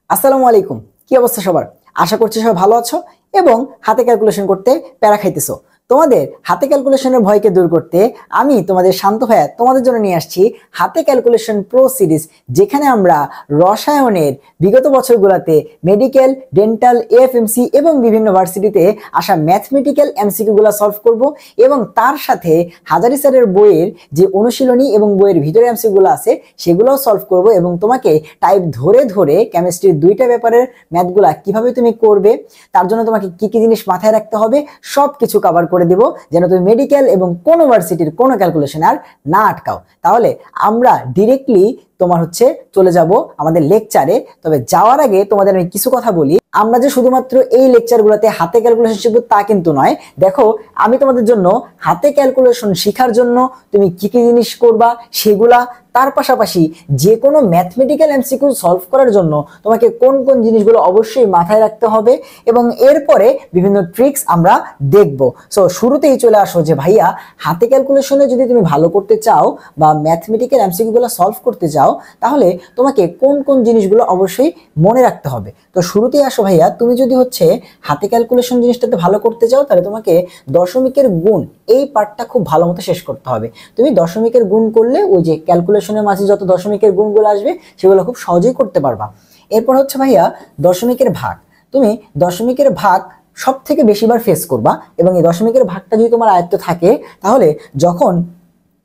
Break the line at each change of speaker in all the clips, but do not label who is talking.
আসসালামু আলাইকুম। কি অবস্থা সবার? আশা করছি সবাই ভালো আছো এবং হাতে ক্যালকুলেশন করতে প্যারা খাইতেছো। তোমাদের হাতে ক্যালকুলেশনের ভয়কে দূর করতে আমি তোমাদের শান্ত ভাইয়া তোমাদের জন্য নিয়ে আসছি হাতে ক্যালকুলেশন প্রো সিরিজ, যেখানে আমরা রসায়নের বিগত বছরগুলোতে মেডিকেল, ডেন্টাল, এএফএমসি এবং বিভিন্ন ভার্সিটিতে আসা ম্যাথমেটিক্যাল এমসিকিউ গুলো সলভ করব এবং তার সাথে হাজারি স্যারের বইয়ের যে অনুশীলনী এবং বইয়ের ভিতরে এমসিকিউ গুলো আছে সেগুলোও সলভ করব এবং তোমাকে টাইপ ধরে ধরে কেমিস্ট্রির দুইটা ব্যাপারের ম্যাথগুলা কিভাবে তুমি করবে, তার জন্য তোমাকে কি কি জিনিস মাথায় রাখতে হবে সব কিছু কভার করে দিব, যেন তুমি মেডিকেল এবং কোন ভার্সিটির কোনো ক্যালকুলেশন আর না আটকাও। তাহলে আমরা ডিরেক্টলি তোমার চলে যাব আমাদের লেকচারে। তবে যাওয়ার আগে তোমাদের আমি কিছু কথা বলি। আমরা যে শুধুমাত্র এই লেকচারগুলোতে হাতে ক্যালকুলেশন শিখবো তা কিন্তু নয়। দেখো, আমি তোমাদের জন্য হাতে ক্যালকুলেশন শেখার জন্য তুমি কি কি জিনিস করবা সেগুলা, তার পাশাপাশি যে কোনো ম্যাথমেটিক্যাল এমসিকিউ সলভ করার জন্য তোমাকে কোন কোন জিনিসগুলো অবশ্যই মাথায় রাখতে হবে এবং এরপরে বিভিন্ন ট্রিক্স আমরা দেখব। সো শুরুতেই চলে আসো যে ভাইয়া, হাতে ক্যালকুলেশনে যদি তুমি ভালো করতে চাও বা ম্যাথমেটিক্যাল এমসিকিউগুলো সলভ করতে চাও, তাহলে তোমাকে কোন কোন জিনিসগুলো অবশ্যই মনে রাখতে হবে। তো শুরুতেই আসো ভাইয়া, তুমি যদি হাতে ক্যালকুলেশন জিনিসটাতে ভালো করতে চাও, তাহলে তোমাকে দশমিকের গুণ এই পার্টটা খুব ভালো মতো শেষ করতে হবে। তুমি দশমিকের গুণ করলে ওই যে ক্যালকুলেশনের মাঝে যত দশমিকের গুণগুলো আসবে সেগুলো খুব সহজেই করতে পারবা। এরপর ভাইয়া দশমিকের ভাগ। তুমি দশমিকের ভাগ সব থেকে বেশিবার ফেস করবা এবং এই দশমিকের ভাগটা যদি তোমার আয়ত্ত থাকে, তাহলে যখন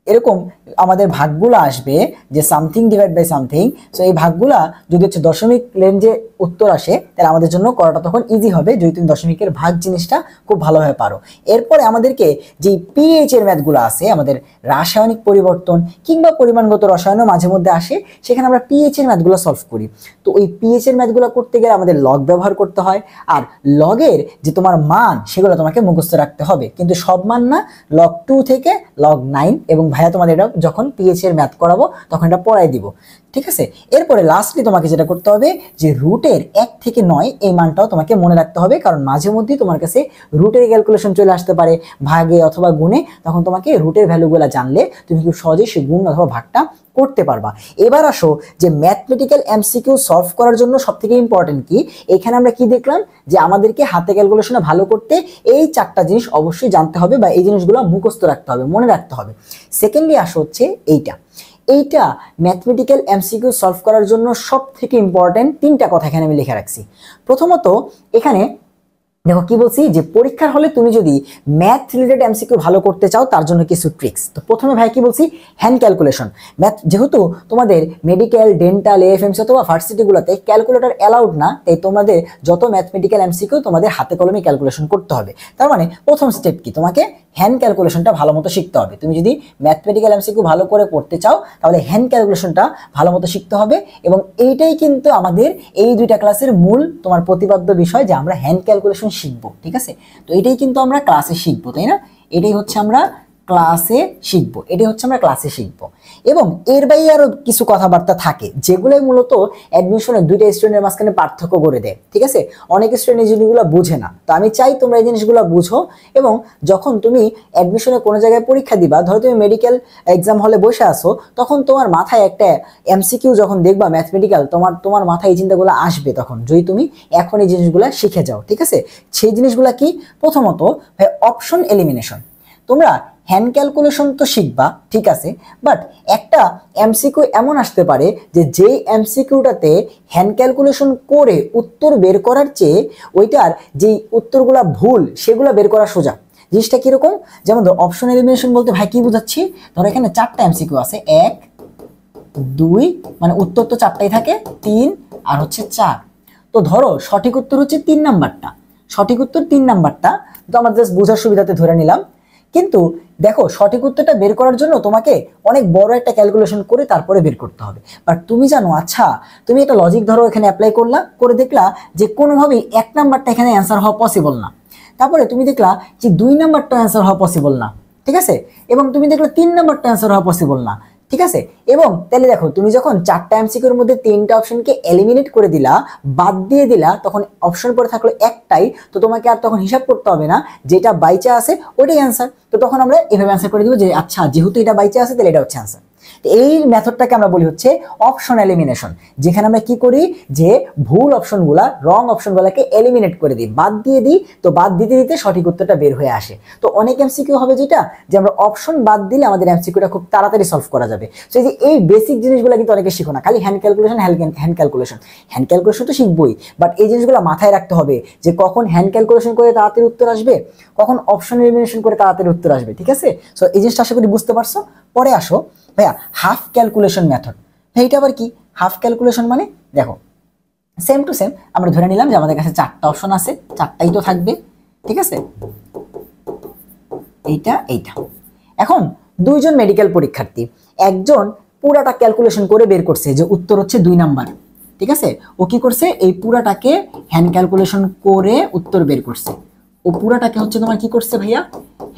এরকম আমাদের ভাগগুলো আসবে যে something divide by something, so এই ভাগগুলা যদি দশমিক রেঞ্জে উত্তর আসে, তাহলে আমাদের জন্য করাটা তখন ইজি হবে যদি তুমি দশমিকের ভাগ জিনিসটা খুব ভালোভাবে পারো। এরপরে আমাদেরকে যে পিএইচ এর ম্যাথগুলো আছে, আমাদের রাসায়নিক পরিবর্তন কিংবা পরিমাণগত রসায়নও মাঝে মধ্যে আসে, সেখানে আমরা পিএইচ এর ম্যাথগুলো সলভ করি। তো ওই পিএইচ এর ম্যাথগুলো করতে গেলে আমাদের লগ ব্যবহার করতে হয়, আর লগের যে তোমার মান সেগুলো তোমাকে মুখস্থ রাখতে হবে, কিন্তু সব মান না, লগ 2 থেকে লগ 9। এবং ভাইয়া তোমাদের এটা যখন পিএইচ এর ম্যাথ করাবো তখন এটা পড়াই দিব, ঠিক আছে? এরপরে লাস্টলি তোমাকে যেটা করতে হবে যে রুটের 1 থেকে 9 এই মানটাও তোমাকে মনে রাখতে হবে, কারণ মাঝে মধ্যেই তোমার কাছে রুটের ক্যালকুলেশন চলে আসতে পারে ভাগে অথবা গুণে। তখন তোমাকে রুটের ভ্যালুগুলো জানলে তুমি খুব সহজেই সেই গুণ অথবা ভাগটা করতে পারবা। এবার আসো যে ম্যাথমেটিক্যাল এমসিকিউ সলভ করার জন্য সবথেকে ইম্পর্টেন্ট কি, এখানে আমরা কি দেখলাম যে আমাদেরকে হাতে ক্যালকুলেশনে ভালো করতে এই 4টা জিনিস অবশ্যই জানতে হবে বা এই জিনিসগুলো মুখস্থ রাখতে হবে, মনে রাখতে হবে। সেকেন্ডলি আসো এইটা ম্যাথমেটিক্যাল এমসিকিউ সলভ করার জন্য সব থেকে ইম্পর্টেন্ট 3টা কথা এখানে আমি লিখে রাখছি। প্রথমত এখানে দেখো কি বলছি, যে পরীক্ষার হলে তুমি যদি ম্যাথ রিলেটেড এমসিকিউ ভালো করতে চাও তার জন্য কিছু ট্রিক্স। তো প্রথমে ভাই কি বলছি, হ্যান্ড ক্যালকুলেশন। ম্যাথ যেহেতু তোমাদের মেডিকেল, ডেন্টাল, এএফএমসি অথবা ভার্সিটিগুলোতে ক্যালকুলেটর অ্যালাউড না, তাই তোমাদের যত ম্যাথমেটিক্যাল এমসিকিউ তোমাদের হাতে কলমে ক্যালকুলেশন করতে হবে। তার মানে প্রথম স্টেপ কি, তোমাকে হ্যান্ড ক্যালকুলেশনটা ভালো মতো শিখতে হবে। তুমি যদি ম্যাথমেটিক্যাল এমসিকিউ ভালো করে করতে চাও, তাহলে হ্যান্ড ক্যালকুলেশনটা ভালো মতো শিখতে হবে। এবং এইটাই কিন্তু আমাদের এই 2টা ক্লাসের মূল তোমার প্রতিপাদ্য বিষয়, যে আমরা হ্যান্ড ক্যালকুলেশন শিখবো, ঠিক আছে? তো এটাই কিন্তু আমরা ক্লাসে শিখবো, তাই না? এটাই আমরা ক্লাসে শিখবো, আমরা ক্লাসে শিখবো। এবং এর বাইরে আরো কিছু কথাবার্তা থাকে যেগুলোই মূলত অ্যাডমিশনের 2টা স্টুডেন্টের মাঝখানে পার্থক্য করে দেয়, ঠিক আছে? অনেক স্টুডেন্ট এই জিনিসগুলো বুঝে না। তো আমি চাই তোমরা এই জিনিসগুলো বুঝো এবং যখন তুমি অ্যাডমিশনে কোনো জায়গায় পরীক্ষা দিবা, ধরো তুমি মেডিকেল এক্সাম হলে বসে আসো, তখন তোমার মাথায় একটা এমসিকিউ যখন দেখবা ম্যাথমেটিক্যাল, তোমার মাথায় এই চিন্তাগুলো আসবে তখন, যদি তুমি এখন এই জিনিসগুলো শিখে যাও, ঠিক আছে? সেই জিনিসগুলো কি, প্রথমত অপশন এলিমিনেশন। তোমরা হ্যান্ড ক্যালকুলেশন তো শিখবা, ঠিক আছে, বাট একটা এমসিকিউ এমন আসতে পারে যে এমসিকিউটাতে হ্যান্ড ক্যালকুলেশন করে উত্তর বের করার চেয়ে ওইটার যেই উত্তরগুলা ভুল সেগুলো বের করা সোজা। জিনিসটা কিরকম, যেমন ধরো অপশন এলিমিনেশন বলতে ভাই কি বুঝাচ্ছি, ধরো এখানে 4টা এমসিকিউ আছে, 1 2, মানে উত্তর তো 4টাই থাকে, 3 আর 4। তো ধরো সঠিক উত্তর 3 নাম্বারটা, সঠিক উত্তর 3 নাম্বারটা, তো আমরা জাস্ট বোঝার সুবিধাতে ধরে নিলাম। কিন্তু দেখো, সঠিক উত্তরটা বের করার জন্য তোমাকে অনেক বড় একটা ক্যালকুলেশন করে তারপরে বের করতে হবে। বাট তুমি জানো, আচ্ছা তুমি একটা লজিক ধরো এখানে অ্যাপ্লাই করলা, করে দেখলা যে কোনোভাবেই 1 নাম্বারটা এখানে অ্যান্সার হওয়া পসিবল না। তারপরে তুমি দেখলা যে 2 নাম্বারটা অ্যান্সার হওয়া পসিবল না, ঠিক আছে? এবং তুমি দেখলা 3 নাম্বারটা অ্যান্সার হওয়া পসিবল না, ঠিক আছে? এবং তাহলে দেখো, তুমি যখন 4টা এমসিকিউর মধ্যে 3টা অপশনকে এলিমিনেট করে দিলা, বাদ দিয়ে দিলা, তখন অপশন পরে থাকলো একটাই, তো তোমাকে আর তখন হিসাব করতে হবে না, যেটা বাইচে আছে ওটাই অ্যান্সার। তো তখন আমরা এভাবে অ্যান্সার করে দিব যে আচ্ছা, যেহেতু এটা বাইচে আছে তাহলে এটা হচ্ছে অ্যান্সার। তো এই মেথডটাকে আমরা বলি হচ্ছে অপশন এলিমিনেশন, যেখানে আমরা কি করি যে ভুল অপশনগুলা রং অপশনগুলোকে এলিমিনেট করে দিই, বাদ দিয়ে দিই। তো বাদ দিতে দিতে সঠিক উত্তরটা বের হয়ে আসে। তো অনেক এমসিকিউ হবে যেটা যে আমরা অপশন বাদ দিলে আমাদের এমসিকিউটা খুব তাড়াতাড়ি সলভ করা যাবে। তো এই বেসিক জিনিসগুলো কিন্তু অনেকে শিখো না, খালি হ্যান্ড ক্যালকুলেশন হ্যান্ড ক্যালকুলেশন তো শিখবই, বাট এই জিনিসগুলো মাথায় রাখতে হবে যে কখন হ্যান্ড ক্যালকুলেশন করে তাড়াতাড়ি উত্তর আসবে, কখন অপশন এলিমিনেশন করে তাড়াতাড়ি উত্তর আসবে। ঠিক আছে, সো এই জিনিসটা আশা করি বুঝতে পারছো। পরে আসো ভাইয়া হাফ ক্যালকুলেশন মেথড। এইটা আবার কি? হাফ ক্যালকুলেশন মানে দেখো সেম টু সেম আমরা ধরে নিলাম যে আমাদের কাছে 4টা অপশন আছে, 4টাই তো থাকবে। ঠিক আছে, এইটা এখন দুইজন মেডিকেল পরীক্ষার্থী, একজন পুরাটা ক্যালকুলেশন করে বের করছে যে উত্তর হচ্ছে 2 নাম্বার। ঠিক আছে, ও কি করছে, এই পুরাটাকে হ্যান্ড ক্যালকুলেশন করে উত্তর বের করছে। ও পুরাটাকে হচ্ছে তোমার কি করছে ভাইয়া,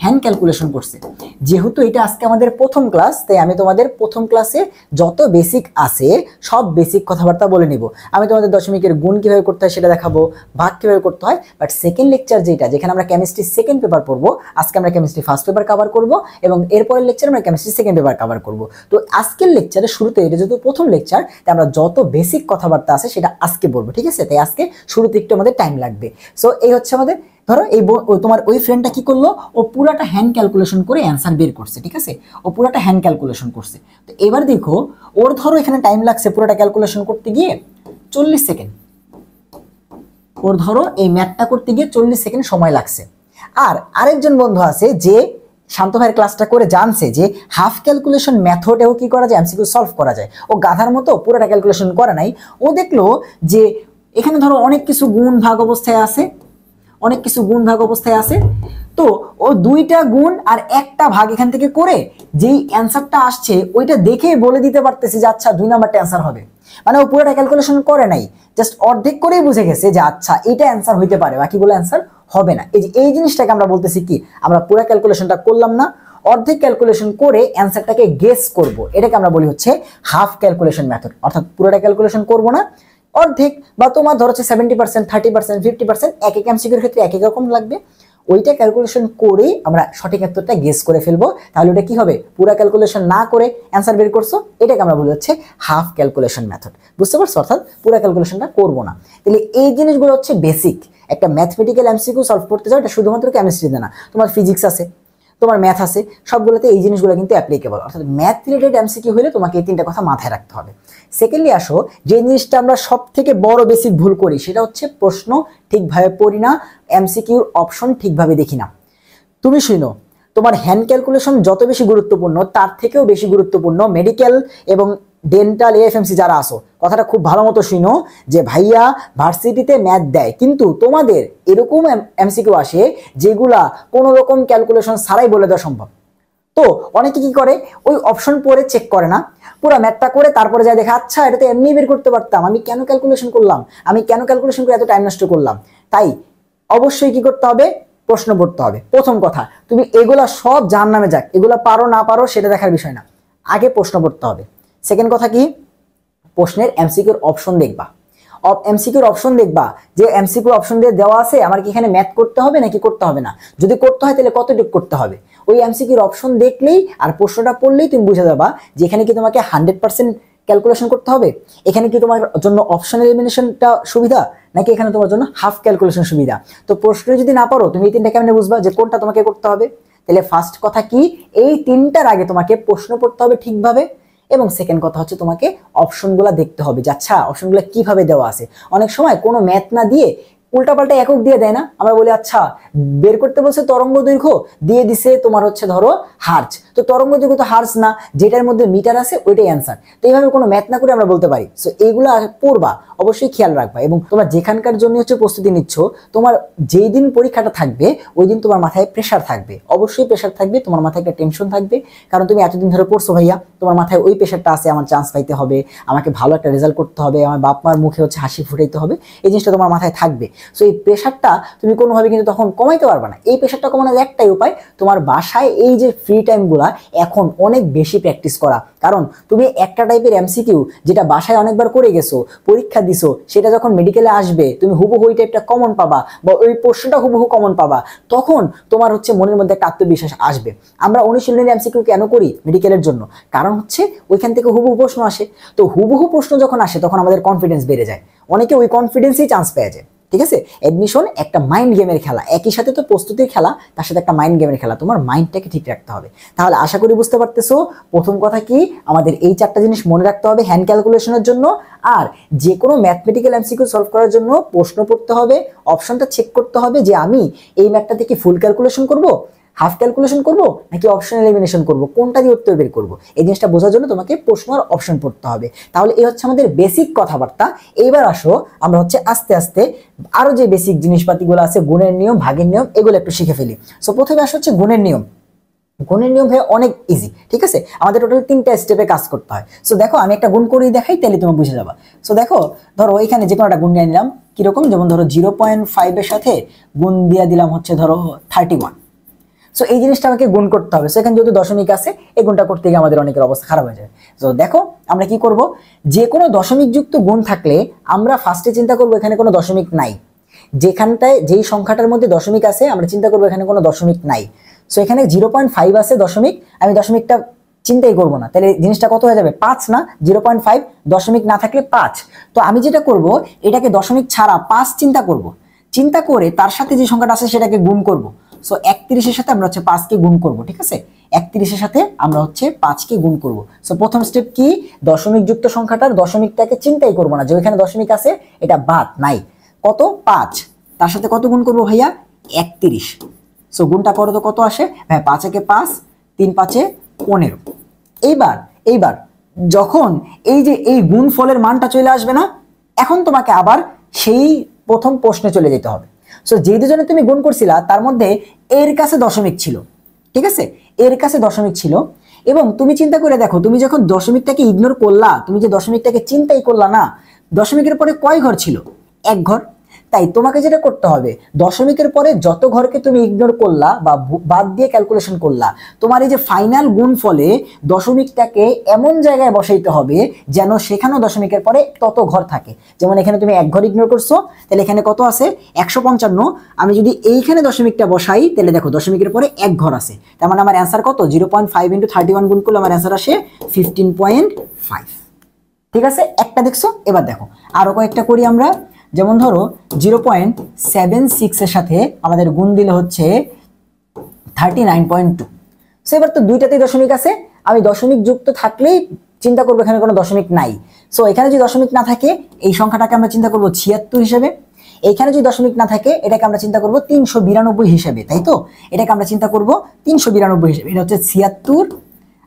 হ্যান্ড ক্যালকুলেশন করছে। যেহেতু এটা আজকে আমাদের প্রথম ক্লাস, তাই আমি তোমাদের প্রথম ক্লাসে যত বেসিক আছে সব বেসিক কথাবার্তা বলে নিব। আমি তোমাদের দশমিকের গুণ কিভাবে করতে হয় সেটা দেখাবো, ভাগ কিভাবে করতে হয়। বাট সেকেন্ড লেকচার যেখানে আমরা কেমিস্ট্রি সেকেন্ড পেপার পড়বো, আজকে আমরা কেমিস্ট্রি ফার্স্ট পেপার কভার করব এবং এরপরের লেকচারে আমরা কেমিস্ট্রি সেকেন্ড পেপার কভার করব। তো আজকের লেকচারে শুরুতে, এটা যেহেতু প্রথম লেকচার, তাই আমরা যত বেসিক কথাবার্তা আছে সেটা আজকে বলবো। ঠিক আছে, তাই আজকে শুরুতে একটু আমাদের টাইম লাগবে। সো এই হচ্ছে আমাদের, ধরো এই তোমার ওই ফ্রেন্ডটা কি করলো, ও পুরাটা হ্যান্ড ক্যালকুলেশন করে অ্যান্সার বের করছে। ঠিক আছে, ও পুরাটা হ্যান্ড ক্যালকুলেশন করছে। তো এবার দেখো ওর ধরো এখানে টাইম লাগছে পুরাটা ক্যালকুলেশন করতে গিয়ে 40 সেকেন্ড। ওর ধরো এই ম্যাথটা করতে গিয়ে 40 সেকেন্ড সময় লাগছে। আর আরেকজন বন্ধু আছে যে শান্ত ভাইয়ের ক্লাসটা করে জানছে যে হাফ ক্যালকুলেশন মেথডেও কি করা যায়, এমসিকিউ সলভ করা যায়। ও গাধার মতো পুরোটা ক্যালকুলেশন করে নাই। ও দেখলো যে এখানে ধরো অনেক কিছু গুণ ভাগ অবস্থায় আছে, তো ও 2টা গুণ আর 1টা ভাগ এখান থেকে করে যেই অ্যান্সারটা আসছে ওইটা দেখে বলে দিতে পারতেছে যে আচ্ছা 2 নাম্বারটা অ্যান্সার হবে। মানে ও পুরোটা ক্যালকুলেশন করে নাই, জাস্ট অর্ধেক করেই বুঝে গেছে যে আচ্ছা এটা অ্যান্সার হইতে পারে, বাকিগুলো অ্যান্সার হবে না। এই জিনিসটাকে আমরা বলতেছি কি, আমরা পুরো ক্যালকুলেশনটা করলাম না, অর্ধেক ক্যালকুলেশন করে অ্যান্সারটাকে গেস করব। এটাকে আমরা বলি হচ্ছে হাফ ক্যালকুলেশন মেথড। অর্থাৎ পুরোটা ক্যালকুলেশন করব না, অর্ধেক বা তোমার ধরো 70%, 30%, 50% এক এক এমসিকিউর ক্ষেত্রে এক এক রকম লাগবে, ওইটা ক্যালকুলেশন করেই আমরা সঠিক উত্তরটা গেস করে ফেলবো। তাহলে ওটা কি হবে, পুরো ক্যালকুলেশন না করে অ্যান্সার বের করছো, এটাকে আমরা বলি হচ্ছে হাফ ক্যালকুলেশন মেথড। বুঝতে পারছো? অর্থাৎ পুরো ক্যালকুলেশনটা করবো না। তাহলে এই জিনিসগুলো হচ্ছে বেসিক। একটা ম্যাথমেটিক্যাল এমসিকিউ সলভ করতে যাও, এটা শুধুমাত্র কেমিস্ট্রিতে না, তোমার ফিজিক্স আছে, তোমার ম্যাথ আছে, সবগুলোতে এই জিনিসগুলো কিন্তু অ্যাপ্লিকেবল। অর্থাৎ ম্যাথ রিলেটেড এমসিকিউ হলে তোমাকে এই 3টা কথা মাথায় রাখতে হবে। সেকেন্ডলি আসো, যে জিনিসটা আমরা সব থেকে বড় বেসিক ভুল করি সেটা হচ্ছে প্রশ্ন ঠিকভাবে পড়ি না, এমসিকিউর অপশন ঠিকভাবে দেখি না। তুমি শুনো, তোমার হ্যান্ড ক্যালকুলেশন যত বেশি গুরুত্বপূর্ণ তার থেকেও বেশি গুরুত্বপূর্ণ মেডিকেল এবং ডেন্টাল এএফএমসি যারা আসো, কথাটা খুব ভালো মতো শুনো যে ভাইয়া ভার্সিটিতে ম্যাথ দেয়, কিন্তু তোমাদের এরকম এমসিকিউ আসে যেগুলা কোনো রকম ক্যালকুলেশন ছাড়াই বলে দেওয়া সম্ভব। তো অনেকে কি করে, ওই অপশন পড়ে চেক করে না, পুরো ম্যাথটা করে তারপরে যায় দেখে আচ্ছা এটা তো এমনি বের করতে পারতাম, আমি কেন ক্যালকুলেশন করে এত টাইম নষ্ট করলাম। তাই অবশ্যই কি করতে হবে, প্রশ্ন পড়তে হবে। প্রথম কথা, তুমি এগুলা সব জাহান্নামে যাক, এগুলা পারো না পারো সেটা দেখার বিষয় না, আগে প্রশ্ন পড়তে হবে। সেকেন্ড কথা কি, প্রশ্নের এমসিকিউর অপশন দেখবা, যে এমসিকিউ অপশন দিয়ে দেওয়া আছে আমার কি এখানে ম্যাথ করতে হবে নাকি করতে হবে না, যদি করতে হয় তাহলে কতটুকু করতে হবে। ওই এমসিকিউর অপশন দেখলেই আর প্রশ্নটা পড়লেই তুমি বুঝে যাবা যে এখানে কি তোমাকে 100% ক্যালকুলেশন করতে হবে, এখানে কি তোমার জন্য অপশন এলিমিনেশনটা সুবিধা, নাকি এখানে তোমার জন্য হাফ ক্যালকুলেশন সুবিধা। তো প্রশ্ন যদি না পারো তুমি এই 3টা কেমনে বুঝবা যে কোনটা তোমাকে করতে হবে। তাহলে ফার্স্ট কথা কি, এই 3টার আগে তোমাকে প্রশ্ন পড়তে হবে ঠিকভাবে, এবং সেকেন্ড কথা হচ্ছে তোমাকে অপশনগুলো দেখতে হবে যে আচ্ছা অপশনগুলো কিভাবে দেওয়া আছে। অনেক সময় কোনো ম্যাথ না দিয়ে উল্টাপাল্টা একক দিয়ে দেয় না, আমরা বলি আচ্ছা বের করতে বলছে তরঙ্গ দৈর্ঘ্য, দিয়ে দিছে তোমার হচ্ছে ধরো হার্জ, তো তরঙ্গ দৈর্ঘ্য তো হার্জ না, যেটার মধ্যে মিটার আছে ওইটাই অ্যান্সার। তো এইভাবে কোনো ম্যাথ না করে আমরা বলতে পারি। সো এইগুলো পড়বা, অবশ্যই খেয়াল রাখবা, এবং তোমরা যেখানকার জন্য হচ্ছে প্রস্তুতি নিচ্ছ, তোমার যেই দিন পরীক্ষাটা থাকবে ওই দিন তোমার মাথায় প্রেশার থাকবে, অবশ্যই প্রেশার থাকবে, তোমার মাথায় একটা টেনশন থাকবে, কারণ তুমি এতদিন ধরে পড়ছো ভাইয়া, তোমার মাথায় ওই প্রেশারটা আছে, আমার চান্স পাইতে হবে, আমাকে ভালো একটা রেজাল্ট করতে হবে, আমার বাপ মার মুখে হচ্ছে হাসি ফুটাইতে হবে, এই জিনিসটা তোমার মাথায় থাকবে। সো এই প্রেশারটা তুমি কোনোভাবে কিন্তু তখন কমাইতে পারবে না। এই প্রেশারটা কমানোর একটাই উপায়, তোমার বাসায় এই যে ফ্রি টাইমগুলো এখন অনেক বেশি প্র্যাকটিস করা। কারণ তুমি একটা টাইপের এমসিকিউ যেটা বাসায় অনেকবার করে গেছো, পরীক্ষা দিছো, সেটা যখন মেডিকেলে আসবে তুমি হুবহু ওই টাইপটা কমন পাবা বা ওই প্রশ্নটা হুবহু কমন পাবা, তখন তোমার হচ্ছে মনের মধ্যে একটা আত্মবিশ্বাস আসবে। আমরা অনুশীলনের এমসিকিউ কেন করি মেডিকেলের জন্য? কারণ হচ্ছে ওইখান থেকে হুবহু প্রশ্ন আসে। তো হুবহু প্রশ্ন যখন আসে তখন আমাদের কনফিডেন্স বেড়ে যায়, অনেকে ওই কনফিডেন্সেই চান্স পেয়ে যায়। ঠিক আছে, অ্যাডমিশন একটা মাইন্ড গেমের খেলা, একই সাথে তো প্রস্তুতির খেলা, তার সাথে একটা মাইন্ড গেমের খেলা। তোমার মাইন্ডটাকে ঠিক রাখতে হবে। তাহলে আশা করি বুঝতে পারতেছো প্রথম কথা কি, আমাদের এই চারটা জিনিস মনে রাখতে হবে হ্যান্ড ক্যালকুলেশনের জন্য। আর যে কোনো ম্যাথমেটিক্যাল এমসিকিউ সলভ করার জন্য প্রশ্ন পড়তে হবে, অপশনটা চেক করতে হবে যে আমি এই ম্যাথটা থেকে ফুল ক্যালকুলেশন করব, হাফ ক্যালকুলেশন করব, নাকি অপশন এলিমিনেশন করব, কোনটা দিয়ে উত্তর বের করব। এই জিনিসটা বোঝার জন্য তোমাকে প্রশ্ন আর অপশন পড়তে হবে। তাহলে এই হচ্ছে আমাদের বেসিক কথাবার্তা। এইবার আসো আমরা হচ্ছে আস্তে আস্তে আরো যে বেসিক জিনিসপাতিগুলো আছে, গুণের নিয়ম, ভাগের নিয়ম, এগুলো একটু শিখে ফেলি। সো প্রথমে আসা হচ্ছে গুণের নিয়ম। গুণের নিয়ম ভাই অনেক ইজি, ঠিক আছে? আমাদের টোটাল 3টা স্টেপে কাজ করতে হয়। সো দেখো আমি একটা গুণ করেই দেখাই, তাহলে তুমি বুঝে যাবা। সো দেখো, ধরো এখানে যে কোনো একটা গুণ নিয়ে নিলাম, কিরকম, যেমন ধরো 0.5 এর সাথে গুণ দিয়ে দিলাম হচ্ছে ধরো 31। সো এই জিনিসটা আমাকে গুণ করতে হবে। সো এখানে যেহেতু দশমিক আছে, এই গুণটা করতে গিয়ে আমাদের অনেকের অবস্থা খারাপ হয়ে যায়। সো দেখো আমরা কি করব, যে কোনো দশমিক যুক্ত গুণ থাকলে আমরা ফার্স্টে চিন্তা করব এখানে কোনো দশমিক নাই। যেখানটায় যেই সংখ্যাটার মধ্যে দশমিক আছে আমরা চিন্তা করবো এখানে কোনো দশমিক নাই। সো এখানে 0.5 আছে দশমিক, আমি দশমিকটা চিন্তাই করব না, তাহলে জিনিসটা কত হয়ে যাবে, 5 না? 0.5 দশমিক না থাকলে 5। তো আমি যেটা করব, এটাকে দশমিক ছাড়া 5 চিন্তা করব, চিন্তা করে তার সাথে যে সংখ্যাটা আছে সেটাকে গুণ করব। সো 31 এর সাথে আমরা হচ্ছে 5 কে গুণ করব, ঠিক আছে? 31 এর সাথে আমরা হচ্ছে 5 কে গুণ করব। সো প্রথম স্টেপ কি, দশমিক যুক্ত সংখ্যাটার দশমিকটাকে চিন্তাই করব না, যে ওইখানে দশমিক আছে এটা বাদ নাই। কত, 5, তার সাথে কত গুণ করব ভাইয়া, 31। সো গুণটা করো তো কত আসে ভাই, 5 একে 5, 3 5 15। এইবার যখন এই যে এই গুণ ফলের মানটা চলে আসবে না, এখন তোমাকে আবার সেই প্রথম প্রশ্নে চলে যেতে হবে। সো যে দুজনে তুমি গুণ করছিলা তার মধ্যে এর কাছে দশমিক ছিল, ঠিক আছে? এর কাছে দশমিক ছিল, এবং তুমি চিন্তা করে দেখো, তুমি যখন দশমিকটাকে ইগনোর করলা, তুমি যে দশমিকটাকে চিন্তাই করলা না, দশমিকের পরে কয় ঘর ছিল, 1 ঘর। তাই তোমাকে যেটা করতে হবে, দশমিকের পরে যত ঘরকে তুমি ইগনোর করলা বা বাদ দিয়ে ক্যালকুলেশন করলা, তোমার এই যে ফাইনাল গুণ ফলে দশমিকটাকে এমন জায়গায় বসাইতে হবে যেন সেখানেও দশমিকের পরে তত ঘর থাকে। যেমন এখানে তুমি 1 ঘর ইগনোর করছো, তাহলে এখানে কত আছে, 155। আমি যদি এইখানে দশমিকটা বসাই, তাহলে দেখো দশমিকের পরে 1 ঘর আছে, তার মানে আমার অ্যান্সার কত, 0.5 × 31 গুণ করলে আমার অ্যান্সার আসে 15.5। ঠিক আছে, একটা দেখছো। এবার দেখো আরো কয়েকটা করি আমরা। যেমন ধরো 0.76 এর সাথে আমাদের গুণ দিলে হচ্ছে 39.2। সো এবার তো দুইটাতেই দশমিক আছে, আমি দশমিক যুক্ত থাকলেই চিন্তা করবো এখানে কোনো দশমিক নাই। সো এখানে যদি দশমিক না থাকে এই সংখ্যাটাকে আমরা চিন্তা করবো 76 হিসেবে, এইখানে যদি দশমিক না থাকে এটাকে আমরা চিন্তা করবো 392 হিসেবে, তাই তো? এটাকে আমরা চিন্তা করবো 392 হিসেবে। এটা হচ্ছে 76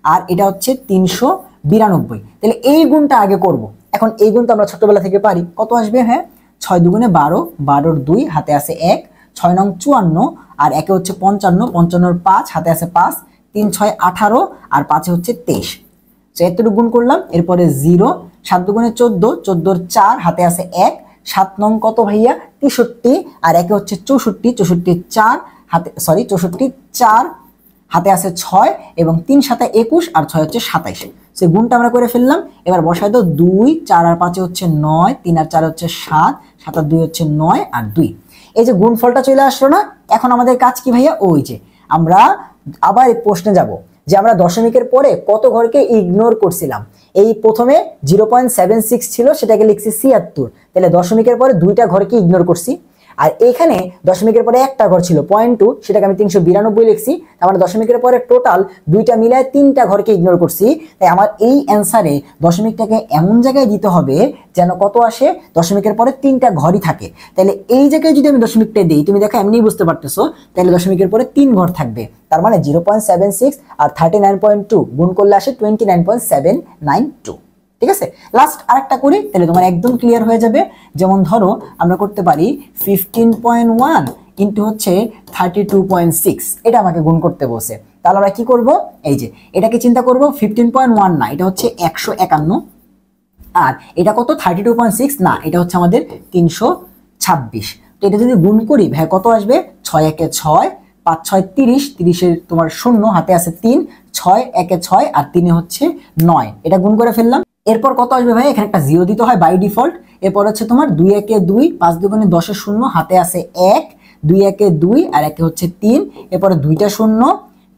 আর এটা হচ্ছে 392। তাহলে এই গুণটা আগে করব। এখন এই গুণ তো আমরা ছোটবেলা থেকে পারি, কত আসবে, হ্যাঁ 6 দুগুণে 12, 12 2, হাতে আছে 1, 6 নং 54, আর একে হচ্ছে 55, 55 5, হাতে আছে 5, 3 6 18, আর 5 হচ্ছে 23। তো এতটুকু গুণ করলাম, এরপরে 0, 7 দুগুণে 14, 14 4, হাতে আছে 1, 7 নং কত ভাইয়া, 63, আর একে হচ্ছে 64, 64 4, হাতে 64 4, হাতে আছে 6, এবং 3 7 21, আর 6 হচ্ছে 27। সে গুণটা আমরা করে ফেললাম। এবার বসাই দাও 2, 4 আর 5 হচ্ছে 9, 3 আর 4 হচ্ছে 7, 7 আর 2 হচ্ছে 9, আর 2। এই যে গুণফলটা চলে আসলো না, এখন আমাদের কাজ কি ভাইয়া, ওই যে আমরা আবার এই প্রশ্নে যাব যে আমরা দশমিকের পরে কত ঘরকে ইগনোর করছিলাম। এই প্রথমে 0.76 ছিল, সেটাকে লিখছি 76, তাহলে দশমিকের পরে 2টা ঘরকে ইগনোর করছি। আর এখানে দশমিকের পরে একটা ঘর ছিল 0.2, সেটাকে আমি 392 লিখছি। আমার দশমিকের পরে টোটাল 2টা মিলায় 3টা ঘরকে ইগনোর করছি। তাই আমার এই অ্যান্সারে দশমিকটাকে এমন জায়গায় দিতে হবে যেন কত আসে, দশমিকের পরে 3টা ঘরই থাকে। তাহলে এই জায়গায় যদি আমি দশমিকটা দিই, তুমি দেখো এমনি বুঝতে পারতেছো, তাহলে দশমিকের পরে 3 ঘর থাকবে। তার মানে 0.76 আর 39.2 গুণ করলে আসে 29.792। ঠিক আছে, লাস্ট আরেকটা করি, তাহলে তোমার একদম ক্লিয়ার হয়ে যাবে। যেমন ধরো আমরা করতে পারি 15.1 ইন্টু হচ্ছে 32.6, এটা আমাকে গুণ করতে বসে। তাহলে আমরা কি করব, এই যে এটাকে চিন্তা করব 15.1 না, এটা হচ্ছে 151, আর এটা কত 32.6 না, এটা হচ্ছে আমাদের 326। তো এটা যদি গুণ করি ভাই কত আসবে, 6 একে 6, 5 6 30, 30-এর তোমার 0 হাতে আছে 3, 6 1 6 আর 3 হচ্ছে 9, এটা গুণ করে ফেললাম। এরপর কত আসবে ভাই, এখানে একটা 0 দিতে হয় বাই ডিফল্ট। এরপর হচ্ছে তোমার 2 1 2, 5 2 10 এর 0 হাতে আছে 1, 2 1 2 আর 1 হচ্ছে 3, এরপরে 2টা 0,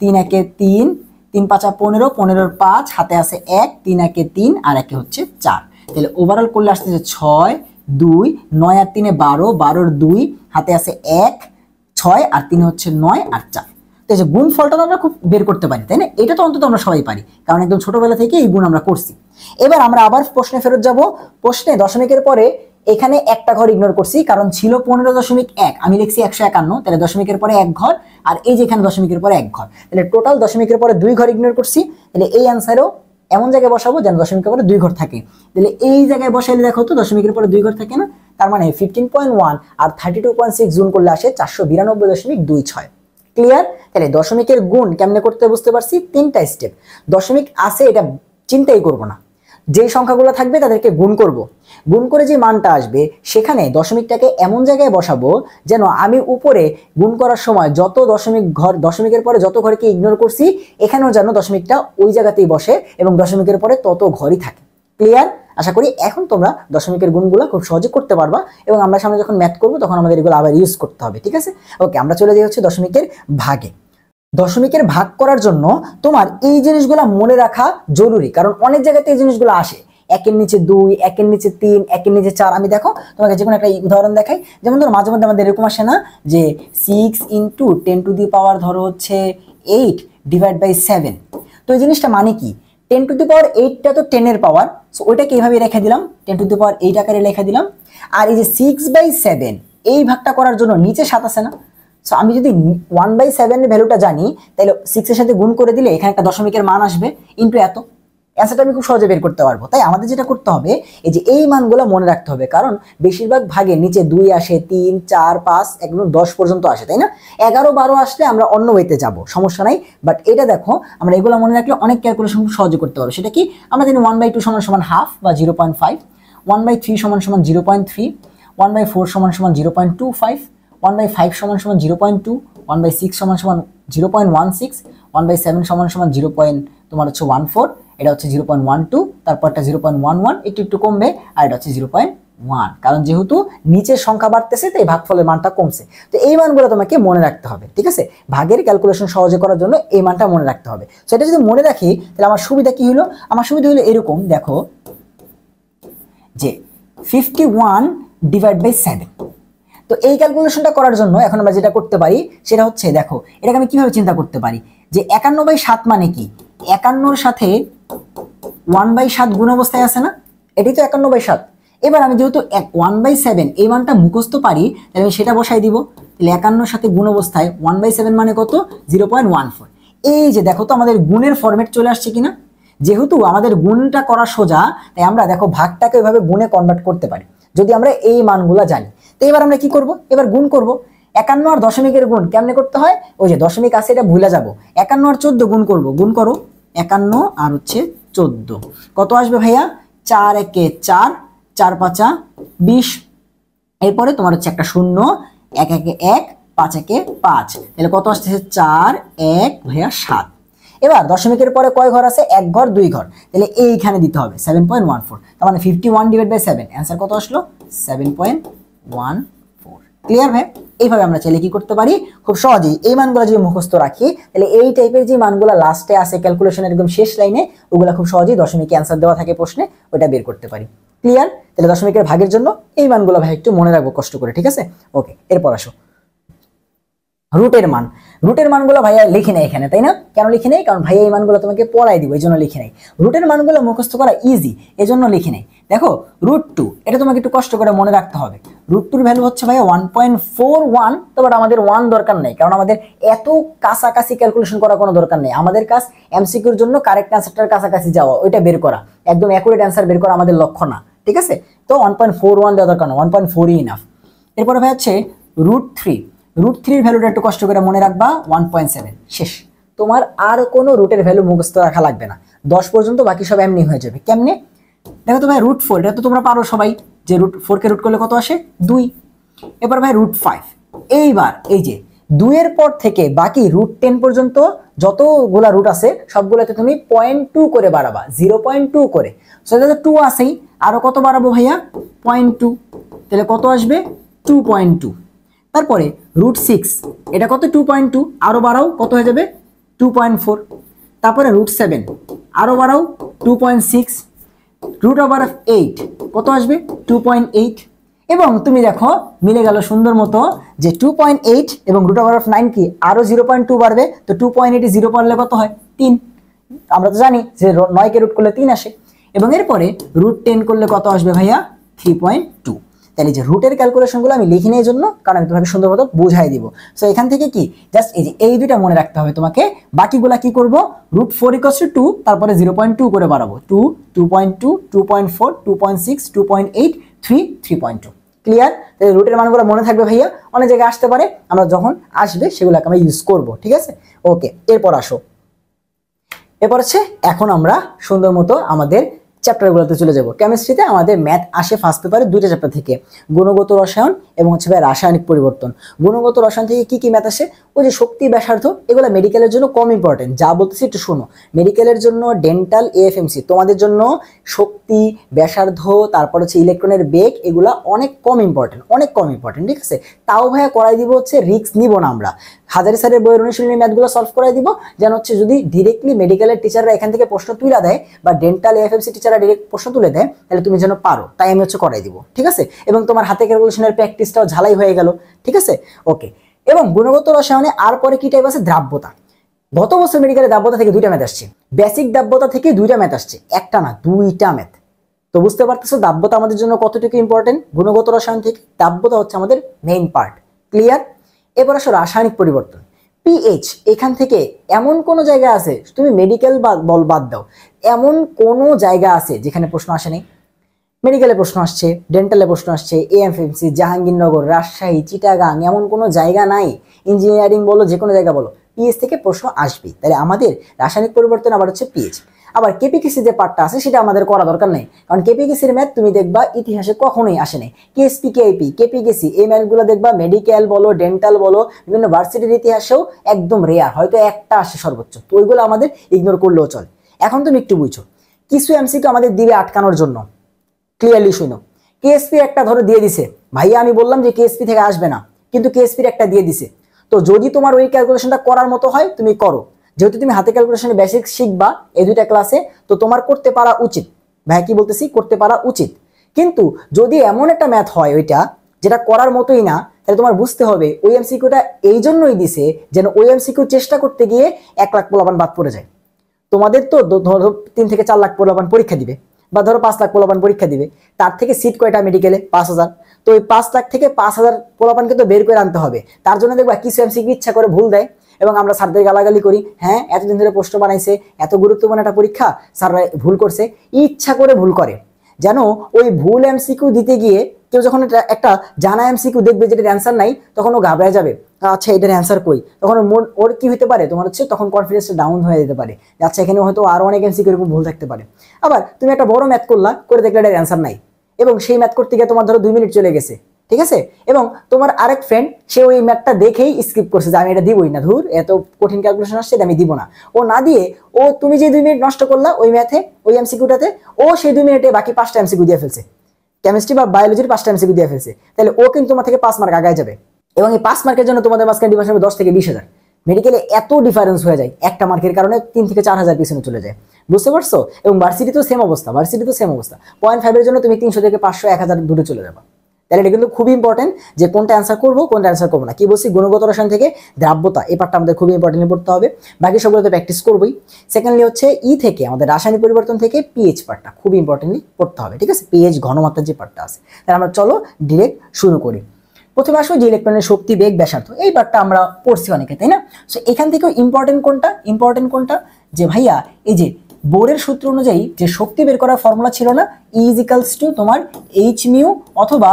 3 1 3, 3 5 15, 15 5 হাতে আছে 1, 3 1 3 আর 1 হচ্ছে 4। তাহলে ওভারঅল করলে আসতেছে 6 2, 9 আর 3 12, 12 2 হাতে আছে 1, 6 আর 3 হচ্ছে 9 আর 4। তো এই যে গুণফলটা তো আমরা খুব বের করতে পারি, তাই না? এটা তো অন্তত আমরা সবাই পারি, কারণ একদম ছোটবেলা থেকে এই গুণ আমরা করছি। এবার আমরা আবার প্রশ্নে ফেরত যাব। প্রশ্নে দশমিকের পরে এখানে একটা ঘর ইগনোর করছি, কারণ ছিল 15.1, আমি লিখছি 151, তাহলে দশমিকের পরে এক ঘর, আর এই যে এখানে দশমিকের পরে এক ঘর, তাহলে টোটাল দশমিকের পরে 2 ঘর ইগনোর করছি। তাহলে এই অ্যান্সারেও এমন জায়গায় বসাবো যেন দশমিকের পরে 2 ঘর থাকে। তাহলে এই জায়গায় বসাইলে দেখো তো দশমিকের পরে 2 ঘর থাকে না, তার মানে 15.1 আর 32.6 গুণ করলে আসে 492.26। ক্লিয়ার? তাহলে দশমিকের গুণ কেমনে করতে বুঝতে পারছি, 3টা স্টেপ। দশমিক আছে এটা চিন্তাই করব না, যেই সংখ্যাগুলো থাকবে তাদেরকে গুণ করব, গুণ করে যে মানটা আসবে সেখানে দশমিকটাকে এমন জায়গায় বসাবো যেন আমি উপরে গুণ করার সময় যত দশমিক ঘর, দশমিকের পরে যত ঘরকে ইগনোর করছি এখানেও যেন দশমিকটা ওই জায়গাতেই বসে এবং দশমিকের পরে তত ঘরই থাকে। ক্লিয়ার? আশা করি এখন তোমরা দশমিকের গুণগুলো খুব সহজে করতে পারবা এবং আমরা সামনে যখন ম্যাথ করবো তখন আমাদের এগুলো আবার ইউজ করতে হবে। ঠিক আছে? ওকে, আমরা চলে যাই হচ্ছে দশমিকের ভাগে। দশমিকের ভাগ করার জন্য তোমার এই জিনিসগুলো মনে রাখা জরুরি, কারণ অনেক জায়গাতে এই জিনিসগুলো আসে, 1-এর নিচে 2, 1-এর নিচে 3, 1-এর নিচে 4। আমি দেখো তোমাকে যে কোনো একটা উদাহরণ দেখাই, যেমন ধরো মাঝে মধ্যে আমাদের এরকম আসে না যে 6 × 10⁻⁸ ধরো হচ্ছে 8 / 7। তো এই জিনিসটা মানে কি, 10⁸ টা তো 10-এর পাওয়ার, সো ওইটাকে এইভাবে রেখে দিলাম, 10⁸ আকারে লেখা দিলাম। আর এই যে 6/7 এই ভাগটা করার জন্য নিচে 7 আছে না, সো আমি যদি 1/7 এর ভ্যালুটা জানি তাহলে 6 এর সাথে গুণ করে দিলে এখানে একটা দশমিকের মান আসবে ইনটু এত, অ্যান্সারটা আমি খুব সহজে বের করতে পারবো। তাই আমাদের যেটা করতে হবে এই যে এই মানগুলো মনে রাখতে হবে, কারণ বেশিরভাগ ভাগে নিচে 2 আসে, 3 4 5 একদম 10 পর্যন্ত আসে, তাই না? 11 12 আসলে আমরা অন্য ওয়েতে যাব, সমস্যা নাই। বাট এটা দেখো আমরা এগুলো মনে রাখলে অনেক ক্যালকুলেশন খুব সহজে করতে পারবো। সেটা কি, আমরা জানি 1/2 = হাফ বা 0.5, 1/3 = 0.3, 1/4 = 0.25, 1/5 = 0.2, 1/6 = 0.16, 1/7 = 0.14, এটা হচ্ছে 0.12, তারপরটা 0.11, একটু একটু কমবে, আর এটা হচ্ছে 0.1, কারণ যেহেতু নিচের সংখ্যা বাড়তেছে তাই ভাগফলের মানটা কমছে। তো এই মানগুলো তোমাকে মনে রাখতে হবে। ঠিক আছে? ভাগের ক্যালকুলেশন সহজে করার জন্য এই মানটা মনে রাখতে হবে। সেটা যদি মনে রাখি তাহলে আমার সুবিধা কি হলো, আমার সুবিধা হলো এরকম, দেখো যে 51/7। তো এই ক্যালকুলেশনটা করার জন্য এখন আমরা যেটা করতে পারি সেটা হচ্ছে, দেখো এটাকে আমি কিভাবে চিন্তা করতে পারি যে 51/7 মানে কি, 51-র সাথে 1/7 গুণ অবস্থায় আছে না, এটাই তো 51/7। এবার আমি যেহেতু 1/7 এই মানটা মুখস্থ পারি তাহলে আমি সেটা বসাই দিব। তাহলে 51-র সাথে গুণ অবস্থায় 1/7 মানে কত, 0.14। এই যে দেখো তো আমাদের গুণের ফরম্যাট চলে আসছে কিনা, যেহেতু আমাদের গুণটা করা সোজা তাই আমরা দেখো ভাগটাকে ওইভাবে গুণে কনভার্ট করতে পারি যদি আমরা এই মানগুলা জানি। তো এবার আমরা কি করব, এবার গুণ করব। 51 আর দশমিকের গুণ কেমনে করতে হয়, ওই যে দশমিক আছে এটা ভুলে যাব, 51 আর 14 গুণ করব, গুণ করো 51 আর হচ্ছে 14, কত আসবে ভাইয়া, 4 1 4, 4 5 20, এরপরে তোমার হচ্ছে একটা 0, 1 1 1, 5 1 5, তাহলে কত আসতেছে 4 1 ভাইয়া 7। এবার দশমিকের পরে কয় ঘর আছে, এক ঘর 2 ঘর, তাহলে এইখানে দিতে হবে 7.14, তার মানে 51/7, অ্যান্সার কত আসলো, 7.14। ক্লিয়ার ভাই? এইভাবে আমরা চাইলে কি করতে পারি, খুব সহজেই এই মানগুলো যদি মুখস্থ রাখি তাহলে এই টাইপের যে মানগুলো লাস্টে আছে ক্যালকুলেশনের একদম শেষ লাইনে, ওগুলো খুব সহজেই দশমিকে অ্যান্সার দেওয়া থাকে প্রশ্নে, ওটা বের করতে পারি। ক্লিয়ার? তাহলে দশমিকের ভাগের জন্য এই মানগুলো ভাই একটু মনে রাখবো কষ্ট করে। ঠিক আছে? ওকে, এরপর আসো রুটের মান। রুটের মানগুলো ভাইয়া লিখে নেই এখানে, তাই না? কেন লিখে নেই, কারণ ভাইয়া এই মানগুলো তোমাকে পড়াই দিব, এই জন্য লিখে নেই। রুটের মানগুলো মুখস্থ করা ইজি, এজন্য লিখে নেই। দেখো √2, এটা তোমাকে একটু কষ্ট করে মনে রাখতে হবে। √2 এর ভ্যালু হচ্ছে ভাইয়া 1.41, তো বাট আমাদের 1 দরকার নেই, কারণ আমাদের এত কাছাকাছি ক্যালকুলেশন করার কোনো দরকার নেই। আমাদের কাজ এমসিকিউর জন্য কারেক্ট অ্যান্সারটার কাছাকাছি যাওয়া, ওইটা বের করা, একদম অ্যাকুরেট অ্যান্সার বের করা আমাদের লক্ষ্য না। ঠিক আছে? তো 1.41 দেওয়া দরকার না, 1.4 ইনাফ। এরপরে ভাই হচ্ছে √3, √3 এর ভ্যালুটা একটু কষ্ট করে মনে রাখবা, 1.7, শেষ। তোমার আর কোনো রুটের ভ্যালু মুখস্থ রাখা লাগবে না, 10 পর্যন্ত বাকি সব এমনি হয়ে যাবে। কেমনে দেখো তো ভাই, √4 এটা তো তোমরা পারো সবাই, যে √4 কে রুট করলে কত আসে, 2। এবার ভাই √5, এইবার এই যে 2 এর পর থেকে বাকি √10 পর্যন্ত যতগুলা রুট আছে সবগুলোতে তুমি 0.2 করে বাড়াবা, 0.2 করে। সো এটা তো 2 আছেই, আরো কত বাড়াবো ভাইয়া? 0.2। তাহলে কত আসবে? 2.2। তারপরে √6, এটা কত? 2.2, আরো বাড়াও, কত হয়ে যাবে? 2.4। তারপরে √7, আরো বাড়াও, 2.6। √8 কত আসবে? 2.8। এবং তুমি দেখো মিলে গেল সুন্দর মতো যে 2.8 এবং √9 কি আরো 0.2 বাড়বে, তো 2.8 0 পারলে কত হয়? 3। আমরা তো জানি যে 9 কে রুট করলে 3 আসে। এবং এরপরে √10 করলে কত আসবে ভাইয়া? 3.2। তাহলে যে রুটের ক্যালকুলেশনগুলো আমি লিখি এই জন্য, কারণ আমি তোমাকে সুন্দর মতো বুঝাই দিব। সো এখান থেকে কি জাস্ট এই দুইটা মনে রাখতে হবে তোমাকে। বাকিগুলা কি করব? √4 = 2, তারপরে 0.2 করে বাড়াবো, 2, 2.2, 2.4, 2.6, 2.8, 3, 3.2। ক্লিয়ার? তাহলে রুটের মানগুলো মনে থাকবে ভাইয়া, অনেক জায়গায় আসতে পারে, আমরা যখন আসবে সেগুলোকে আমরা ইউজ করব। ঠিক আছে, ওকে। এরপর আসো, এরপর হচ্ছে এখন আমরা সুন্দর মতো আমাদের চ্যাপ্টারগুলোতে চলে যাব। কেমিস্ট্রিতে আমাদের ম্যাথ আসে ফার্স্ট পেপারে দুইটা চ্যাপ্টার থেকে, গুণগত রসায়ন এবং হচ্ছে রাসায়নিক পরিবর্তন। গুণগত রসায়ন থেকে কি কি ম্যাথ আসে? ওই যে শক্তি, ব্যাসার্ধ, এগুলো মেডিকেলের জন্য কম ইম্পর্টেন্ট। যা বলতেছি একটু শোনো। মেডিকেলের জন্য ডেন্টাল, এএফএমসি, তোমাদের জন্য শক্তি, ব্যাসার্ধ, তারপর হচ্ছে ইলেকট্রনের বেগ, এগুলা অনেক কম ইম্পর্টেন্ট, অনেক কম ইম্পর্টেন্ট। ঠিক আছে, তাও ভাইয়া করাই দিব হচ্ছে, রিস্ক নিব না আমরা। হাজারি স্যারের বইয়ের অনুশীলনী ম্যাথগুলো সলভ করাই দিব, যেন হচ্ছে যদি ডিরেক্টলি মেডিকেলের টিচাররা এখান থেকে প্রশ্ন তুলে দেয় বা ডেন্টাল, এএফএমসি টিচাররা ডিরেক্ট প্রশ্ন তুলে দেয়, তাহলে তুমি যেন পারো, তাই আমি হচ্ছে করাই দিব। ঠিক আছে, এবং তোমার হাতে ক্যালকুলেশনের প্র্যাকটিসটাও ঝালাই হয়ে গেল। ঠিক আছে, ওকে। এবং গুণগত রসায়নে আর পরে কি টাইপ আছে? দ্রাব্যতা। গত বছর মেডিকেলে দ্রাব্যতা থেকে 2টা ম্যাথ আসছে, বেসিক দ্রাব্যতা থেকে 2টা ম্যাথ আসছে, একটা না 2টা ম্যাথ। তো বুঝতে পারতেছো দ্রাব্যতা আমাদের জন্য কতটুকু ইম্পর্টেন্ট। গুণগত রসায়ন থেকে দ্রাব্যতা হচ্ছে আমাদের মেইন পার্ট। ক্লিয়ার? এবার আসো রাসায়নিক পরিবর্তন, পিএইচ। এখান থেকে এমন কোন জায়গা আছে, তুমি মেডিকেল বাদ দাও, এমন কোন জায়গা আছে যেখানে প্রশ্ন আসেনি? মেডিকেলে প্রশ্ন আসছে, ডেন্টালে প্রশ্ন আসছে, এএফএমসি, জাহাঙ্গীরনগর, রাজশাহী, চিটাগাং, এমন কোনো জায়গা নাই। ইঞ্জিনিয়ারিং বলো, যে কোনো জায়গা বলো, পিএইচ থেকে প্রশ্ন আসবেই। তাহলে আমাদের রাসায়নিক পরিবর্তন আবার হচ্ছে পিএইচ। আবার কেপিকেসি যে পার্টটা আছে সেটা আমাদের করা দরকার নেই, কারণ কেপিকেসির ম্যাথ তুমি দেখবা ইতিহাসে কখনোই আসেনি। কেএসপি, কেআইপি, কেপিকেসি, এই ম্যাথগুলো দেখবা মেডিকেল বলো, ডেন্টাল বলো, বিভিন্ন ভার্সিটির ইতিহাসেও একদম রেয়ার, হয়তো একটা আসে সর্বোচ্চ। তো ওইগুলো আমাদের ইগনোর করলেও চলে। এখন তুমি একটু বুঝছো, কিছু এমসিকিউ আমাদের দিবে আটকানোর জন্য। ক্লিয়ারলি শুনো, কেএসপি একটা ধরো দিয়ে দিছে, ভাইয়া আমি বললাম যে কেএসপি থেকে আসবে না, কিন্তু কেএসপির একটা দিয়ে দিছে। তো যদি তোমার ওই ক্যালকুলেশনটা করার মতো হয় তুমি করো, যেহেতু তুমি হাতে ক্যালকুলেশনের বেসিক শিখবা এই 2টা ক্লাসে, তো তোমার করতে পারা উচিত। ভাইয়া কি বলতেছি, করতে পারা উচিত। কিন্তু যদি এমন একটা ম্যাথ হয় ওইটা যেটা করার মতোই না, তাহলে তোমার বুঝতে হবে ওই এমসিকিউটা এই জন্যই দিছে যেন ওই এমসিকিউ চেষ্টা করতে গিয়ে 1 লাখ পোলাপান বাদ পড়ে যায়। তোমাদের তো ধরো 3 থেকে 4 লাখ পোলাপান পরীক্ষা দিবে, বা ধরো 5 লাখ পোলাপান পরীক্ষা দিবে, তার থেকে সিট কয়টা মেডিকেলে? 5000। তো ওই 5 লাখ থেকে 5000 পোলাপানকে তো বের করে আনতে হবে। তার জন্য দেখবা কিছু এমসিকিউ ইচ্ছা করে ভুল দেয়, এবং আমরা স্যারদের গালাগালি করি, হ্যাঁ এতদিন ধরে প্রশ্ন বানাইছে, এত গুরুত্বপূর্ণ একটা পরীক্ষা, স্যাররা ভুল করছে। ইচ্ছা করে ভুল করে, যেন ওই ভুল এমসিকিউ দিতে গিয়ে কেউ যখন একটা জানা এমসিকিউ দেখবে যেটার অ্যান্সার নাই, তখন ও ঘাবড়ায় যাবে, আচ্ছা এটার অ্যান্সার কই। তখন ওর কি হতে পারে, তোমার হচ্ছে তখন কনফিডেন্সটা ডাউন হয়ে যেতে পারে, আচ্ছা এখানে হয়তো আরো অনেক এমসিকিউ এরকম ভুল থাকতে পারে। আবার তুমি একটা বড় ম্যাথ করলা, করে দেখলে এটার অ্যান্সার নাই, এবং সেই ম্যাথ করতে গিয়ে তোমার ধরো 2 মিনিট চলে গেছে। ঠিক আছে, এবং তোমার আরেক ফ্রেন্ড সে ওই ম্যাথটা দেখেই স্কিপ করছে, যে আমি এটা দিবই না, ধুর এত কঠিন ক্যালকুলেশন আসছে এটা আমি দিব না। ও না দিয়ে, ও তুমি যে 2 মিনিট নষ্ট করলা ওই ম্যাথে, ওই এমসিকিউটাতে, ও সেই 2 মিনিটে বাকি 5টা এমসিকিউ দিয়ে ফেলছে, কেমিস্ট্রি বা বায়োলজির 5টা এমসিকিউ দিয়ে ফেলছে। তাহলে ও কিন্তু তোমার থেকে 5 মার্ক আগায় যাবে, এবং এই 5 মার্কের জন্য তোমাদের মাঝখানে ডিফারেন্স হবে 10 থেকে 20,000। মেডিকেলে এত ডিফারেন্স হয়ে যায়, একটা মার্কের কারণে 3 থেকে 4,000 পিছনে চলে যায়। বুঝতে পারছো? এবং ভার্সিটি তো সেম অবস্থা, 0.5 এর জন্য তুমি 300 থেকে 500, 1000 দূরে চলে যাবা। তাহলে এটা কিন্তু খুবই ইম্পর্টেন্ট যে কোনটা অ্যান্সার করবো, কোনটা অ্যান্সার করবো না। কি বলছি, গুণগত রসায়ন থেকে দ্রাব্যতা, এই পার্টটা আমাদের খুবই ইম্পর্টেন্ট পড়তে হবে। বাকি সবগুলোতে প্র্যাকটিস করবোই। সেকেন্ডলি হচ্ছে থেকে আমাদের রাসায়নিক পরিবর্তন থেকে পিএইচ পার্টটা খুবই ইম্পর্টেন্টলি পড়তে হবে। ঠিক আছে, পিএইচ ঘনমাত্রার যে পার্টটা আছে। তাহলে আমরা চলো ডিরেক্ট শুরু করি। প্রথমে আসো যে ইলেকট্রনের শক্তি, বেগ, ব্যাসার্ধ, এই পার্টটা আমরা পড়ছি অনেকে, তাই না? সো এখান থেকেও ইম্পর্টেন্ট কোনটা, যে ভাইয়া এই যে বোরের সূত্র অনুযায়ী যে শক্তি বের করার ফর্মুলা ছিল না, E = তোমার h/μ অথবা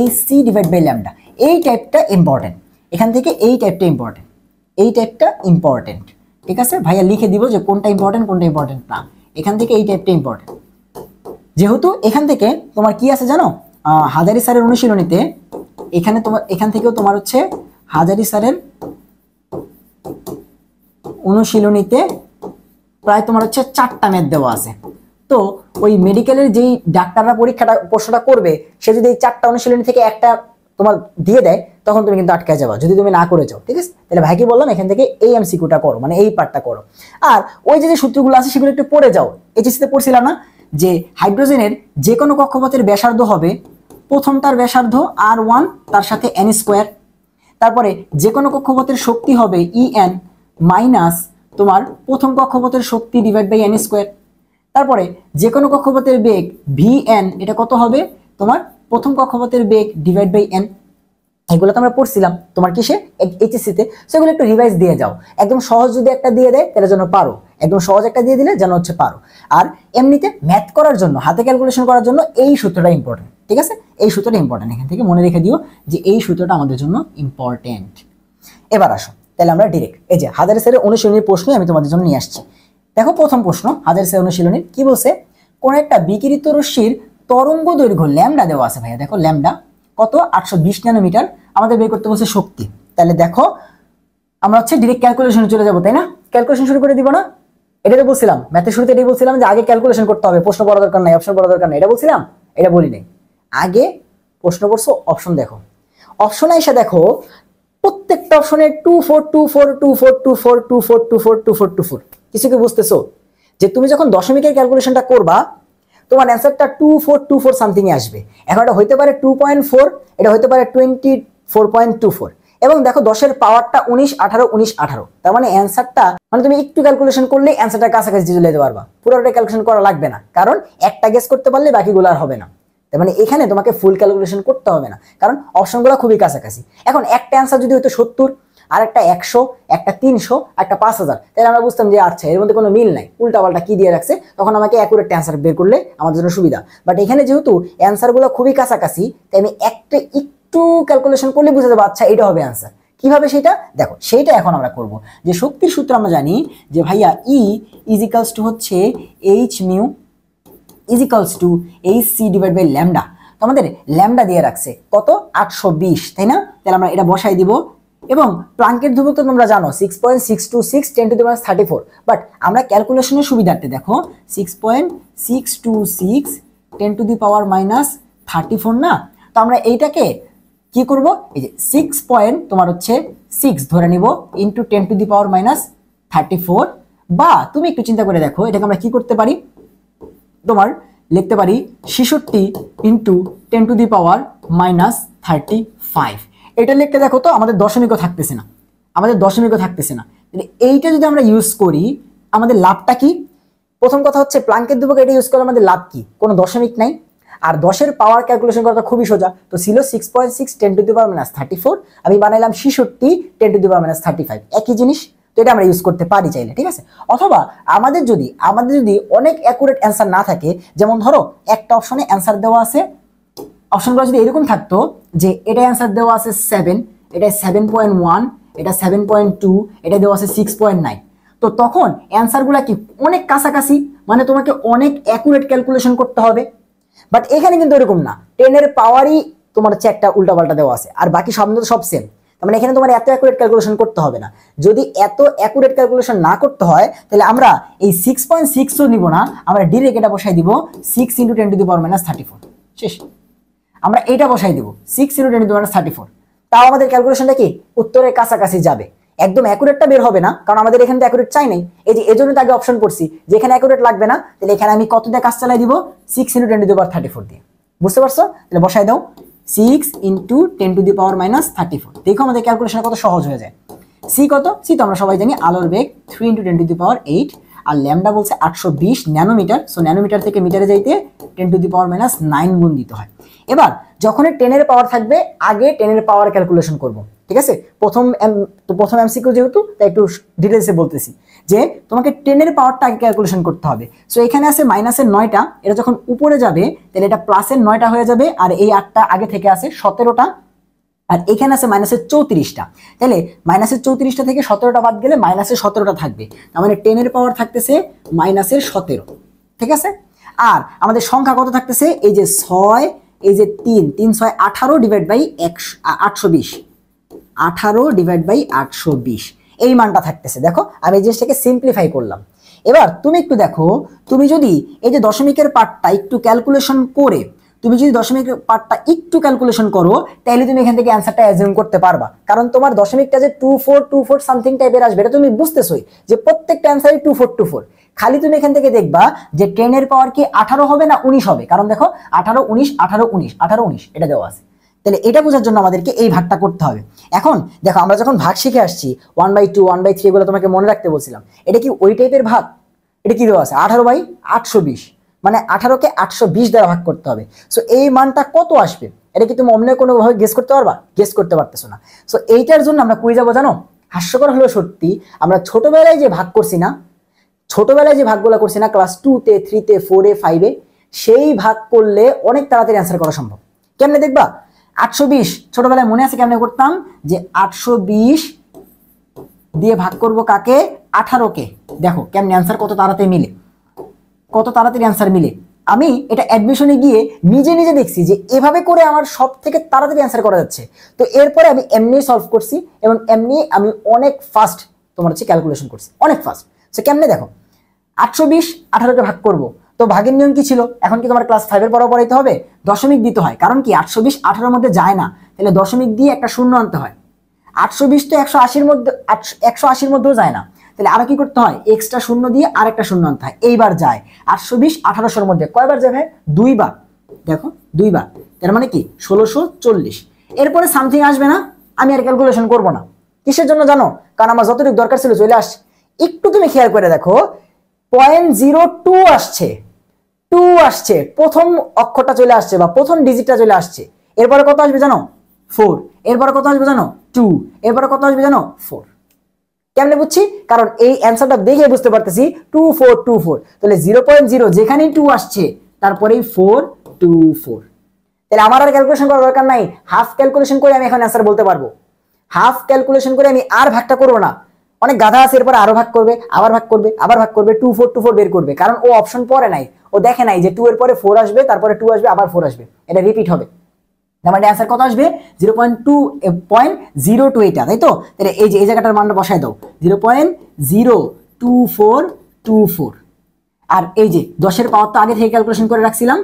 hc/λ, এই টাইপটা ইম্পর্টেন্ট। এখান থেকে এই টাইপটা ইম্পর্টেন্ট, ঠিক আছে ভাইয়া লিখে দিব যে কোনটা ইম্পর্টেন্ট না। এখান থেকে এই টাইপটা ইম্পর্টেন্ট, যেহেতু এখান থেকে তোমার কি আছে জানো, হাজারি স্যারের অনুশীলনীতে এখান থেকেও তোমার হচ্ছে হাজারি স্যারের অনুশীলনীতে প্রায় তোমার হচ্ছে 4টা ম্যাথ দেওয়া আছে। তো ওই মেডিকেলের যেই ডাক্তাররা প্রশ্নটা করবে, সে যদি এই 4টা অনুশীলনী থেকে একটা তোমার দিয়ে দেয়, তখন তুমি কিন্তু আটকে যাবা যদি তুমি না করে যাও। ঠিক আছে, তাহলে ভাইকে বললাম এখান থেকে এই এমসিকিউটা করো, মানে এই পার্টটা করো। আর ওই যে সূত্রগুলো আছে সেগুলো একটু পড়ে যাও। এইচএসসিতে পড়ছিলাম না যে হাইড্রোজেনের যে কোনো কক্ষপথের ব্যাসার্ধ হবে প্রথমটার ব্যাসার্ধ r1 তার সাথে n স্কোয়ার। তারপরে যে কোনো কক্ষপথের শক্তি হবে En মাইনাস তোমার প্রথম কক্ষপথের শক্তি ডিভাইড বাই n স্কোয়ার। তারপরে যে কোনো কক্ষপথের বেগ Vn, এটা কত হবে তোমার প্রথম কক্ষপথের বেগ ডিভাইড বাই n। এগুলো তো আমরা পড়ছিলাম তোমার কিসে, এইচএসসিতে। সেগুলো একটু রিভাইজ দিয়ে যাও। একদম সহজ যদি একটা দিয়ে দেয় তাহলে যেন পারো, একদম সহজ একটা দিয়ে দিলে যেন হচ্ছে পারো। আর এমনিতে ম্যাথ করার জন্য, হাতে ক্যালকুলেশন করার জন্য এই সূত্রটা ইম্পর্টেন্ট। ঠিক আছে, এই সূত্রটা ইম্পর্টেন্ট, এখান থেকে মনে রেখে দিও যে এই সূত্রটা আমাদের জন্য ইম্পর্টেন্ট। এবার আসো তাহলে আমরা ডিরেক্ট এই যে হাজার স্যারের অনুশীলনীর প্রশ্নই আমি তোমাদের জন্য নিয়ে আসছি। দেখো প্রথম প্রশ্ন হাজার স্যারের অনুশীলনীর কি বলছে, কোন একটা বিকিরিত রশ্মির তরঙ্গ দৈর্ঘ্য ল্যামডা দেওয়া আছে। ভাইয়া দেখো ল্যামডা কত, 820 ন্যানোমিটার। আমাদের বের করতে বলছে শক্তি। তাহলে দেখো আমরা হচ্ছে ডিরেক্ট ক্যালকুলেশনে চলে যাবো, তাই না? ক্যালকুলেশন শুরু করে দিব না? এটা তো বলছিলাম ম্যাথের শুরুতে, এটাই বলছিলাম যে আগে ক্যালকুলেশন করতে হবে, প্রশ্ন পড়া দরকার নাই, অপশন পড়া দরকার নাই। এটা বলছিলাম? এটা বলি নাই। আগে প্রশ্ন করছো, অপশন দেখো। অপশনে এসে দেখো প্রত্যেকটা অপশনে 2424242424242424। কিছু কি বুঝতেছো যে তুমি যখন দশমিকের ক্যালকুলেশনটা করবা তোমার অ্যান্সারটা 2424 সামথিং এ আসবে। এখন এটা হইতে পারে 2.4, এটা হইতে পারে 24.24। এবং দেখো 10-এর পাওয়ারটা 19 18 19 18। তার মানে অ্যান্সারটা, মানে তুমি একটু ক্যালকুলেশন করলে অ্যান্সারটা কাছাকাছি চলে যেতে পারবা, পুরোটা ক্যালকুলেশন করা লাগবে না, কারণ একটা গেস করতে পারলে বাকিগুলো আর হবে না। তার মানে এখানে তোমাকে ফুল ক্যালকুলেশন করতে হবে না, কারণ অপশনগুলো খুবই কাছাকাছি। এখন একটা অ্যান্সার যদি হতো 70, আর একটা 100, একটা 300, একটা 5000, তাহলে আমরা বুঝতাম যে আচ্ছা এর মধ্যে কোনো মিল নাই, উল্টাপাল্টা কি দিয়ে রাখছে, তখন আমাকে অ্যাকুরেট অ্যান্সার বের করলে আমাদের জন্য সুবিধা। বাট এখানে যেহেতু অ্যান্সারগুলো খুবই কাছাকাছি, তাই আমি একটু ক্যালকুলেশন করলে বুঝে যাবো আচ্ছা এটা হবে অ্যান্সার। কিভাবে সেটা দেখো, সেইটা এখন আমরা করব। যে শক্তির সূত্র আমরা জানি যে ভাইয়া E ইজিক্যালস টু হচ্ছে H mu equals to Hc divide by lambda. তো আমাদের ল্যামডা দিয়ে রাখছে কত, 820, তাই না? তাহলে আমরা এটা বসাই দিব। এবং প্লাঙ্কের ধ্রুবক তো তোমরা জানো 6.626 10 টু দি পাওয়ার 34। বাট আমরা ক্যালকুলেশনের সুবিধার্থে দেখো 6.626 10 টু দি পাওয়ার মাইনাস 34 না। তো আমরা এইটাকে কি করব, এই যে 6 ধরে নিব into 10 to the power minus 34। বা তুমি একটু চিন্তা করে দেখো এটাকে আমরা কি করতে পারি, তোমার লিখতে পারি 66 into 10 to the power minus 35। এটা লিখতে দেখো তো আমাদের দশমিকও থাকতেছে না, এইটা যদি আমরা ইউজ করি আমাদের লাভটা কি? প্রথম কথা হচ্ছে প্লাঙ্কের ধ্রুবক এটা ইউজ করে আমাদের লাভ কি, কোনো দশমিক নাই। আর 10-এর পাওয়ার ক্যালকুলেশন করাটা খুবই সোজা। তো ছিল 6.6 10 টু দি পাওয়ার মাইনাস 34, আমি বানাইলাম 66 10 টু দি পাওয়ার মাইনাস 35, একই জিনিস। তো এটা আমরা ইউজ করতে পারি চাইলে, ঠিক আছে? অথবা আমাদের যদি অনেক অ্যাকুরেট অ্যান্সার না থাকে, যেমন ধরো একটা অপশনে অ্যান্সার দেওয়া আছে, অপশনগুলো যদি এরকম থাকতো যে এটা অ্যান্সার দেওয়া আছে 7, এটা 7.1, এটা 7.2, এটা দেওয়া আছে 6.9, তো তখন অ্যান্সারগুলো কি অনেক কাছাকাছি, মানে তোমাকে অনেক অ্যাকুরেট ক্যালকুলেশন করতে হবে। বাট এখানে কিন্তু এরকম না, 10-এর পাওয়ারই তোমার হচ্ছে একটা উল্টাপাল্টা দেওয়া আছে, আর বাকি সব সেম। তার মানে এখানে তোমার এত অ্যাকুরেট ক্যালকুলেশন করতে হবে না। যদি এত অ্যাকুরেট ক্যালকুলেশন না করতে হয় তাহলে আমরা এই 6.6ও নিব না, আমরা ডিরেক্ট এটা বসাই দিব 6 into 10 to the power minus 34। শেষ, আমরা এইটা বসাই দিব 6 into 10 to the power minus 34। তাও আমাদের ক্যালকুলেশনটা কি উত্তরের কাছাকাছি যাবে, একদম অ্যাকুরেটটা বের হবে না, কারণ আমাদের এখানে তো অ্যাকুরেট চাই নাই। এই যে এজন্য তো আগে অপশন করছি যেখানে অ্যাকুরেট লাগবে না, তাহলে এখানে আমি কত দিয়ে কাজ চালাই দিব, 6 ইন্টু 10 টু দি পাওয়ার 34 দিয়ে। বুঝতে পারছো? তাহলে বসাই দাও 6 into 10 to the power minus 34। দেখো আমাদের ক্যালকুলেশন কত সহজ হয়ে যায়। সি কত, সি তো আমরা সবাই জানি আলোর বেগ 3 ইন্টু 10 টু দি পাওয়ার 8, আর ল্যামডা বলছে 820 ন্যানোমিটার। সো ন্যানোমিটার থেকে মিটারে যাইতে 10 টু দি পাওয়ার মাইনাস 9 গুণ দিতে হয়। এবার যখন 10-এর পাওয়ার থাকবে আগে 10-এর পাওয়ার ক্যালকুলেশন করব, ঠিক আছে? প্রথম এমসিকিউ যেহেতু তাই একটু ডিটেলসে বলতেছি যে তোমাকে 10-এর পাওয়ারটা আগে ক্যালকুলেশন করতে হবে। সো এখানে আছে মাইনাসের 9টা, এটা যখন উপরে যাবে তাহলে এটা প্লাসের 9টা হয়ে যাবে, আর এই 8টা আগে থেকে আছে 17টা, আর এখানে আছে মাইনাসের 34টা। তাহলে মাইনাসের 34টা থেকে 17টা বাদ গেলে মাইনাসের 17টা থাকবে। তার মানে 10-এর পাওয়ার থাকতেছে মাইনাসের 17, ঠিক আছে? আর আমাদের সংখ্যা কত থাকতেছে, এই যে 6, এই যে 3 3 6 18 ডিভাইড বাই 820, 18 ডিভাইড বাই 820। এই মানটা থাকতেছে। দেখো আমি এই জিনিসটাকে সিম্পলিফাই করলাম। এবার তুমি একটু দেখো, তুমি যদি এই যে দশমিকের পার্টটা একটু ক্যালকুলেশন করে, তুমি যদি দশমিকের পার্টটা একটু ক্যালকুলেশন করো, তাহলে তুমি এখান থেকে অ্যান্সারটা অ্যাজিউম করতে পারবা। কারণ তোমার দশমিকটা যে 2424 সামথিং টাইপের আসবে এটা তুমি বুঝতেছই যে প্রত্যেকটা অ্যান্সারই 2424। খালি তুমি এখান থেকে দেখবা যে 10 এর পাওয়ার কি 18 হবে না 19 হবে, কারণ দেখো 18 19 18 19 18 19 এটা দেওয়া আছে। তাহলে এটা বোঝার জন্য আমাদেরকে এই ভাগটা করতে হবে। এখন দেখো আমরা যখন ভাগ শিখে আসছি 1/2 1/3 এগুলো তোমাকে মনে রাখতে বলছিলাম, এটা কি ওই টাইপের ভাগ? এটা কি দেওয়া আছে 18/820, মানে 18কে 820 দ্বারা ভাগ করতে হবে। সো এই মানটা কত আসবে এটা কি তুমি অন্য কোনো ভাবে গেস করতে পারবা? গেস করতে পারতেছো না। সো এইটার জন্য আমরা কই যাবো জানো? হাস্যকর হলো সত্যি, আমরা ছোটবেলায় যে ভাগ করছি না, ছোটবেলায় যে ভাগগুলো করছি না ক্লাস 2-তে 3-তে 4-এ 5-এ, সেই ভাগ করলে অনেক তাড়াতাড়ি অ্যান্সার করা সম্ভব। কেমনে দেখবা? 820 ছোটবেলায় মনে আছে কেমনে করতাম, যে 820 দিয়ে ভাগ করব কাকে? 18কে। দেখো কেমনে অ্যান্সার কত তাড়াতাড়ি মিলে, কত তাড়াতাড়ি অ্যান্সার মিলে। আমি এটা অ্যাডমিশনে গিয়ে নিজে নিজে দেখছি যে এভাবে করে আমার সব থেকে তাড়াতাড়ি অ্যান্সার করা যাচ্ছে। তো এরপরে আমি এমনি সলভ করছি এবং এমনি আমি অনেক ফাস্ট তোমার হচ্ছে ক্যালকুলেশন করছি, অনেক ফাস্ট। সে কেমনে দেখো, 820 18কে ভাগ করব, তো ভাগের নিয়ম কি ছিল? এখন কি তোমার ক্লাস 5-এর পড়া পড়াইতে হবে? দশমিক দিতে হয়, কারণ কি 820 18-র মধ্যে যায় না, তাহলে দশমিক দিয়ে একটা শূন্য আনতে হয়। 820 তো 180-র মধ্যে 180-র মধ্যেও যায় না, তাহলে আরো কি করতে হয়? এক্সট্রা শূন্য দিয়ে আরেকটা শূন্য আনতে হয়। এইবার যায় 820 1800-র মধ্যে কয়বার যাবে? 2 বার। দেখো 2 বার, তার মানে কি 1640। এরপরে সামথিং আসবে না, আমি আর ক্যালকুলেশন করব না। কিসের জন্য জানো? কারণ আমার যতটুকু দরকার ছিল চলে আসছে। একটু তুমি খেয়াল করে দেখো, 0.02 আসছে, 2 আসছে, প্রথম অক্ষরটা চলে আসছে বা প্রথম ডিজিটটা চলে আসছে। এরপরে কত আসবে জানো? 4। এরপরে কত আসবে জানো? 2। এরপরে কত আসবে জানো? 4। কেমনে বুঝছি? কারণ এই অ্যান্সারটা দেখে বুঝতে পারতেছি 2424, তাহলে 0.0 যেখানেই 2 আসছে তারপরেই 424। তাহলে আমার আর ক্যালকুলেশন করার দরকার নাই, হাফ ক্যালকুলেশন করে আমি এখন অ্যান্সার বলতে পারবো। হাফ ক্যালকুলেশন করে আমি আর ভাগটা করবো না। অনেক গাধা আছে এরপর আরো ভাগ করবে, আবার ভাগ করবে, আবার ভাগ করবে, 2424 বের করবে, কারণ ও অপশন পরে নাই, ও দেখে নাই যে 2 এর পরে 4 আসবে, তারপরে 2 আসবে, আবার 4 আসবে, এটা রিপিট হবে। আমার অ্যান্সার কত আসবে? 0.2 এটা, তাই তো? তাহলে এই যে এই জায়গাটার মানটা বসায় দাও, 0.02424। আর এই যে 10-এর পাওয়ার তো আগে থেকে ক্যালকুলেশন করে রাখছিলাম।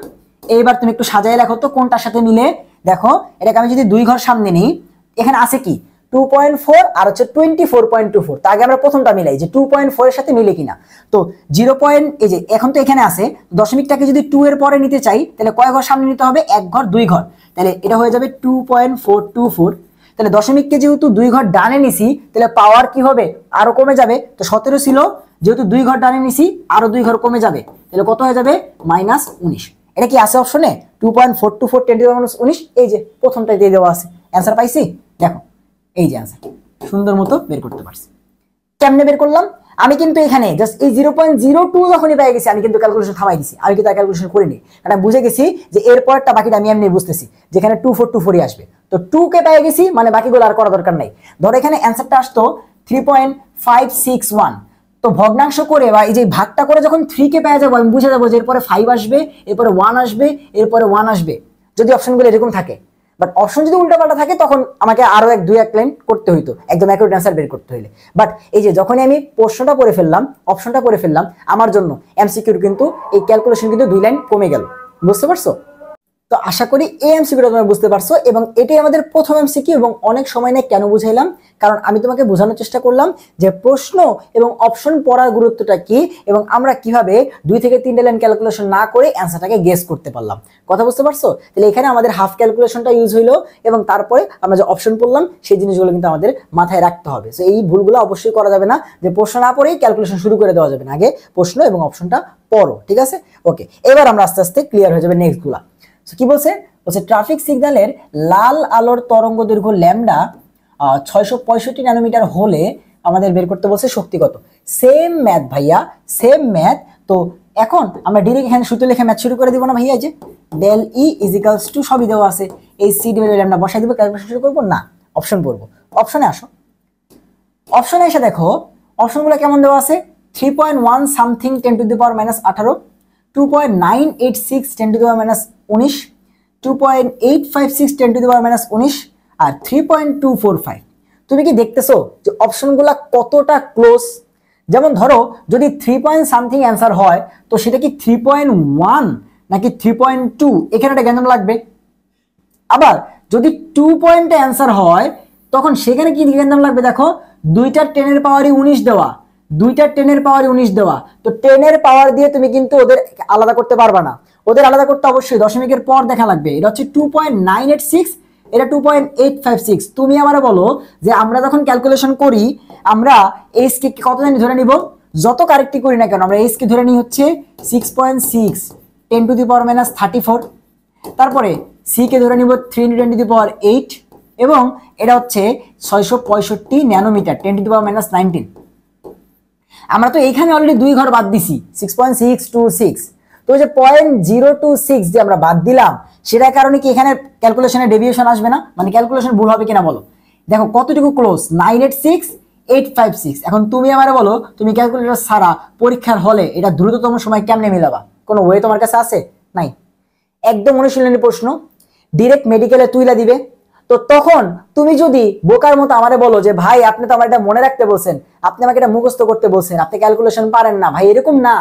এইবার তুমি একটু সাজায় লেখো তো কোনটার সাথে মিলে। দেখো এটাকে আমি যদি 2 ঘর সামনে নিই, এখানে আছে কি 2.4 আর হচ্ছে 24.24। তা আগে আমরা প্রথমটা মিলাই যে 2.4 এর সাথে মিলে কিনা। তো 0. এই যে এখন তো এখানে আছে, দশমিকটাকে যদি 2 এর পরে নিতে চাই তাহলে কয় ঘর সামনে নিতে হবে? 1 ঘর 2 ঘর, তাহলে এটা হয়ে যাবে 2.424। তাহলে দশমিককে যেহেতু 2 ঘর ডানে নিছি, তাহলে পাওয়ার কি হবে? আরো কমে যাবে। তো 17 ছিল, যেহেতু 2 ঘর ডানে নিছি আরো 2 ঘর কমে যাবে, তাহলে কত হয়ে যাবে? -19। এটা কি আছে অপশনে? 2.424 10 to the minus 19, এই যে প্রথমটাই দিয়ে দেওয়া আছে। অ্যান্সার পাইছি? দেখো এই যে অ্যান্সার সুন্দর মতো বের করতে পারছি। কেমনে বের করলাম? আমি কিন্তু এখানে জাস্ট এই 0.02 যখনই পেয়ে গেছি আমি কিন্তু ক্যালকুলেশন থামাই দিছি, আমি কিন্তু ক্যালকুলেশন করিনি, কারণ বুঝে গেছি যে এর পরটা বাকিটা আমি এমনি বুঝতেছি যেখানে 2424 আসবে। তো 2 কে পেয়ে গেছি, মানে বাকিগুলো আর করা দরকার নাই। ধরো এখানে অ্যান্সারটা আসতো 3.561, তো ভগ্নাংশ করে বা এই যে ভাগটা করে যখন 3 কে পেয়ে যাবো আমি বুঝে যাবো যে এরপরে 5 আসবে, এরপরে 1 আসবে, এরপরে 1 আসবে, যদি অপশনগুলো এরকম থাকে। বাট অপশন যদি উল্টাপাল্টা থাকে তখন আমাকে আরো 1 2 লাইন করতে হইতো একদম অ্যাকুরেট অ্যান্সার বের করতে হইলে। বাট এই যে যখনই আমি প্রশ্নটা পড়ে ফেললাম, অপশনটা পড়ে ফেললাম, আমার জন্য এমসিকিউর কিন্তু এই ক্যালকুলেশন কিন্তু 2 লাইন কমে গেল। বুঝতে পারছো? তো আশা করি এই এমসিকিউটা তোমরা বুঝতে পারছো, এবং এটাই আমাদের প্রথম এমসিকিউ। এবং অনেক সময় নিয়ে কেন বুঝাইলাম, কারণ আমি তোমাকে বোঝানোর চেষ্টা করলাম যে প্রশ্ন এবং অপশন পড়ার গুরুত্বটা কি, এবং আমরা কিভাবে 2 থেকে 3 লাইন ক্যালকুলেশন না করে অ্যান্সারটাকে গেস করতে পারলাম। কথা বুঝতে পারছো? তাহলে এখানে আমাদের হাফ ক্যালকুলেশনটা ইউজ হইলো, এবং তারপরে আমরা যে অপশন পড়লাম সেই জিনিসগুলো কিন্তু আমাদের মাথায় রাখতে হবে। তো এই ভুলগুলো অবশ্যই করা যাবে না, যে প্রশ্ন না পড়েই ক্যালকুলেশন শুরু করে দেওয়া যাবে না, আগে প্রশ্ন এবং অপশনটা পড়ো। ঠিক আছে? ওকে, এবার আমরা আস্তে আস্তে ক্লিয়ার হয়ে যাবে নেক্সট গুলা। কি বলছে? বলছে ট্রাফিক সিগন্যালের লাল আলোর তরঙ্গ দৈর্ঘ্য ল্যামডা 665 ন্যানোমিটার হলে আমাদের বের করতে বলছে শক্তি কত। সেম ম্যাথ ভাইয়া, সেম ম্যাথ। তো এখন আমরা ডিরেক্ট এখানে সূত্র লিখে ম্যাথ শুরু করে দিব না ভাইয়া? যে ডেল ই ইজিক্যালস টু সবই দেওয়া আছে, এই সি ডিভাইডেড ল্যামডা বসাই দিব, ক্যালকুলেশন শুরু করবো না, অপশন পড়বো। অপশনে আসো, অপশনে এসে দেখো অপশনগুলো কেমন দেওয়া আছে। 3.1 something 10 to the power -18, 2.986 10 to the power -19, 2.856 10 to the power -19 আর 3.245। তো তুমি কি দেখতেছো যে অপশনগুলা কতটা ক্লোজ? যেমন ধরো যদি 3 পয়েন্ট সামথিং অ্যান্সার হয়, তো সেটা কি 3.1 নাকি 3.2, এখানে একটা গ্যাঞ্জাম লাগবে। আবার যদি 2 পয়েন্টে অ্যান্সার হয়, তখন সেখানে কি গ্যাঞ্জাম লাগবে? দেখো, দুইটার 10 এর পাওয়ারই 19 দেওয়া, দুইটার 10 এর পাওয়ারই 19 দেওয়া, তো 10 এর পাওয়ার দিয়ে তুমি কিন্তু ওদের আলাদা করতে পারবা না। ওদের আলাদা করতে অবশ্যই দশমিকের পর দেখা লাগবে। এটা হচ্ছে 2.986, এটা 2.856। তুমি আবার বলো যে আমরা যখন ক্যালকুলেশন করি, আমরা এইচ কে কত জানি ধরে নিব? যত কারেক্টই করি না কেন, আমরা এইচ কে ধরে নিই হচ্ছে 6.6 10⁻34। তারপরে সি কে ধরে নিব 3×10⁸, এবং এটা হচ্ছে 665 ন্যানোমিটার 10⁻19। আমরা তো এইখানে অলরেডি 2 ঘর বাদ দিছি, 6.626। তো যে 0.026 যে আমরা বাদ দিলাম, সেটার কারণে কি এখানে ক্যালকুলেশনে ডেভিয়েশন আসবে না? মানে ক্যালকুলেশন ভুল হবে কিনা বলো? দেখো কতটুকু ক্লোজ, 986856। এখন তুমি আমারে বলো, তুমি ক্যালকুলেটর ছাড়া পরীক্ষার হলে এটা দ্রুততম সময় কেমনে মিলাবা? কোনো ওয়ে তোমার কাছে আছে? নাই। একদম অনুশীলনী প্রশ্ন, ডিরেক্ট মেডিকেলে তুইলা দিবে। তো তখন তুমি যদি বোকার মতো আমারে বলো যে ভাই আপনি তো আমার এটা মনে রাখতে বলছেন, আপনি আমাকে এটা মুখস্থ করতে বলছেন, আপনি ক্যালকুলেশন পারেন না, ভাই এরকম না।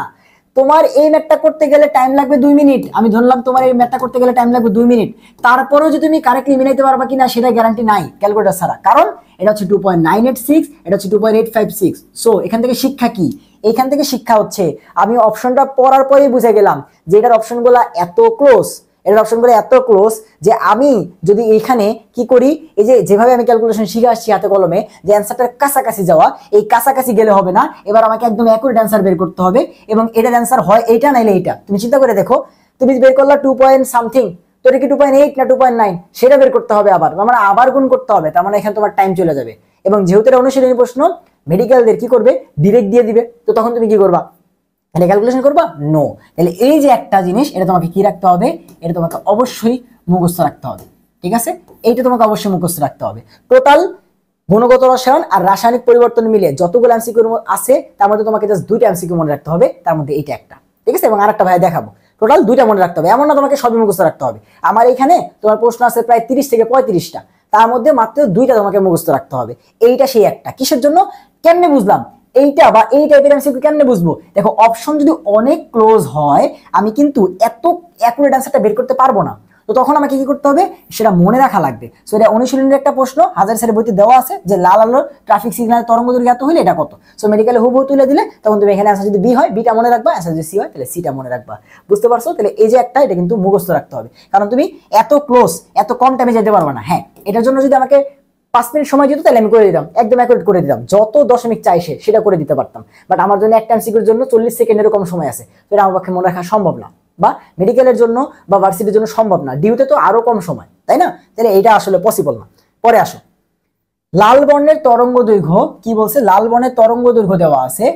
তোমার এই ম্যাথটা করতে গেলে টাইম লাগবে 2 মিনিট, আমি ধরলাম তোমার এই ম্যাথটা করতে গেলে টাইম লাগবে 2 মিনিট, তারপরেও যে তুমি কারেক্টলি মিলাইতে পারবা কিনা সেটা গ্যারান্টি নাই ক্যালকুলেটর ছাড়া। কারণ এটা হচ্ছে 2.986, এটা হচ্ছে 2.856। সো এখান থেকে শিক্ষা কি? এখান থেকে শিক্ষা হচ্ছে আমি অপশনটা পড়ার পরেই বুঝে গেলাম যে এটার অপশনগুলো এত ক্লোজ, এটার অপশনগুলো এত ক্লোজ যে আমি যদি এইখানে কি করি, এই যে যেভাবে আমি ক্যালকুলেশন শিখে আসছি হাতে কলমে, যে অ্যান্সারটার কাছাকাছি যাওয়া, এই কাছাকাছি গেলে হবে না, এবার আমাকে একদম অ্যাকুরেট অ্যান্সার বের করতে হবে। এবং এটার অ্যান্সার হয় এইটা নাইলে এইটা। তুমি চিন্তা করে দেখো, তুমি বের করলা 2 পয়েন্ট সামথিং, তো এটা কি 2.8 না 2.9 সেটা বের করতে হবে, আবার মানে আবার গুণ করতে হবে, তার মানে এখানে তোমার টাইম চলে যাবে। এবং যেহেতু এটা অনুশীলনী প্রশ্ন, মেডিকেলদের কি করবে, ডিরেক্ট দিয়ে দিবে। তো তখন তুমি কি করবা? তাহলে ক্যালকুলেশন করবা? নো। তাহলে এই যে একটা জিনিস, এটা তোমাকে কি রাখতে হবে? এটা তোমাকে অবশ্যই মুখস্থ রাখতে হবে, ঠিক আছে? এইটা তোমাকে অবশ্যই মুখস্থ রাখতে হবে। টোটাল গুণগত রসায়ন আর রাসায়নিক পরিবর্তন মিলে যতগুলো এমসিকিউ আছে, তার মধ্যে তোমাকে জাস্ট 2টা এমসিকিউ মনে রাখতে হবে, তার মধ্যে এইটা একটা, ঠিক আছে? এবং আরেকটা ভাই দেখাবো, টোটাল 2টা মনে রাখতে হবে। এমন না তোমাকে সবই মুখস্থ রাখতে হবে। আমার এখানে তোমার প্রশ্ন আছে প্রায় 30 থেকে 35টা, তার মধ্যে মাত্র 2টা তোমাকে মুখস্থ রাখতে হবে। এইটা সেই একটা। কিসের জন্য? কেমনে বুঝলাম এইটা বা এই টাইপের এমসিকিউ কেমনে বুঝবো? দেখো, অপশন যদি অনেক ক্লোজ হয়, আমি কিন্তু এত অ্যাকুরেট অ্যান্সারটা বের করতে পারবো না। তো তখন আমাকে কি করতে হবে? সেটা মনে রাখা লাগবে। সো এটা অনুশীলনের একটা প্রশ্ন, হাজার স্যারের বইতে দেওয়া আছে যে লাল আলোর ট্রাফিক সিগন্যালের তরঙ্গ দৈর্ঘ্য এত হলে এটা কত। সো মেডিকেলে হুবহু তুলে দিলে তখন তুমি এখানে অ্যান্সার যদি বি হয় বিটা মনে রাখবা, অ্যান্সার যদি সি হয় তাহলে সিটা মনে রাখবা। বুঝতে পারছো? তাহলে এই যে একটা, এটা কিন্তু মুখস্থ রাখতে হবে, কারণ তুমি এত ক্লোজ এত কম টাইমে যেতে পারবে না। হ্যাঁ, এটার জন্য যদি আমাকে 5 মিনিট সময় দিত তাহলে আমি করে দিতাম, একদম অ্যাকুরেট করে দিতাম, যত দশমিক চাইছে সেটা করে দিতে পারতাম। বাট আমার জন্য একটা এমসিকিউর জন্য 40 সেকেন্ডের কম সময় আছে, তো এটা আমার পক্ষে মনে রাখা সম্ভব না, বা মেডিকেলের জন্য বা ভার্সিটির জন্য সম্ভব না। ডিউতে তো আরো কম সময়, তাই না? তাহলে এইটা আসলে পসিবল না। পরে আসো, লাল বর্ণের তরঙ্গ দৈর্ঘ্য কি বলছে? লাল বর্ণের তরঙ্গ দৈর্ঘ্য দেওয়া আছে,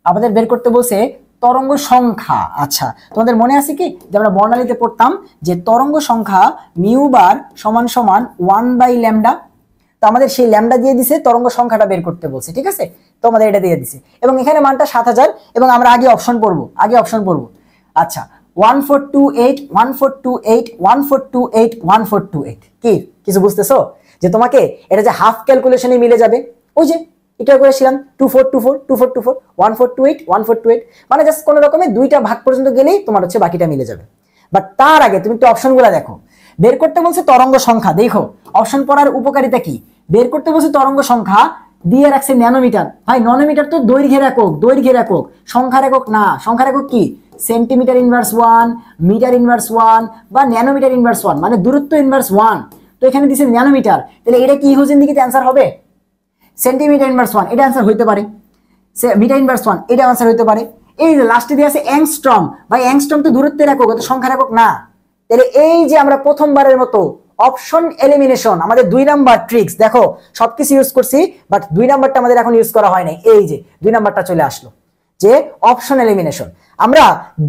আমাদের বের করতে বলছে তরঙ্গ সংখ্যা। আচ্ছা, তোমাদের মনে আছে কি যে আমরা বর্ণালীতে পড়তাম যে তরঙ্গ সংখ্যা মিউ বার সমান সমান 1/λ। তো আমাদের সেই ল্যামডা দিয়ে দিছে, তরঙ্গ সংখ্যাটা বের করতে বলছে, ঠিক আছে? তো আমাদের এটা দিয়ে দিছে, এবং এখানে মানটা 7000, এবং আমরা আগে অপশন পড়বো। আচ্ছা, 1428 1428 1428 1428 কি কিছু বুঝতেছো? যে তোমাকে এটা যে হাফ ক্যালকুলেশনে মিলে যাবে, ওই যে এটা করেছিলাম 2424 2424 1428 1428, মানে জাস্ট কোনো রকমে 2টা ভাগ পর্যন্ত গেলেই তোমার হচ্ছে বাকিটা মিলে যাবে। বাট তার আগে তুমি একটু অপশনগুলো দেখো। বের করতে বলছে তরঙ্গ সংখ্যা, দেখো অপশন পড়ার উপকারিতা কি। বের করতে বলছে তরঙ্গ সংখ্যা, দিয়ে রাখছে ন্যানোমিটার। ভাই ন্যানোমিটার তো দৈর্ঘ্যের একক, সংখ্যার একক না। সংখ্যার একক কি? সেন্টিমিটার ইনভার্স 1, মিটার ইনভার্স 1, বা ন্যানোমিটার ইনভার্স 1, মানে দূরত্ব ইনভার্স 1। তো এখানে দিছে ন্যানোমিটার, তাহলে এটা কি হোজেন দিকে অ্যান্সার হবে? সেন্টিমিটার ইনভার্স 1 এটা অ্যান্সার হইতে পারে, মিটার ইনভার্স 1 এটা অ্যান্সার হইতে পারে। এই যে লাস্টে দিয়ে আছে অ্যাংস্ট্রম, ভাই অ্যাংস্ট্রম তো দূরত্বের একক, এটা সংখ্যার একক না। তাহলে এই যে আমরা প্রথমবারের মতো অপশন এলিমিনেশন, আমাদের 2 নাম্বার ট্রিক্স, দেখো সবকিছু ইউজ করছি, বাট 2 নাম্বারটা আমাদের এখন ইউজ করা হয় নাই। এই যে 2 নাম্বারটা চলে আসলো, যে অপশন এলিমিনেশন। আমরা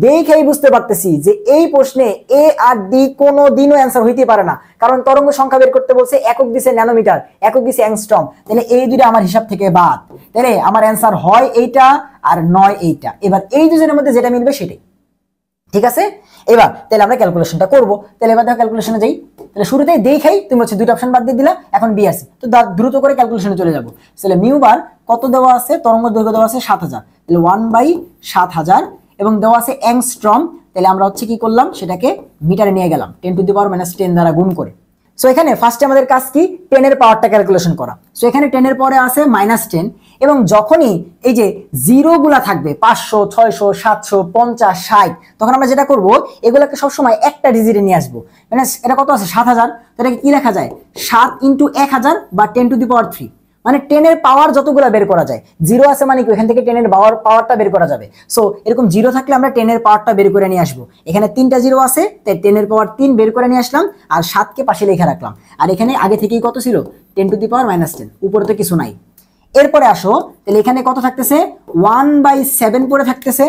দেখেই বুঝতে পারতেছি যে এই প্রশ্নে এ আর ডি কোনো দিনও অ্যান্সার হইতে পারে না, কারণ তরঙ্গ সংখ্যা বের করতে বলছে, একক দিছে ন্যানোমিটার, একক দিছে অ্যাংস্ট্রম। তাহলে এই দুইটা আমার হিসাব থেকে বাদ। তাহলে আমার অ্যান্সার হয় এইটা আর নয় এইটা। এবার এই দুজনের মধ্যে যেটা মিলবে সেটাই, ঠিক আছে, এবার তাহলে আমরা ক্যালকুলেশনটা করব। তাহলে এবার দেখো ক্যালকুলেশনে যাই। তাহলে শুরুতেই দেখাই তুমি হচ্ছে দুইটা অপশন বাদ দিয়ে দিলা, এখন বি আছে, তো দ্রুত করে ক্যালকুলেশনে চলে যাবো। তাহলে মিউ বার কত দেওয়া আছে, তরঙ্গ দৈর্ঘ্য দেওয়া আছে 7000, তাহলে 1/7000 এবং দেওয়া আছে অ্যাংস্ট্রম। তাহলে আমরা হচ্ছে কি করলাম, সেটাকে মিটারে নিয়ে গেলাম 10⁻⁻10 দ্বারা গুণ করে। সো এখানে ফার্স্টে আমাদের কাজ কি, 10 এর পাওয়ারটা ক্যালকুলেশন করা। সো এখানে 10 এর পরে আছে -10 এবং যখনই এই যে জিরো গুলা থাকবে 500, 600, 700, 50, 60, তখন আমরা যেটা করব এগুলোকে সবসময় একটা ডিজিটে নিয়ে আসবো। মানে এটা কত আছে 7000, তো এটাকে কি লেখা যায় 7 × 1000 বা 10⁻3, মানে 10 এর পাওয়ার যতগুলা বের করা যায়। জিরো আছে মানে কি এখান থেকে 10 এর পাওয়ারটা বের করা যাবে। সো এরকম জিরো থাকলে আমরা 10 এর পাওয়ারটা বের করে নিয়ে আসবো। এখানে 3টা জিরো আছে, তাই 10 এর পাওয়ার 3 বের করে নিয়ে আসলাম আর 7কে পাশে লিখে রাখলাম। আর এখানে আগে থেকেই কত ছিল 10⁻⁻10, উপরে তো কিছু নাই। এরপরে আসো, তাহলে এখানে কত থাকতেছে 1/7 পড়ে থাকতেছে।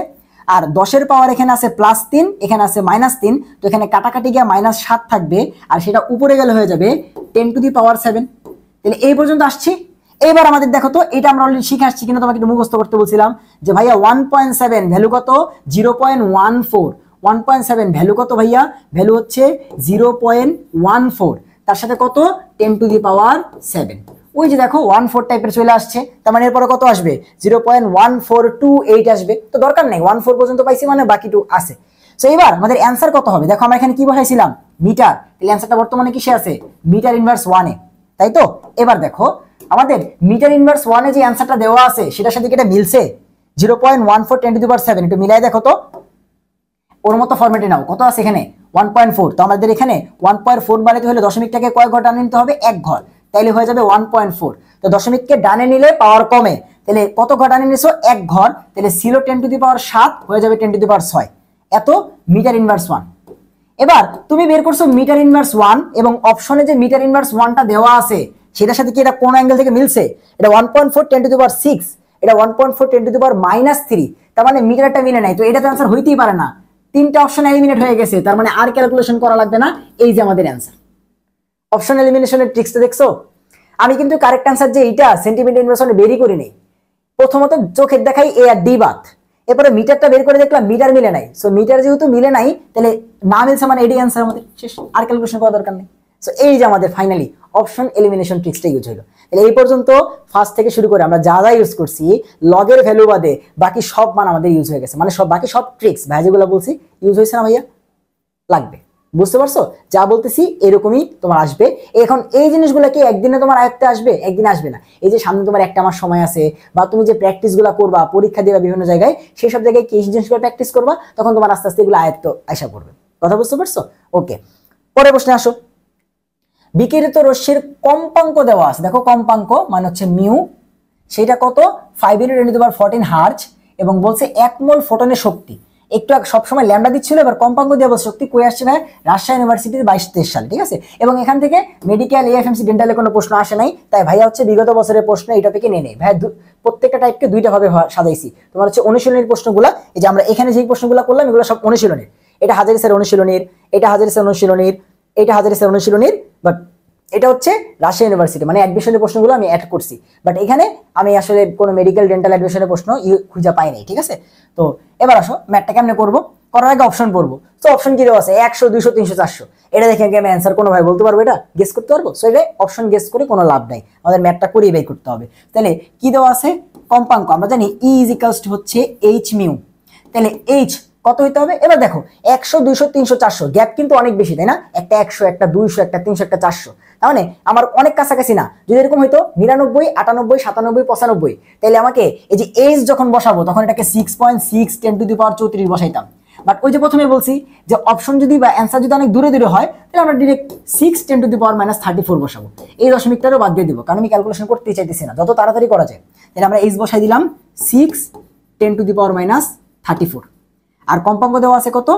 আর 10 এর পাওয়ার এখানে আছে +3, এখানে আছে -3, তো এখানে কাটাকাটি গিয়ে -7 থাকবে আর সেটা উপরে গেলে হয়ে যাবে 10⁻7। তাহলে এই পর্যন্ত আসছি। এবার আমাদের দেখো তো, এটা আমরা অলরেডি শিখে আসছি কিনা, তোমাকে একটু মুখস্থ করতে বলছিলাম যে ভাইয়া 1.7 ভ্যালু কত 0.14, 1.7 ভ্যালু কত ভাইয়া, ভ্যালু হচ্ছে 0.14, তার সাথে কত 10⁻7। ওই যে দেখো 14 টাইপের চলে আসছে, তার মানে এরপরে কত আসবে 0.1428 আসবে। তো দরকার নেই, 14 পর্যন্ত পাইছি মানে বাকিটু আছে। তো এবার আমাদের অ্যান্সার কত হবে, দেখো আমরা এখানে কি বসাইছিলাম মিটার, তাহলে অ্যান্সারটা বর্তমানে কিসে আছে মিটার ইনভার্স 1 এ, তাই তো। এবার দেখো আমাদের মিটার ইনভার্স 1 এ যে অ্যান্সারটা দেওয়া আছে সেটার সাথে কি এটা মিলছে 0.14 10⁻7, একটু মিলাই দেখো তো, ওর মতো ফরম্যাটে নাও। কত আছে এখানে 1.4, তো আমাদের এখানে 1.4 বানাতে হলে দশমিকটাকে কয় ঘর টানে নিতে হবে, 1 ঘর, তাইলে হয়ে যাবে 1.4। তো দশমিককে ডানে নিলে পাওয়ার কমে, তাহলে কত ঘর টানে নিছো 1 ঘর, তাহলে ছিল 10⁻7 হয়ে যাবে 10⁻6, এত মিটার ইনভার্স 1। এবার তুমি বের করছো মিটার ইনভার্স 1 এবং অপশনে যে মিটার ইনভার্স 1টা দেওয়া আছে সেটার সাথে কি এটা কোন অ্যাঙ্গেল থেকে মিলছে, এটা 1.4 10⁻6, এটা 1.4 10⁻3, তার মানে মিটারটা মিলে নাই, তো এটা তো অ্যান্সার হইতেই পারে না। 3টা অপশন এলিমিনেট হয়ে গেছে, তার মানে আর ক্যালকুলেশন করা লাগবে না, এই যে আমাদের অ্যান্সার। অপশন এলিমিনেশনের ট্রিক্সটা দেখছো, আমি কিন্তু কারেক্ট অ্যান্সার যে এইটা সেন্টিমিটার ইনভার্সনে বেরই করি নাই। প্রথমত চোখের দেখাই এ আর ডি বাদ, এরপরে মিটারটা বের করে দেখলাম মিটার মিলে নাই। সো মিটার যেহেতু মিলে নাই তাহলে না মিলছে মানে এটাই অ্যান্সার আমাদের, শেষ, আর ক্যালকুলেশন করার দরকার নেই। সো এই যে আমাদের ফাইনালি অপশন এলিমিনেশন ট্রিক্সটা ইউজ হলো। তাহলে এই পর্যন্ত ফার্স্ট থেকে শুরু করে আমরা যা যা ইউজ করছি লগের ভ্যালু বাদে বাকি সব মান আমাদের ইউজ হয়ে গেছে, মানে সব বাকি সব ট্রিক্স ভাই যেগুলো বলছি ইউজ হয়েছে না ভাইয়া, লাগবে। বুঝতে পারছো, যা বলতেছি এরকমই তোমার আসবে। এখন এই জিনিসগুলো কি একদিনে তোমার আয়ত্তে আসবে, একদিন আসবে না। এই যে সামনে তোমার একটা মাস সময় আছে, বা তুমি যে প্র্যাকটিস গুলা করবা পরীক্ষা দিবা বিভিন্ন জায়গায়, সেই সব জায়গায় কি জিনিসগুলো প্র্যাকটিস করবা, তখন তোমার আস্তে আস্তে এগুলো আয়ত্ত আসা পড়বে। কথা বুঝতে পারছো? ওকে, পরের প্রশ্নে আসো। বিকিরিত রশ্মির কম্পাঙ্ক দেওয়া আছে, দেখো কম্পাঙ্ক মানে হচ্ছে মিউ, সেটা কত 5 × 10⁻14 হার্জ এবং বলছে 1 মোল ফোটনের শক্তি। একটু সবসময় ল্যামডা দিচ্ছিল, এবার কম্পাঙ্ক দিয়ে বলছে শক্তি কই আসছে ভাই, রাজশাহী ইউনিভার্সিটির 22-23 সালে, ঠিক আছে। এবং এখান থেকে মেডিকেল এএফএমসি ডেন্টালে কোনো প্রশ্ন আসে নাই, তাই ভাইয়া হচ্ছে বিগত বছরের প্রশ্ন এই টপিকে নিয়ে নেই ভাইয়া, প্রত্যেকটা টাইপকে দুইটা ভাবে সাজাইছি। তোমার হচ্ছে অনুশীলনীর প্রশ্নগুলো, এই যে আমরা এখানে যে প্রশ্নগুলো করলাম এগুলো সব অনুশীলনের, এটা হাজারি স্যার অনুশীলনীর, এটা হাজারি স্যার অনুশীলনীর, এটা হাজারি স্যার অনুশীলনীর, বাট এটা হচ্ছে রাজশাহী ইউনিভার্সিটি, মানে অ্যাডমিশনের প্রশ্নগুলো আমি অ্যাড করছি, বাট এখানে আমি আসলে কোনো মেডিকেল ডেন্টাল অ্যাডমিশনের প্রশ্ন খুঁজে পাই নাই, ঠিক আছে। তো এবার আসো ম্যাথটা কেমনে করবো, করার আগে অপশন পড়বো। তো অপশন কি দেওয়া আছে 100, 200, 300, 400, এটা দেখে আমি অ্যান্সার কোনো ভাই বলতে পারবো, এটা গেস করতে পারবো। সো এটা অপশন গেস করে কোনো লাভ নাই, আমাদের ম্যাথটা করেই বের করতে হবে। তাহলে কি দেওয়া আছে কম্পাঙ্ক, আমরা জানি E = হচ্ছে H মিউ, তাহলে H কত হইতে হবে। এবার দেখো 100, 200, 300, 400 গ্যাপ কিন্তু অনেক বেশি, তাই না, একটা 100, একটা 200, একটা 300, একটা 400, তার মানে আমার অনেক কাছাকাছি না। যদি এরকম হইতো 99, 98, 97, 95, তাহলে আমাকে এই যে H যখন বসাবো তখন এটাকে 6.6 10⁻34 বসাইতাম। বাট ওই যে প্রথমে বলছি যে অপশন যদি বা অ্যান্সার যদি অনেক দূরে দূরে হয় তাহলে আমরা ডিরেক্ট 6 10⁻34 বসাবো, এই দশমিকটারও বাদ দিয়ে দিব, কারণ আমি ক্যালকুলেশন করতে চাইতেছি না, যত তাড়াতাড়ি করা যায়। তাহলে আমরা H বসাই দিলাম 6 10⁻34, আর কম্পাঙ্ক দেওয়া আছে কত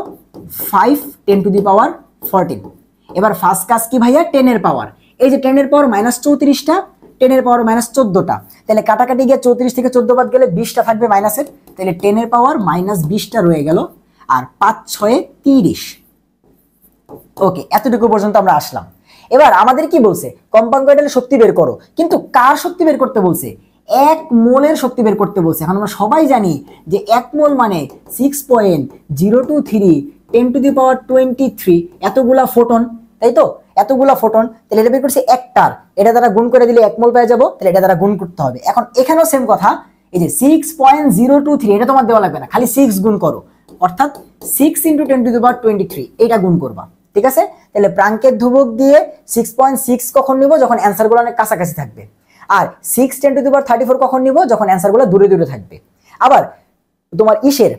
5 10⁻14। এবার ফার্স্ট কাজ কি ভাইয়া 10 এর পাওয়ার, এই যে 10 এর পাওয়ার -34টা, 10 এর পাওয়ার -14টা, তাহলে কাটাকাটি গিয়ে 34 থেকে 14 বাদ গেলে 20টা থাকবে মাইনাসের, তাহলে 10 এর পাওয়ার -20টা রয়ে গেল, আর 5 6 30। ওকে, এতটুকু পর্যন্ত আমরা আসলাম। এবার আমাদের কি বলছে কম্পাঙ্ক এটা শক্তি বের করো, কিন্তু কার শক্তি বের করতে বলছে, 1 মোলের শক্তি বের করতে বলছে। এখন আমরা সবাই জানি যে 1 মোল মানে 6.023 10⁻23 এতগুলা ফোটন, তাই তো, এতগুলা ফোটন, তাহলে এটা বের করছে একটার, এটা দ্বারা গুণ করে দিলে 1 মোল পেয়ে যাবো, তাহলে এটা দ্বারা গুণ করতে হবে। এখন এখানেও সেম কথা, এই যে 6.023 এটা তোমার দেওয়া লাগবে না, খালি 6 গুণ করো, অর্থাৎ 6 × 10⁻23 এটা গুণ করবা, ঠিক আছে। তাহলে প্রাঙ্কের ধ্রুবক দিয়ে 6.6 কখন নিব, যখন অ্যান্সারগুলো অনেক কাছাকাছি থাকবে, আর 6 × 10⁻34 কখন নিব, যখন অ্যান্সারগুলো দূরে দূরে থাকবে। আবার তোমার ইসের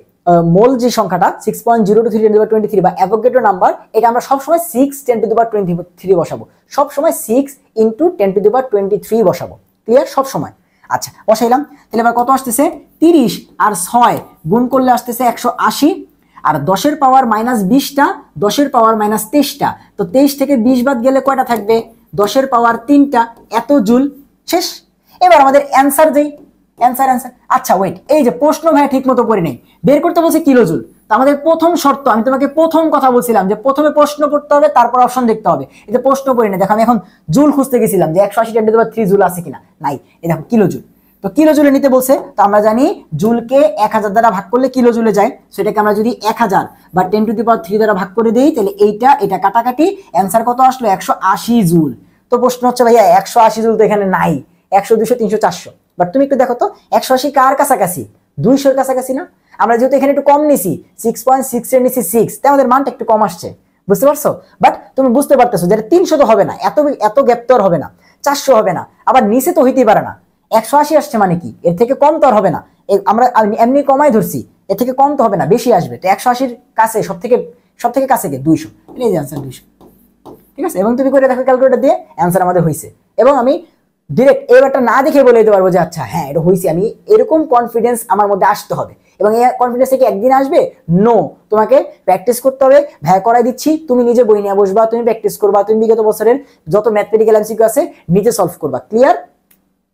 মোল যে সংখ্যাটা 6.023 10⁻23 বা অ্যাভোগাড্রো নাম্বার, এটা আমরা সবসময় 6 10⁻23 বসাবো, সবসময় 6 × 10⁻23 বসাবো, ক্লিয়ার, সবসময়। আচ্ছা বসাইলাম, তাহলে এবার কত আসতেছে, 30 আর 6 গুণ করলে আসতেছে 180, আর 10 এর পাওয়ার -20টা, 10 এর পাওয়ার -23টা, তো 23 থেকে 20 বাদ গেলে কয়টা থাকবে, 10 এর পাওয়ার 3টা, এত জুল, শেষ। এবার আমাদের অ্যান্সার দেই, অ্যান্সার। আচ্ছা ওয়েট, এই যে প্রশ্ন ভাই ঠিক মতো পড়ি নাই, বের করতে বলছে কিলোজুল, তো আমাদের প্রথম শর্ত, আমি তোমাকে প্রথম কথা বলছিলাম যে প্রথমে প্রশ্ন পড়তে হবে, তারপর অপশন দেখতে হবে। এই যে প্রশ্ন পড়ি না, দেখো আমি এখন জুল খুঁজতে গেছিলাম যে 180 × 10⁻³ জুল আছে কিনা, নাই, এই দেখো কিলোজুল, তো কিলোজুলে নিতে বলছে, তো আমরা জানি জুলকে 1000 দ্বারা ভাগ করলে কিলোজুলে যায়, সেটাকে আমরা যদি 1000 বা 10⁻³ দ্বারা ভাগ করে দেই, তাহলে এটা কাটাকাটি, অ্যান্সার কত আসলো, 180 জুল। তো প্রশ্ন হচ্ছে ভাইয়া 180 জুল তো এখানে নাই, 100 200 300 400, বাট তুমি একটু দেখো তো 180 কার কাছাকাছি, 200 এর কাছাকাছি না। আমরা যেহেতু এখানে একটু কম নিছি, 6.6 এর নিছি 6, তাই আমাদের মানটা একটু কম আসছে, বুঝতে পারছো। বাট তুমি বুঝতে পারতেছো যে 300 তো হবে না, এত গ্যাপ তো আর হবে না, 400 হবে না, আবার নিচে তো হইতেই পারে না, 180 আসছে মানে কি, এর থেকে কম তো আর হবে না, আমরা এমনি কমাই ধরছি, এর থেকে কম তো হবে না, বেশি আসবে, তো 180-র কাছে সব থেকে কাছে কে 200, এই যে অ্যান্সার 200, ঠিক আছে। এবং তুমি করে দেখো ক্যালকুলেটর দিয়ে, অ্যান্সার আমাদের হয়েছে। এবং আমি ডিরেক্ট এবারটা না দেখে বলে দিতে পারবো যে আচ্ছা হ্যাঁ এটা হয়েছে, আমি এরকম কনফিডেন্স আমার মধ্যে আসতে হবে। এবং এই কনফিডেন্স থেকে একদিন আসবে, নো, তোমাকে প্র্যাকটিস করতে হবে, ভাই করাই দিচ্ছি, তুমি নিজে বই নিয়ে বসবা, তুমি প্র্যাকটিস করবা, তুমি বিগত বছরের যত ম্যাথমেটিক্যাল এমসিকিউ আছে নিজে সলভ করবা, ক্লিয়ার,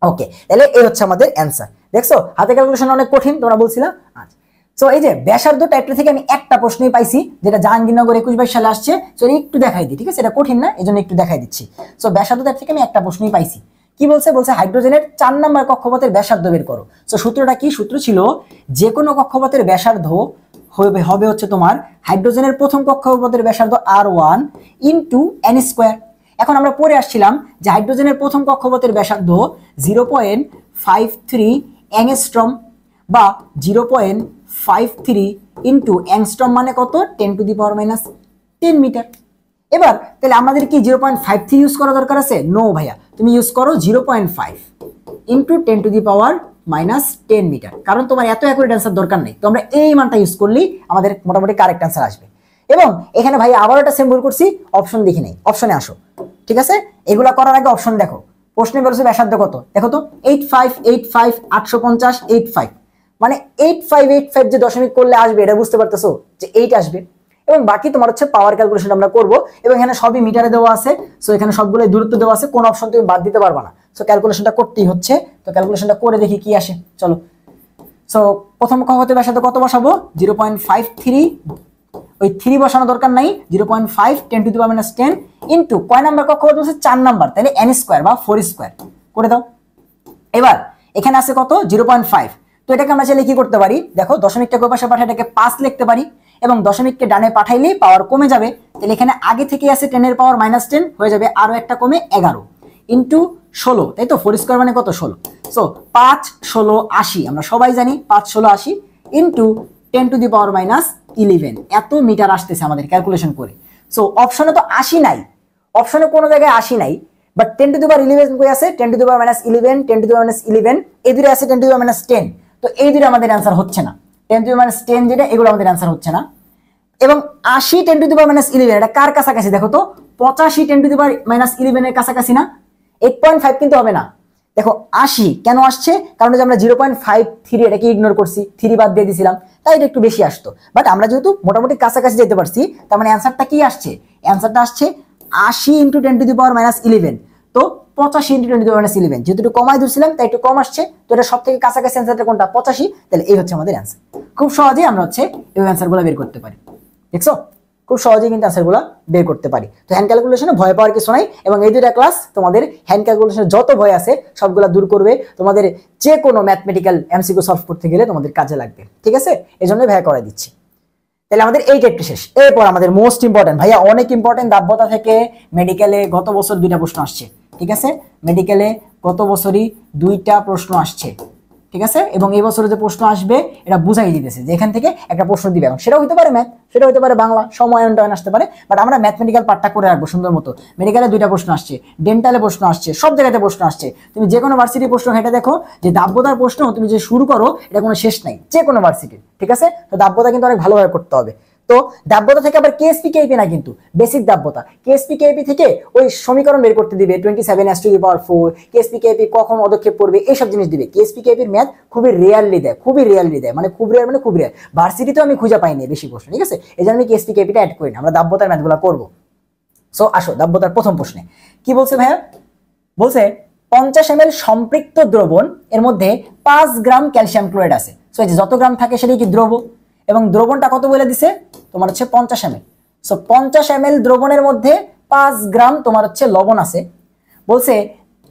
ওকে। তাহলে এই হচ্ছে আমাদের অ্যান্সার। দেখছো হাতে ক্যালকুলেশন অনেক কঠিন তোমরা বলছিলা। আচ্ছা, সো এই যে ব্যাসার্ধ টাইপটা থেকে আমি একটা প্রশ্নই পাইছি, যেটা জাহাঙ্গীরনগর 21-22 সালে আসছে, সো একটু দেখাই দিই, ঠিক আছে, এটা কঠিন না, এজন্য একটু দেখাই দিচ্ছি। সো ব্যাসার্ধ টাইপ থেকে আমি একটা প্রশ্নই পাইছি, কি বলছে, হাইড্রোজেনের 4 নম্বর কক্ষপথের ব্যাসার্ধ বের করো। সো সূত্রটা কি, সূত্র ছিল যে কোনো কক্ষপথের ব্যাসার্ধ হবে হচ্ছে তোমার হাইড্রোজেনের প্রথম কক্ষপথের ব্যাসার্ধ r1 × n²। এখন আমরা পড়ে আসছিলাম যে হাইড্রোজেনের প্রথম কক্ষপথের ব্যাসার্ধ 0.53 অ্যাংস্ট্রম বা 0.53 × অ্যাংস্ট্রম মানে কত, 10⁻10 মিটার। এবার তাহলে আমাদের কি 0.53 ইউজ করা দরকার আছে, নো ভাইয়া, তুমি ইউজ করো 0.5 × 10⁻10 মিটার, কারণ তোমার এত অ্যাকুরেট অ্যান্সার দরকার নেই, তো আমরা এই মানটা ইউজ করলেই আমাদের মোটামুটি কারেক্ট অ্যান্সার আসবে। এবং এখানে ভাই আবার একটা সেম ভুল করছি, অপশন দেখি নেই, অপশনে আসো, ঠিক আছে। এগুলা করার আগে অপশন দেখো, প্রশ্নে বলছে ব্যাসার্ধ কত, দেখো তো 8585 850 85, মানে 8585 যে দশমিক করলে আসবে, এটা বুঝতে পারতেছো যে 8 আসবে। এবং বাকি তোমার হচ্ছে পাওয়ার ক্যালকুলেশন আমরা করব, এবং এখানে সবই মিটারে দেওয়া আছে, সো এখানে সবগুলো দূরত্ব দেওয়া আছে, কোন অপশন তুমি বাদ দিতে পারবা না, সো ক্যালকুলেশনটা করতেই হচ্ছে। তো ক্যালকুলেশনটা করে দেখি কি আসে, চলো। সো প্রথম কক্ষপথের ব্যাসার্ধ কত বসাবো, 0.53, ওই 3 বসানো দরকার নাই, 0.5 10⁻10 ইন্টু কয় নাম্বার কক্ষপথ বলছে, 4 নাম্বার, তাহলে n² বা 4² করে দাও। এবার এখানে আছে কত, 0.5, তো এটাকে আমরা চাইলে কি করতে পারি, দেখো দশমিকটা ওই পাশে পাঠাই এটাকে 5 লিখতে পারি, এবং দশমিককে ডানে পাঠাইলেই পাওয়ার কমে যাবে, তাহলে এখানে আগে থেকে আছে 10 এর পাওয়ার -10 হয়ে যাবে, আরো একটা কমে 11 ইন্টু 16, তাই তো, 4² মানে কত, 16, সো 5 16 80, আমরা সবাই জানি 5 16 80 ইন্টু 10⁻11 এত মিটার আসতেছে আমাদের ক্যালকুলেশন করে। সো অপশনে তো 80 নাই, অপশনে কোনো জায়গায় 80 নাই, বাট 10⁻11 কই আছে, 10⁻11 10⁻11 এই দুটো আছে 10⁻10, তো এই দুটো আমাদের অ্যান্সার হচ্ছে না, 10⁻10 যেটা, এগুলো আমাদের অ্যান্সার হচ্ছে না। এবং 80 10⁻11 এটা কার কাছাকাছি, দেখো তো 85 10⁻11 এর কাছাকাছি না, 8.5 কিন্তু হবে না। দেখো 80 কেন আসছে, কারণ যে আমরা 0.53 এটাকে ইগনোর করছি, 3 বাদ দিয়ে দিয়েছিলাম, তাই এটা একটু বেশি আসতো। বাট আমরা যেহেতু মোটামুটি কাছাকাছি যেতে পারছি, তার মানে অ্যান্সারটা কি আসছে, অ্যান্সারটা আসছে 80 × 10⁻11, তো 85 × 10⁻11, যেহেতু একটু কমাই ধরছিলাম তাই একটু কম আসছে, তো এটা সব থেকে কাছাকাছি অ্যান্সারটা কোনটা, 85, তাহলে এই হচ্ছে আমাদের অ্যান্সার। খুব সহজেই আমরা হচ্ছে এই অ্যান্সারগুলো বের করতে পারি, দেখছো, খুব সহজেই কিন্তু অ্যান্সারগুলো বের করতে পারি। তো হ্যান্ড ক্যালকুলেশনে ভয় পাওয়ার কিছু নাই, এবং এই দুইটা ক্লাস তোমাদের হ্যান্ড ক্যালকুলেশনের যত ভয় আছে সবগুলো দূর করবে, তোমাদের যে কোনো ম্যাথমেটিক্যাল এমসিকিউ সলভ করতে গেলে তোমাদের কাজে লাগবে, ঠিক আছে, এই জন্যই ভাইয়া করাই দিচ্ছি। তাহলে আমাদের এই টাইপটা শেষ। এরপর আমাদের মোস্ট ইম্পর্টেন্ট ভাইয়া, অনেক ইম্পর্টেন্ট, দাব্যতা থেকে মেডিকেলে গত বছর 2টা প্রশ্ন আসছে, ঠিক আছে? মেডিকেলে গত বছরই 2টা প্রশ্ন আসছে, ঠিক আছে? এবং এই বছরে যে প্রশ্ন আসবে এটা বুঝাই দিতেছে যে এখান থেকে একটা প্রশ্ন দিবে, এবং সেটা হইতে পারে ম্যাথ, সেটা হইতে পারে বাংলা, সময় অন্তয়ন আসতে পারে, বাট আমরা ম্যাথমেটিক্যাল পার্টটা করে রাখবো সুন্দর মতো। মেডিকেলে 2টা প্রশ্ন আসছে, ডেন্টালে প্রশ্ন আসছে, সব জায়গাতে প্রশ্ন আসছে। তুমি যে কোনো ভার্সিটির প্রশ্ন ঘেটে দেখো যে দাব্যতার প্রশ্ন তুমি যে শুরু করো এটা কোনো শেষ নাই, যে কোনো ভার্সিটির, ঠিক আছে? তো দাব্যতা কিন্তু অনেক ভালোভাবে করতে হবে। তো দাব্যতা থেকে আবার কেএসপি কেপি না, কিন্তু বেসিক দাব্যতা। কেএসপি কেপি থেকে ওই সমীকরণ বের করতে দিবে 27s⁴, কেএসপি কেপি কখন পদক্ষেপ করবে এইসব জিনিস দিবে। কেএসপি কেপির ম্যাথ খুবই রেয়ারলি দেয়, খুবই রেয়ারলি দেয়, মানে খুব রেয়ার, মানে খুব রেয়ার। ভার্সিটিতেও আমি খুঁজে পাইনি বেশি প্রশ্ন, ঠিক আছে? এই জন্য আমি কেএসপি কেপিটা অ্যাড করি না, আমরা দাব্যতার ম্যাথগুলো করবো। সো আসো দাব্যতার প্রথম প্রশ্নে কি বলছে ভাইয়া, বলছে 50 ml সম্পৃক্ত দ্রবণ এর মধ্যে 5 গ্রাম ক্যালসিয়াম ক্লোরাইড আছে। সো এই যে যত গ্রাম থাকে সেটাই কি দ্রব, এবং দ্রবণটা কত বলে দিছে তোমার হচ্ছে 50 ml। সো 50 ml দ্রবণের মধ্যে 5 গ্রাম তোমার হচ্ছে লবণ আছে। বলছে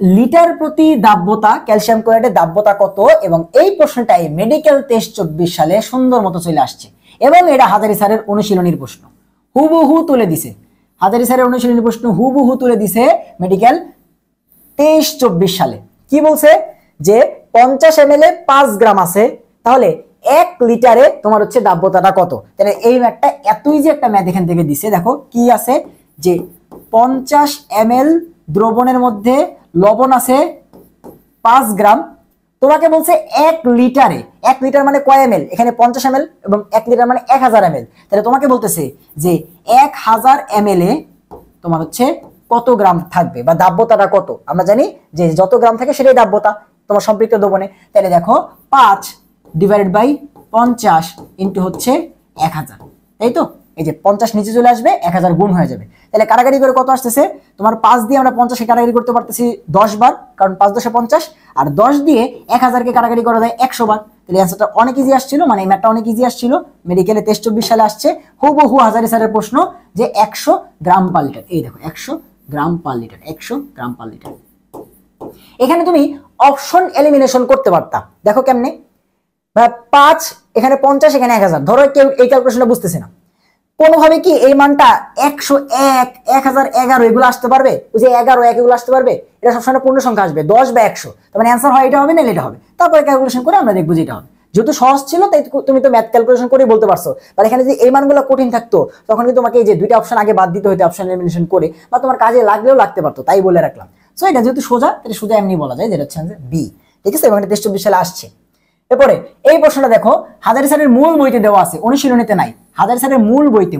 লিটার প্রতি দাব্যতা, ক্যালসিয়াম ক্লোরাইডের দাব্যতা কত, এবং এই প্রশ্নটাই মেডিকেল টেস্ট 24 সালে সুন্দর মতো চলে আসছে, এবং এটা হাজারী স্যারের অনুশীলনীর প্রশ্ন হুবহু তুলে দিছে। হাজারী স্যারের অনুশীলনী প্রশ্ন হুবহু তুলে দিছে মেডিকেল 23-24 সালে। কি বলছে যে 50 ml 5 গ্রাম আছে, তাহলে 1 লিটারে তোমার হচ্ছে দাব্যতাটা কত। তাহলে এই ম্যাথটা এত ইজি একটা ম্যাথ এখান থেকে দিছে। দেখো কি আছে যে 50 ml দ্রবণের মধ্যে লবণ আছে 5 গ্রাম, তোমাকে বলছে 1 লিটারে, 1 লিটার মানে কয় ml, এখানে 50 ml এবং 1 লিটার মানে 1000 ml। তাহলে তোমাকে বলতেছে যে 1000 ml এ তোমার হচ্ছে কত গ্রাম থাকবে বা দাব্যতাটা কত। আমরা জানি যে যত গ্রাম থাকে সেটাই দাব্যতা তোমার সম্পৃক্ত দ্রবণে। তাহলে দেখো 5/50 ইন্টু হচ্ছে 1000, তাই তো? এই যে 50 নিচে চলে আসবে, 1000 গুণ হয়ে যাবে। তাহলে কারাগারি করে কত আসতেছে তোমার, 5 দিয়ে আমরা 50 কারাগারি করতে পারতেছি 10 বার, কারণ 5 10 50, আর 10 দিয়ে 1000 কারাগারি করা যায় 100 বার। তাহলে অ্যান্সারটা অনেক ইজি আসছিল, মানে এই ম্যাথটা অনেক ইজি আসছিল। মেডিকেলে 23-24 সালে আসছে হুবহু হাজারী স্যারের প্রশ্ন যে 100 গ্রাম পার লিটার। এই দেখো 100 গ্রাম পার লিটার, 100 গ্রাম পার লিটার। এখানে তুমি অপশন এলিমিনেশন করতে পারতা, দেখো কেমনে। 5 এখানে 50, এখানে 1000, ধরো কেউ এই ক্যালকুলেশনটা বুঝতেছে না, কোনোভাবে কি এই মানটা 101, 1011 এগুলো আসতে পারবে? ওই যে 11 1 এগুলো আসতে পারবে? এটা সবসময় পূর্ণ সংখ্যা আসবে, 10 বা 100, তার মানে অ্যান্সার হয় এটা হবে না এটা হবে। তারপরে ক্যালকুলেশন করে আমরা দেখবো যেটা হবে। যেহেতু সহজ ছিল তাই তুমি তো ম্যাথ ক্যালকুলেশন করে বলতে পারছো। আর এখানে যদি এই মানগুলো কঠিন থাকতো তখন কিন্তু তোমাকে এই যে 2টা অপশন আগে বাদ দিতে হতো অপশন এলিমিনেশন করে, বা তোমার কাজে লাগলেও লাগতে পারতো, তাই বলে রাখলাম। সো এটা যেহেতু সোজা, তাহলে সোজা এমনি বলা যায় যেটা হচ্ছে বি, ঠিক আছে? এবং এটা 23-24 সালে আসছে। এরপরে এই প্রশ্নটা দেখো হাজারী স্যারের মূল বইতে দেওয়া আছে, অনুশীলনীতে নাই। হাজারী স্যারের মূল বইতে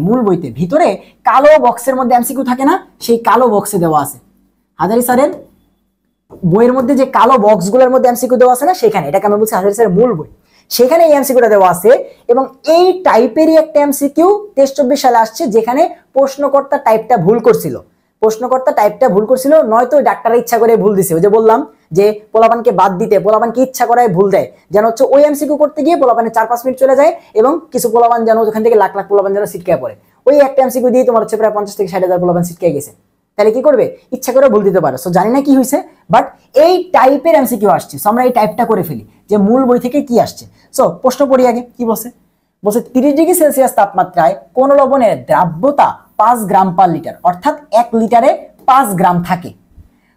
ভিতরে কালো বক্সের মধ্যে এমসিকিউ থাকে না, সেই কালো বক্সে দেওয়া আছে। হাজারী স্যারের বইয়ের মধ্যে যে কালো বক্সগুলোর মধ্যে এমসিকিউ দেওয়া আছে না, সেখানে, এটাকে আমরা বলছি হাজারী স্যারের মূল বই, সেখানে এই এমসিকিউটা দেওয়া আছে। এবং এই টাইপেরই একটা এমসিকিউ 23-24 সালে আসছে, যেখানে প্রশ্নকর্তা টাইপটা ভুল করছিল, নয়তো ওই ডাক্তাররা ইচ্ছা করে ভুল দিছে। ওই যে বললাম যে পোলাপানকে বাদ দিতে, পোলাপানকে ইচ্ছা করায় ভুল দেয়, যেন হচ্ছে ওই এমসিকিউ করতে গিয়ে পোলাপানে 4-5 মিনিট চলে যায়, এবং কিছু পোলাপান যেন ওখান থেকে লাখ লাখ পোলাপান যেন সিটকায় পড়ে। ওই একটা এমসিকিউ দিয়ে তোমার হচ্ছে প্রায় 50 থেকে 60,000 পোলাপান সিটকায় গেছে। তাহলে কি করবে, ইচ্ছা করে ভুল দিতে পারো। সো জানি না কি হয়েছে, বাট এই টাইপের এমসিকিউ আসছে। সো আমরা এই টাইপটা করে ফেলি যে মূল বই থেকে কি আসছে। সো প্রশ্ন পড়ি আগে, কি বলছে 30 ডিগ্রি সেলসিয়াস তাপমাত্রায় কোন লবণের দ্রাব্যতা 5 গ্রাম পার লিটার, অর্থাৎ 1 লিটারে 5 গ্রাম থাকে।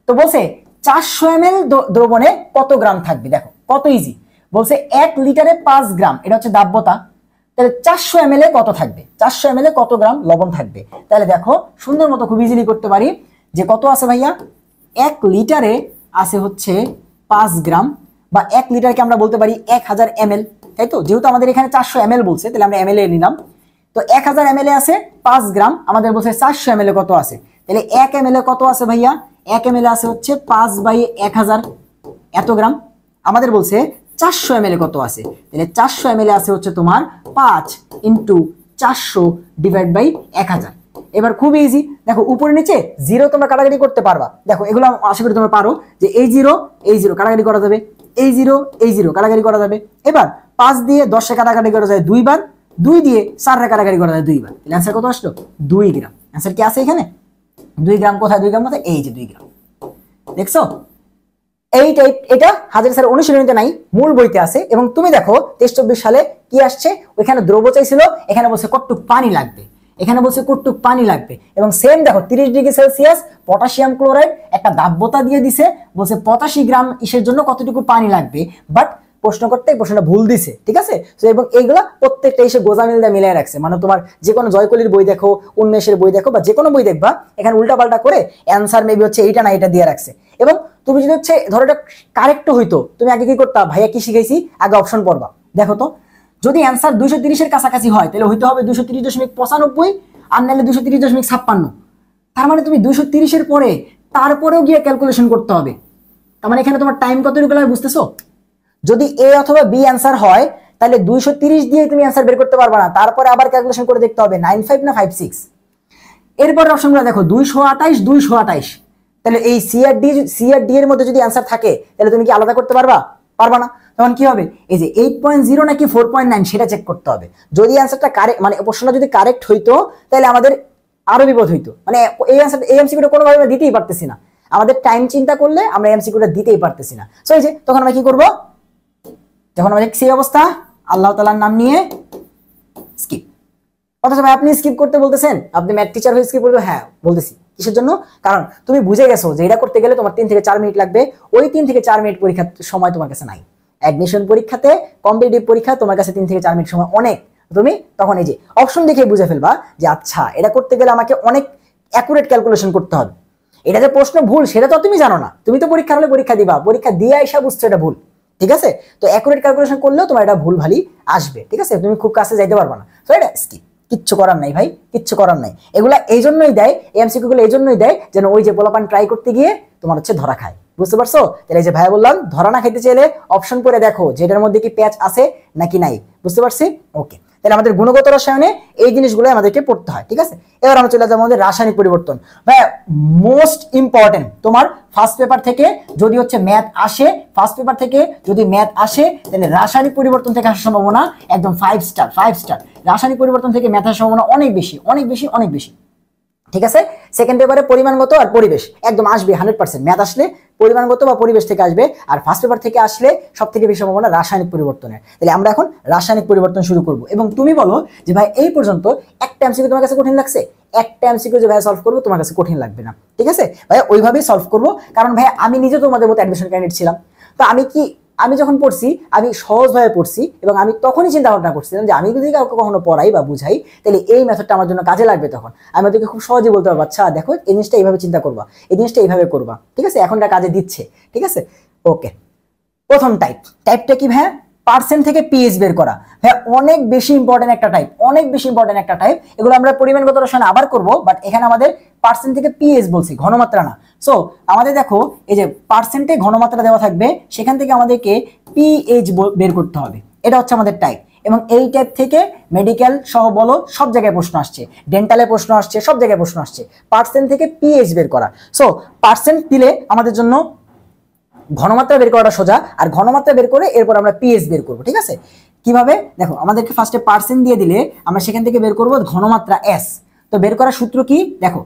তো বলছে 400 ml দ্রবণে কত গ্রাম থাকবে। দেখো কত ইজি, বলছে 1 লিটারে 5 গ্রাম, এটা হচ্ছে দাব্যতা। তাহলে 400 ml কত থাকবে, 400 ml কত গ্রাম লবণ থাকবে। তাহলে দেখো সুন্দর মতো খুব ইজিলি করতে পারি যে কত আছে ভাইয়া, 1 লিটারে আছে হচ্ছে 5 গ্রাম, বা 1 লিটারকে আমরা বলতে পারি 1000 ml, তাই তো? যেহেতু আমাদের এখানে 400 ml বলছে, তাহলে আমরা ml এ নিলাম। তো 1000 ml এ আছে 5 গ্রাম, আমাদের বলছে 400 ml কত আছে। তাহলে 1 ml কত আছে ভাইয়া, 1 ml আছে হচ্ছে 5/1000 এত গ্রাম। আমাদের বলছে 400 ml কত আছে, তাহলে 400 ml আছে হচ্ছে তোমার 5 × 400/1000। এবার খুব ইজি, দেখো উপরে নিচে জিরো তোমরা কাটাকাটি করতে পারবা। দেখো এগুলো আশা করি তোমরা পারো, যে এই জিরো কাটাকাটি করা যাবে, এই জিরো কাটাকাটি করা যাবে। এবার 5 দিয়ে 10 কাটাকাটি করা যায় 2 বার, 2 দিয়ে 4 কাটাকাটি করা যায় 2 বার। তাহলে অ্যান্সার কত আসলো, 2 গ্রাম। অ্যান্সার কি আছে এখানে, 2 গ্রাম। কোথায় 2 গ্রাম, কোথায়, এই যে 2 গ্রাম। দেখছো এই টাইপ, এটা হাজারী স্যারের অনুশীলনীতে নাই, মূল বইতে আছে। এবং তুমি দেখো 23-24 সালে কি আসছে, ওইখানে দ্রব্য চাইছিল, এখানে বলছে কতটুক পানি লাগবে, এখানে বলছে কতটুক পানি লাগবে। এবং সেম দেখো 30 ডিগ্রি সেলসিয়াস পটাশিয়াম ক্লোরাইড একটা দাব্যতা দিয়ে দিছে, বলছে 85 গ্রাম ইসের জন্য কতটুকু পানি লাগবে, বাট প্রশ্ন করতে প্রশ্নটা ভুল দিছে, ঠিক আছে। এবং এইগুলা প্রত্যেকটা এসে গোজামিল দিয়ে মিলাই রাখছে, মানে তোমার যে কোনো জয়কলির বই দেখো, উন্মেষের বই দেখো, বা যে কোনো বই দেখবা, এখানে উল্টাপাল্টা করে অ্যান্সার মেবি হচ্ছে এইটা না এটা দিয়ে রাখছে। এবং তুমি যদি হচ্ছে ধরো এটা কারেক্ট হইতো, তুমি আগে কি করতা, ভাইয়া কি শিখাইছি, আগে অপশন পড়বা। দেখো তো যদি অ্যান্সার 230-এর কাছাকাছি হয় তাহলে হইতে হবে 230.95 আর নাহলে 230.56। তার মানে তুমি 230-এর পরে তারপরেও গিয়ে ক্যালকুলেশন করতে হবে। তার মানে এখানে তোমার টাইম কতটুকু লাগে বুঝতেছো? যদি এ অথবা বি অ্যান্সার হয় তাহলে 230 দিয়ে তুমি অ্যান্সার বের করতে পারবে না, তারপরে আবার ক্যালকুলেশন করে দেখতে হবে 95 না 56। এরপর অপশনগুলো দেখো 228, 228। তাহলে এই সি আর ডি এর মধ্যে যদি অ্যান্সার থাকে তাহলে তুমি কি আলাদা করতে পারবা? পারবা না। তখন কি হবে, এই যে 8.0 নাকি 4.9 সেটা চেক করতে হবে। যদি অ্যান্সারটা কারেক্ট, মানে প্রশ্নটা যদি কারেক্ট হইতো তাহলে আমাদের আরো বিপদ হইতো। মানে এই অ্যান্সার এই এমসিকিউটা কোনোভাবে আমরা দিতেই পারতেছি না, আমাদের টাইম চিন্তা করলে আমরা এমসিকিউটা দিতেই পারতেছি না। সো এই যে তখন আমরা কি করব, যখন আমাদের সেই অবস্থা, আল্লাহ তাআলার নাম নিয়ে স্কিপ। অথচ ভাই আপনি স্কিপ করতে বলতেছেন, আপনি ম্যাথ টিচার হয়ে স্কিপ করবে? হ্যাঁ বলতেছি। কিসের জন্য? কারণ তুমি বুঝে গেছো যে এটা করতে গেলে তোমার 3 থেকে 4 মিনিট লাগবে, ওই 3 থেকে 4 মিনিট পরীক্ষার সময় তোমার কাছে নাই। অ্যাডমিশন পরীক্ষাতে, কম্পিটিটিভ পরীক্ষা তোমার কাছে 3 থেকে 4 মিনিট সময় অনেক। তুমি তখন এই যে অপশন দেখে বুঝে ফেলবা যে আচ্ছা এটা করতে গেলে আমাকে অনেক অ্যাকুরেট ক্যালকুলেশন করতে হবে। এটা যে প্রশ্ন ভুল সেটা তো তুমি জানো না, তুমি তো পরীক্ষা হলে পরীক্ষা দিবা, পরীক্ষা দিয়ে আইসা বুঝছো এটা ভুল, ঠিক আছে। তো অ্যাকুরেট ক্যালকুলেশন করলেও তোমার এটা ভুল ভালই আসবে, ঠিক আছে, তুমি খুব কাছে যাইতে পারবে না। তো এটা স্কিপ, কিচ্ছু করার নাই ভাই, কিচ্ছু করার নাই। এগুলা এই জন্যই দেয়, এমসিকিউ গুলো এই জন্যই দেয় যেন ওই যে পোলাপান ট্রাই করতে গিয়ে তোমার হচ্ছে ধরা খায়, বুঝতে পারছো? তাহলে এই যে ভাইয়া বললাম ধরা না খাইতে চাইলে অপশন করে দেখো যে এটার মধ্যে কি প্যাচ আছে নাকি নাই, বুঝতে পারছি? ওকে, তাহলে আমাদের গুণগত রসায়নে এই জিনিসগুলো আমাদেরকে পড়তে হয়, ঠিক আছে। এবার আমরা চলে যাবো আমাদের রাসায়নিক পরিবর্তন। ভাইয়া মোস্ট ইম্পর্টেন্ট, তোমার ফার্স্ট পেপার থেকে যদি হচ্ছে ম্যাথ আসে, ফার্স্ট পেপার থেকে যদি ম্যাথ আসে তাহলে রাসায়নিক পরিবর্তন থেকে আসার সম্ভাবনা একদম 5 স্টার, 5 স্টার। রাসায়নিক পরিবর্তন থেকে ম্যাথ আসার সম্ভাবনা অনেক বেশি, অনেক বেশি, অনেক বেশি, ঠিক আছে। সেকেন্ড পেপারে পরিমাণগত আর পরিবেশ একদম আসবে 100%। ম্যাথ আসলে পরিমাণগত বা পরিবেশ থেকে আসবে, আর ফার্স্ট পেপার থেকে আসলে সব থেকে বেশি সম্ভাবনা রাসায়নিক পরিবর্তনের। তাহলে আমরা এখন রাসায়নিক পরিবর্তন শুরু করব। এবং তুমি বলো যে ভাই এই পর্যন্ত একটা এমসিকিউ তোমার কাছে কঠিন লাগছে, একটা এমসিকিউ যে ভাই সলভ করবো তোমার কাছে কঠিন লাগবে না, ঠিক আছে ভাই, ওইভাবেই সলভ করবো। কারণ ভাই আমি নিজে তোমাদের মতো অ্যাডমিশন ক্যান্ডিডেট ছিলাম, তো আমি যখন পড়ছি আমি সহজভাবে পড়ছি, এবং আমি তখনই চিন্তা ভাবনা করছিলাম যে আমি যদি কাউকে কখনো পড়াই বা বুঝাই তাহলে এই মেথডটা আমার জন্য কাজে লাগবে। তখন আমি ওদেরকে খুব সহজেই বলতে পারবো আচ্ছা দেখো এই জিনিসটা এইভাবে চিন্তা করবা, এই জিনিসটা এইভাবে করবা, ঠিক আছে, এখন এটা কাজে দিচ্ছে, ঠিক আছে। ওকে, প্রথম টাইপটা কি ভাইয়া? পার্সেন্ট থেকে পিএইচ বের করা। ভাইয়া অনেক বেশি ইম্পর্টেন্ট একটা টাইপ, অনেক বেশি ইম্পর্টেন্ট একটা টাইপ। এগুলো আমরা পরিমাণগত রসায়ন আবার করব, বাট এখানে আমাদের পার্সেন্ট থেকে পিএইচ বলছি, ঘনমাত্রা না। সো আমাদের দেখো এই যে পার্সেন্টে ঘনমাত্রা দেওয়া থাকবে, সেখান থেকে আমাদেরকে পিএইচ বের করতে হবে, এটা হচ্ছে আমাদের টাইপ। এবং এই টাইপ থেকে মেডিকেল সহ বলো সব জায়গায় প্রশ্ন আসছে, ডেন্টালে প্রশ্ন আসছে, সব জায়গায় প্রশ্ন আসছে, পার্সেন্ট থেকে পিএইচ বের করা। সো পার্সেন্ট দিলে আমাদের জন্য ঘনমাত্রা বের করাটা সোজা, আর ঘনমাত্রা বের করে এরপর আমরা পিএইচ বের করব, ঠিক আছে। কিভাবে দেখো, আমাদেরকে ফার্স্টে পার্সেন্ট দিয়ে দিলে আমরা সেখান থেকে বের করব ঘনমাত্রা এস। তো বের করার সূত্র কি দেখো,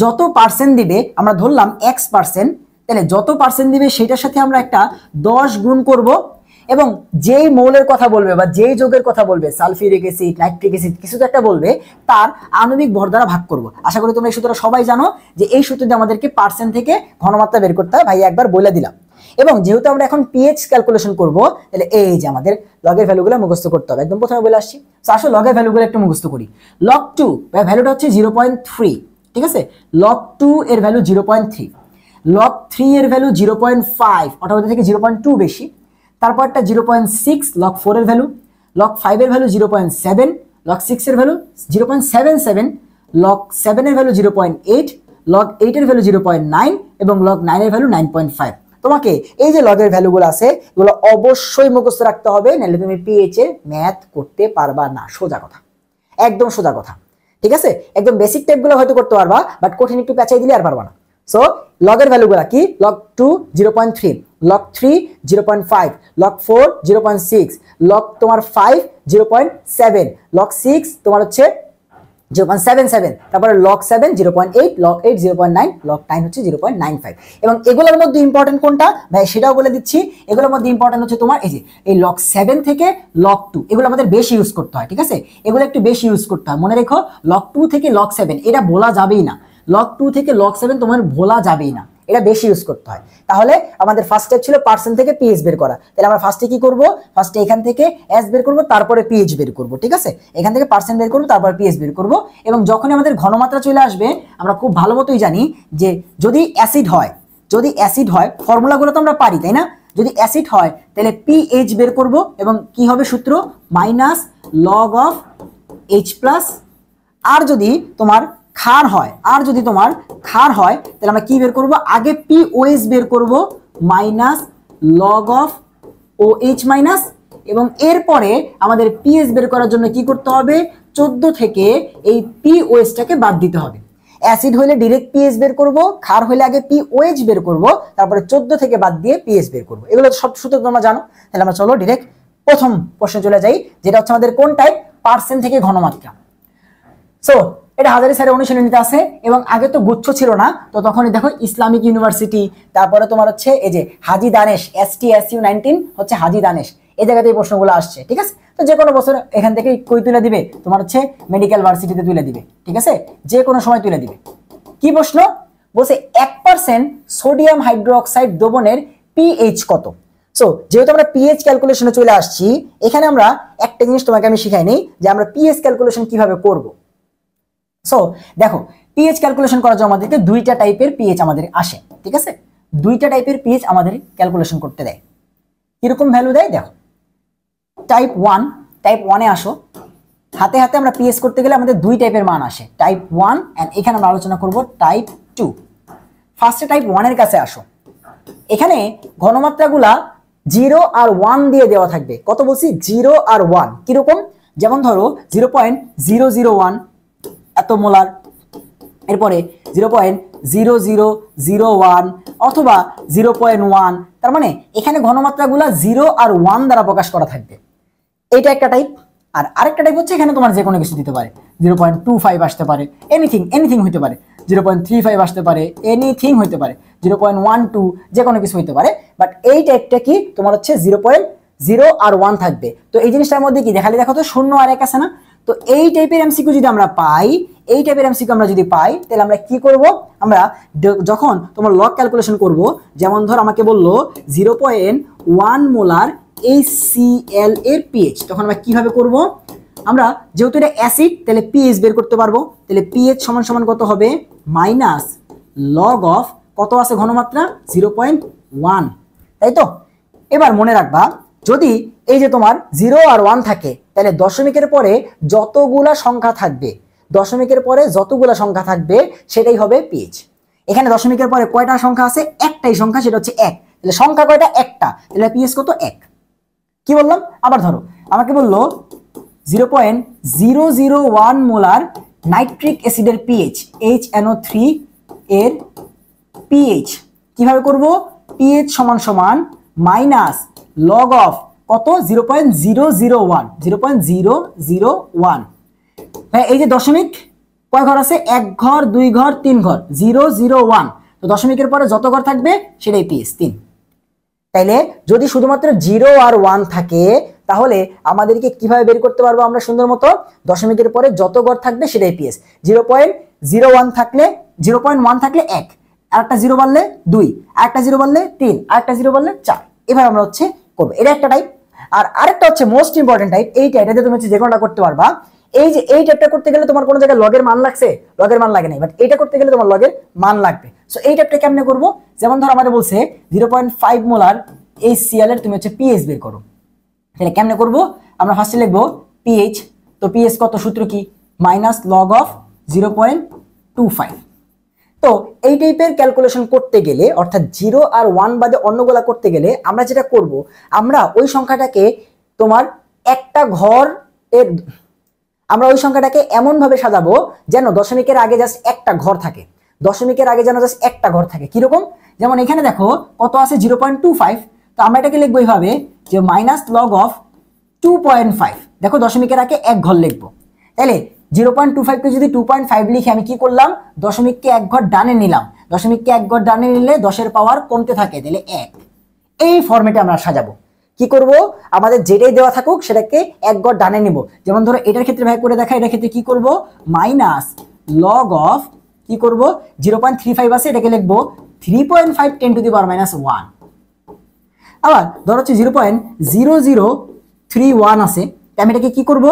যত পার্সেন্ট দিবে আমরা ধরলাম x%, তাহলে যত পার্সেন্ট দিবে সেটার সাথে আমরা একটা 10 গুণ করব, এবং যেই মৌলের কথা বলবে বা যেই যৌগের কথা বলবে, সালফিউরিক অ্যাসিড, নাইট্রিক অ্যাসিড, কিছু তো একটা বলবে, তার আণবিক ভর দ্বারা ভাগ করব। আশা করি তোমরা এই সূত্রটা সবাই জানো যে এই সূত্র দিয়ে আমাদেরকে পার্সেন্ট থেকে ঘনমাত্রা বের করতে হয়, ভাই একবার বলে দিলাম। এবং যেহেতু আমরা এখন পিএইচ ক্যালকুলেশন করব, তাহলে এই যে আমাদের লগের ভ্যালুগুলো মুখস্থ করতে হবে, একদম প্রথমে বলে আসছি। তো আসলে লগের ভ্যালুগুলো একটু মুখস্থ করি। লগ 2 ভ্যালুটা হচ্ছে 0.3, ঠিক আছে। লগ 2 এর ভ্যালু 0.3, লগ 3 এর ভ্যালু 0.5, অর্থাৎ ওটা থেকে 0.2 বেশি। তারপরটা 0.6 লগ 4 এর ভ্যালু, লগ 5 এর ভ্যালু 0.7, লগ 6 এর ভ্যালু 0.77, লগ 7 এর ভ্যালু 0.8, লগ 8 এর ভ্যালু 0.9 এবং লগ 9 এর ভ্যালু 9.5। তোমাকে এই যে লগের ভ্যালুগুলো আছে এগুলো অবশ্যই মুখস্থ রাখতে হবে, নাহলে তুমি পিএইচ এর ম্যাথ করতে পারবা না, সোজা কথা, একদম সোজা কথা, ঠিক আছে। একদম বেসিক টাইপগুলো হয়তো করতে পারবা, বাট কঠিন একটু পেঁচাই দিলে আর পারবা না। সো লগের ভ্যালুগুলো কি, লগ 2 0.3, লগ 3 0.5, লগ 4 0.6, লগ তোমার 5 0.7, লগ 6 তোমার হচ্ছে 0.77, তারপরে log 7 0.8, log 8 0.9, log 9 হচ্ছে 0.95। এবং এগুলোর মধ্যে ইম্পর্টেন্ট কোনটা ভাই সেটাও বলে দিচ্ছি। এগুলোর মধ্যে ইম্পর্টেন্ট হচ্ছে তোমার এই যে এই log 7 থেকে log 2, এগুলো আমাদের বেশি ইউজ করতে হয়, ঠিক আছে? এগুলো একটু বেশি ইউজ করতে হয়, মনে রেখো log 2 থেকে log 7 এটা বলা যাবেই না, log 2 থেকে log 7 তোমার বলা যাবেই না, এটা বেশি ইউজ করতে হয়। তাহলে আমাদের ফার্স্ট স্টেপ ছিল পার্সেন্ট থেকে পিএইচ বের করা, তাহলে আমরা ফার্স্টে কি করব, ফার্স্টে এখান থেকে এস বের করব, তারপরে পিএইচ বের করব, ঠিক আছে? এখান থেকে পার্সেন্ট বের করব, তারপরে পিএইচ বের করব। এবং যখনই আমাদের ঘনমাত্রা চলে আসবে আমরা খুব ভালো মতোই জানি যে যদি অ্যাসিড হয় ফর্মুলাগুলো তো আমরা পারি, তাই না? যদি অ্যাসিড হয় তাহলে পিএইচ বের করব, এবং কি হবে সূত্র minus log of H plus. আর যদি তোমার ক্ষার হয় তাহলে আমরা কি বের করব, আগে পিওএইচ বের করব minus log of OH minus, এবং এরপরে আমাদের পিএইচ বের করার জন্য কি করতে হবে, 14 থেকে এই পিওএইচটাকে বাদ দিতে হবে। অ্যাসিড হলে ডাইরেক্ট পিএইচ বের করব, ক্ষার হলে আগে পিওএইচ বের করব, তারপরে 14 থেকে বাদ দিয়ে পিএইচ বের করব। এগুলো সব সূত্র তোমরা জানো। তাহলে আমরা চলো ডাইরেক্ট প্রথম প্রশ্নে চলে যাই, যেটা হচ্ছে আমাদের কোন টাইপ, পার্সেন্ট থেকে ঘনমাত্রা। সো এটা হাজারি স্যারের অনুশীলনীতে আছে, এবং আগে তো গুচ্ছ ছিল না, তো তখনই দেখো ইসলামিক ইউনিভার্সিটি, তারপরে তোমার হচ্ছে এই যে হাজী দানেশ STSU-19 হচ্ছে হাজী দানেশ, এই জায়গাতে এই প্রশ্নগুলো আসছে, ঠিক আছে? তো যে কোনো বছর এখান থেকে কই তুলে দিবে, তোমার হচ্ছে মেডিকেল ভার্সিটিতে তুলে দিবে, ঠিক আছে? যে কোনো সময় তুলে দিবে। কি প্রশ্ন বলছে, 1% সোডিয়াম হাইড্রোক্সাইড দ্রবণের পিএইচ কত? সো যেহেতু আমরা পিএইচ ক্যালকুলেশনে চলে আসছি, এখানে আমরা একটা জিনিস তোমাকে আমি শিখাই নেই যে আমরা পিএইচ ক্যালকুলেশন কিভাবে করব। সো দেখো, পিএইচ ক্যালকুলেশন করার জন্য আমাদেরকে দুইটা টাইপের পিএইচ আমাদের আসে, ঠিক আছে? দুইটা টাইপের পিএইচ আমাদের ক্যালকুলেশন করতে দেয়। কিরকম ভ্যালু দেয় দেখো, টাইপ 1 এ আসো, হাতে হাতে আমরা পিএইচ করতে গেলে আমাদের দুই টাইপের মান আসে, টাইপ 1 এন্ড এখানে আমরা আলোচনা করব টাইপ 2। ফার্স্টে টাইপ 1 এর কাছে আসো, এখানে ঘনমাত্রাগুলা 0 আর 1 দিয়ে দেওয়া থাকবে। কত বলছি, 0 আর 1। কিরকম, যেমন ধরো 0.001 এত মোলার, এরপরে 0.0001 অথবা 0.1, তার মানে এখানে ঘনমাত্রাগুলা 0 আর 1 দ্বারা প্রকাশ করা থাকবে। এইটা একটা টাইপ। আর আরেকটা টাইপ হচ্ছে এখানে তোমার যে কোনো কিছু দিতে পারে, 0.25 আসতে পারে, এনিথিং হতে পারে, 0.35 আসতে পারে, এনিথিং হতে পারে, 0.12 যে কোনো কিছু হতে পারে। বাট এই টাইপটা কি তোমার হচ্ছে 0.0 আর 1 থাকবে। তো এই জিনিসটার মধ্যে কি দেখালে দেখো তো 0 আর 1 আছে না? তো এই টাইপের এমসিকিউ যদি আমরা পাই, তাহলে আমরা কি করব, আমরা যখন তোমার লগ ক্যালকুলেশন করব, যেমন ধর আমাকে বললো 0.1 মোলার HCl এর পিএইচ, তখন আমরা কিভাবে করব, আমরা যেহেতু এটা অ্যাসিড তাহলে পিএইচ বের করতে পারবো। তাহলে পিএইচ সমান সমান কত হবে, মাইনাস লগ অফ কত আছে ঘনমাত্রা 0.1, তাই তো? এবার মনে রাখবা, যদি এই যে তোমার 0 আর 1 থাকে, তাহলে দশমিকের পরে যতগুলা সংখ্যা থাকবে সেটাই হবে পিএইচ। এখানে দশমিকের পরে কয়টা সংখ্যা আছে, একটাই সংখ্যা, সেটা হচ্ছে 1। তাহলে সংখ্যা কয়টা, একটা, তাহলে পিএইচ কত, 1। কি বললাম, আবার ধরো আমাকে বললো 0.001 মোলার নাইট্রিক অ্যাসিডের পিএইচ, HNO3 এর পিএইচ কিভাবে করব, পিএইচ সমান সমান মাইনাস লগ অফ কত 0.001। এই যে দশমিক কয় ঘর আছে, 1 ঘর 2 ঘর 3 ঘর, 001। তো দশমিকের পরে যত ঘর থাকবে সেটাই পিএইচ 3। তাইলে যদি শুধুমাত্র 0 আর 1 থাকে, তাহলে আমাদেরকে কিভাবে বের করতে পারবো আমরা সুন্দর মতো, দশমিকের পরে যত ঘর থাকবে সেটাই পিএইচ। 0.1 থাকলে 1, আরেকটা 0 বাড়লে 2, আরেকটা 0 বাড়লে 3, আরেকটা 0 বাড়লে 4, এভাবে আমরা হচ্ছে করবো। এটা একটা টাইপ। আর আরেকটা হচ্ছে মোস্ট ইম্পর্টেন্ট টাইপ, এটাতে তুমি হচ্ছে যে কোনটা করতে পারবা। এই যে এই টাইপটা করতে গেলে তোমার কোনো জায়গায় লগের মান লাগছে, লগের মান লাগে নাই, বাট এটা করতে গেলে তোমার লগের মান লাগবে। সো এই টাইপটা কেমনে করবো, যেমন ধর আমাদের বলছে 0.5 মোলার HCl এর তুমি হচ্ছে পিএইচ বের করো। তাহলে কেমনে করবো, আমরা ফার্স্টে লিখবো পিএইচ, তো পিএইচ কত, সূত্র কি, মাইনাস লগ অফ 0.25। তো এই টাইপের ক্যালকুলেশন করতে গেলে, অর্থাৎ 0 আর 1 বাদে অন্যগুলা করতে গেলে আমরা যেটা করব, আমরা ওই সংখ্যাটাকে তোমার একটা ঘর এর, আমরা ওই সংখ্যাটাকে এমন ভাবে সাজাবো যেন দশমিকের আগে জাস্ট একটা ঘর থাকে, কিরকম, যেমন এখানে দেখো কত আছে 0.25, তো আমরা এটাকে লিখবো এইভাবে যে মাইনাস লগ অফ 2.5। দেখো দশমিকের আগে এক ঘর লিখবো, তাহলে 0.25 কে যদি 2.5 লিখে আমি কি করলাম, দশমিককে এক ঘর ডানে নিলাম, দশমিককে এক ঘর ডানে নিলে 10-এর পাওয়ার কমতে থাকে, তাহলে 1। এই ফরম্যাটে আমরা সাজাবো। কি করব, আমাদের যেটাই দেওয়া থাকুক সেটাকে এক ঘর ডানে নিব। যেমন ধরো এটার ক্ষেত্রে ভাগ করে দেখা, এটার ক্ষেত্রে কি করব, মাইনাস লগ অফ কি করব 0.35 আছে, এটাকে লিখবো 3.5 10 টু দি পাওয়ার -1। আবার ধরো হচ্ছে 0.0031 আছে, আমি এটাকে কি করব,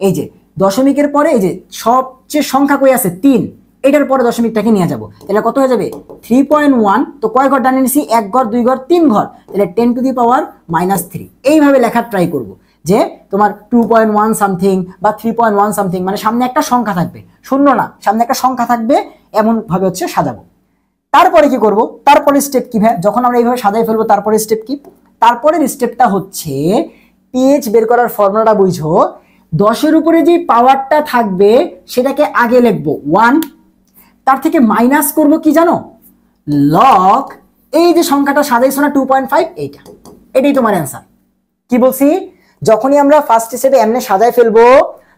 এই যে দশমিকের পরে এই যে সবচেয়ে সংখ্যা কই আছে 3, এটার পরে দশমিকটাকে নিয়ে যাব, তাহলে কত হয়ে যাবে 3.1। তো কয় ঘর ডানে নিছি, এক ঘর, দুই ঘর, তিন ঘর, তাহলে 10 টু দি পাওয়ার -3। এইভাবে লেখার ট্রাই করব যে তোমার 2.1 সামথিং বা 3.1 সামথিং, মানে সামনে একটা সংখ্যা থাকবে, শূন্য না, সামনে একটা সংখ্যা থাকবে, এমন ভাবে হচ্ছে সাজাবো। তারপরে কি করব, তারপরে স্টেপ কি ভাই, যখন আমরা এইভাবে সাজাই ফেলবো তারপরে স্টেপ কি, তারপরের স্টেপটা হচ্ছে পিএইচ বের করার ফর্মুলাটা বুঝো। 10-এর উপরে যে পাওয়ারটা থাকবে সেটাকে আগে লিখবো 1, তার থেকে মাইনাস করব কি জানো, লগ এই যে সংখ্যাটা সাজাইছো না 2.5, এটাই তোমার অ্যান্সার। কি বলছি, যখনই আমরা ফার্স্ট হিসেবে এমনি সাজাই ফেলবো